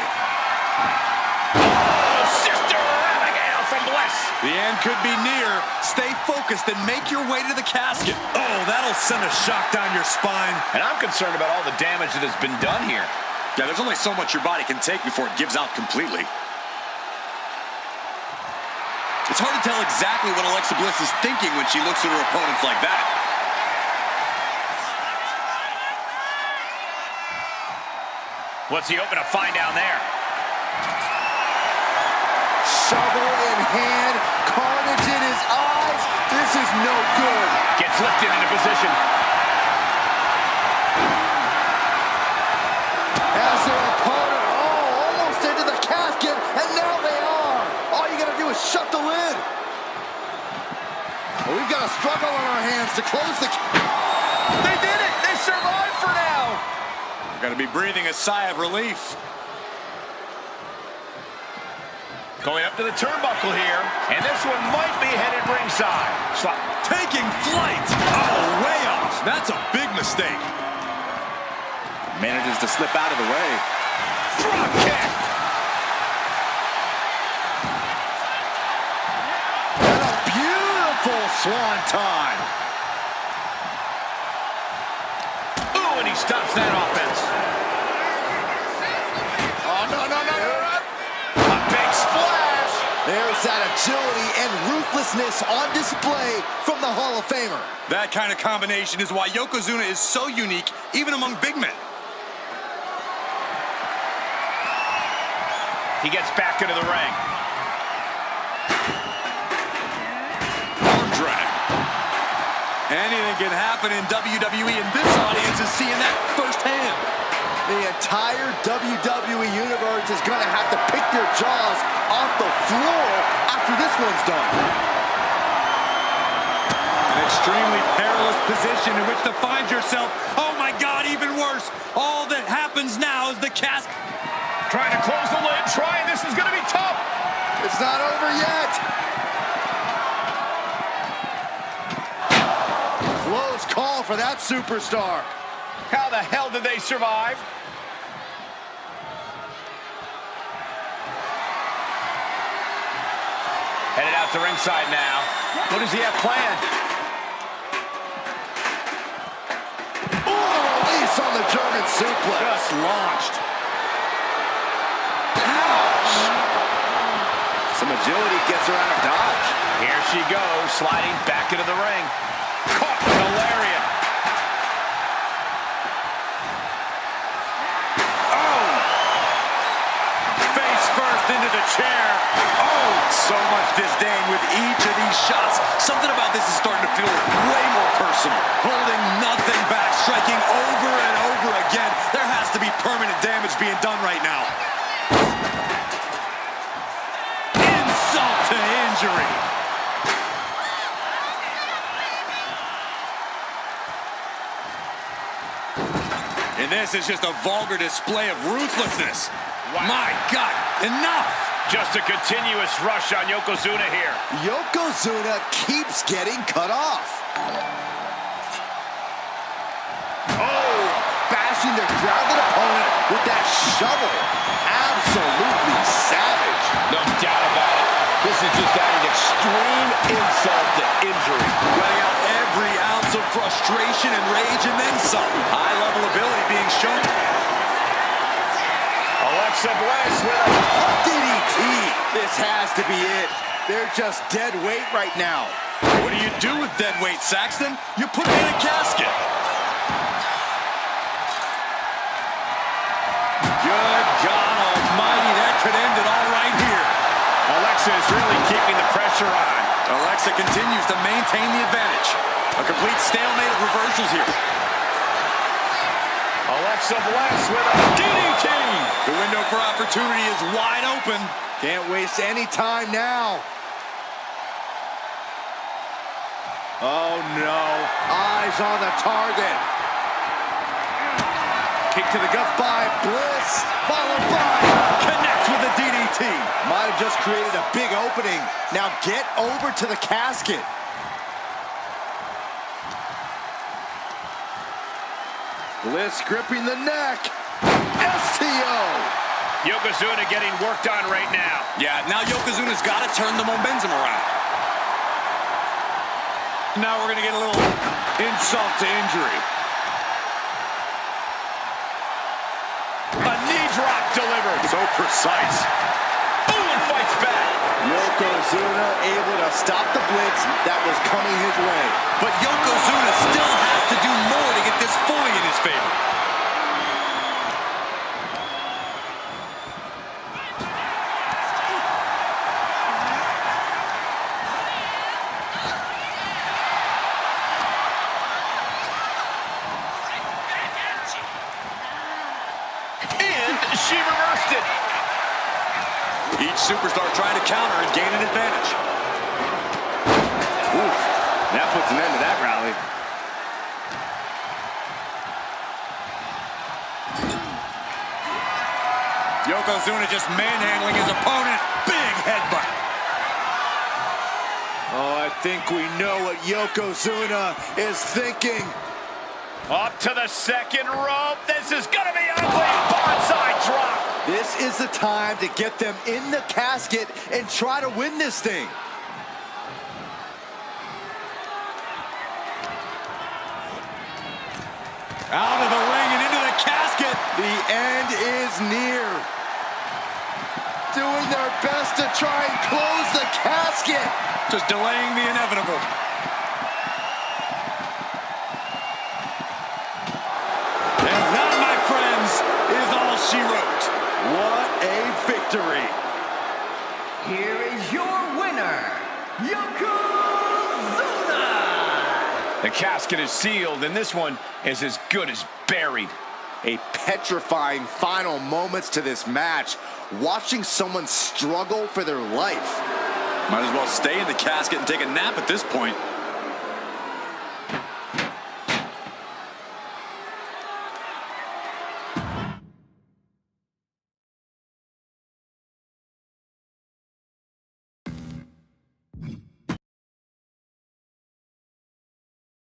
Sister Abigail from Bliss. The end could be near. Stay focused and make your way to the casket. Oh, that'll send a shock down your spine. And I'm concerned about all the damage that has been done here. Yeah, there's only so much your body can take before it gives out completely. It's hard to tell exactly what Alexa Bliss is thinking when she looks at her opponents like that. What's he hoping to find down there? Shovel in hand, carnage in his eyes. This is no good. Gets lifted into position. Has their opponent, almost into the casket, and now they are. All you gotta do is shut the lid. Well, we've got a struggle on our hands to close the... They did it! They survived for now! They're going to be breathing a sigh of relief. Going up to the turnbuckle here, and this one might be headed ringside. Taking flight! Oh, way off. That's a big mistake. Manages to slip out of the way. Drop kick! And a beautiful swanton. Ooh, and he stops that offense. Oh, no. A big splash! There's that agility and ruthlessness on display from the Hall of Famer. That kind of combination is why Yokozuna is so unique, even among big men. He gets back into the ring. Arm drag. Anything can happen in WWE, and this audience is seeing that firsthand. The entire WWE Universe is going to have to pick their jaws off the floor after this one's done. An extremely perilous position in which to find yourself. Oh my God, even worse. All that happens now is the cast. Trying to close the lid, this is going to be tough. It's not over yet. Close call for that superstar. How the hell did they survive? Headed out to ringside now. What does he have planned? Release on the German suplex. Just launched. Ouch. Some agility gets her out of dodge. Here she goes, sliding back into the ring. Caught with a lariat. Oh! Face first into the chair. Oh! So much disdain with each of these shots. Something about this is starting to feel way more personal. Holding nothing back, striking over and over again. There has to be permanent damage being done right now. Insult to injury. And this is just a vulgar display of ruthlessness. Wow. My God, enough! Just a continuous rush on Yokozuna here. Yokozuna keeps getting cut off. Oh, bashing their grounded opponent with that shovel. Absolutely savage. No doubt about it. This is just adding extreme insult to injury. Letting out every ounce of frustration and rage and then some. High-level ability being shown. Alexa Bliss with a DDT. This has to be it. They're just dead weight right now. What do you do with dead weight, Saxton? You put it in a casket. Good God almighty, that could end it all right here. Alexa is really keeping the pressure on. Alexa continues to maintain the advantage. A complete stalemate of reversals here. Alexa Bliss with a DDT. The window for opportunity is wide open. Can't waste any time now. Oh no, eyes on the target. Kick to the gut by Bliss, followed by... Connects with the DDT. Might have just created a big opening. Now get over to the casket. Bliss gripping the neck. STO. Yokozuna getting worked on right now. Yeah, now Yokozuna's got to turn the momentum around. Now we're going to get a little insult to injury. A knee drop delivered. So precise. Ooh, and fights back. Yokozuna able to stop the blitz that was coming his way. But Yokozuna still has to do more to get this fully in his favor. Each superstar trying to counter and gain an advantage. Oof, that puts an end to that rally. Yokozuna just manhandling his opponent. Big headbutt. Oh, I think we know what Yokozuna is thinking. Up to the second rope. This is going to be ugly. Bonsai drop. This is the time to get them in the casket and try to win this thing. Out of the ring and into the casket. The end is near. Doing their best to try and close the casket. Just delaying the inevitable. And that, my friends, is all she wrote. What a victory. Here is your winner, Yokozuna! The casket is sealed, and this one is as good as buried. A petrifying final moments to this match. Watching someone struggle for their life. Might as well stay in the casket and take a nap at this point.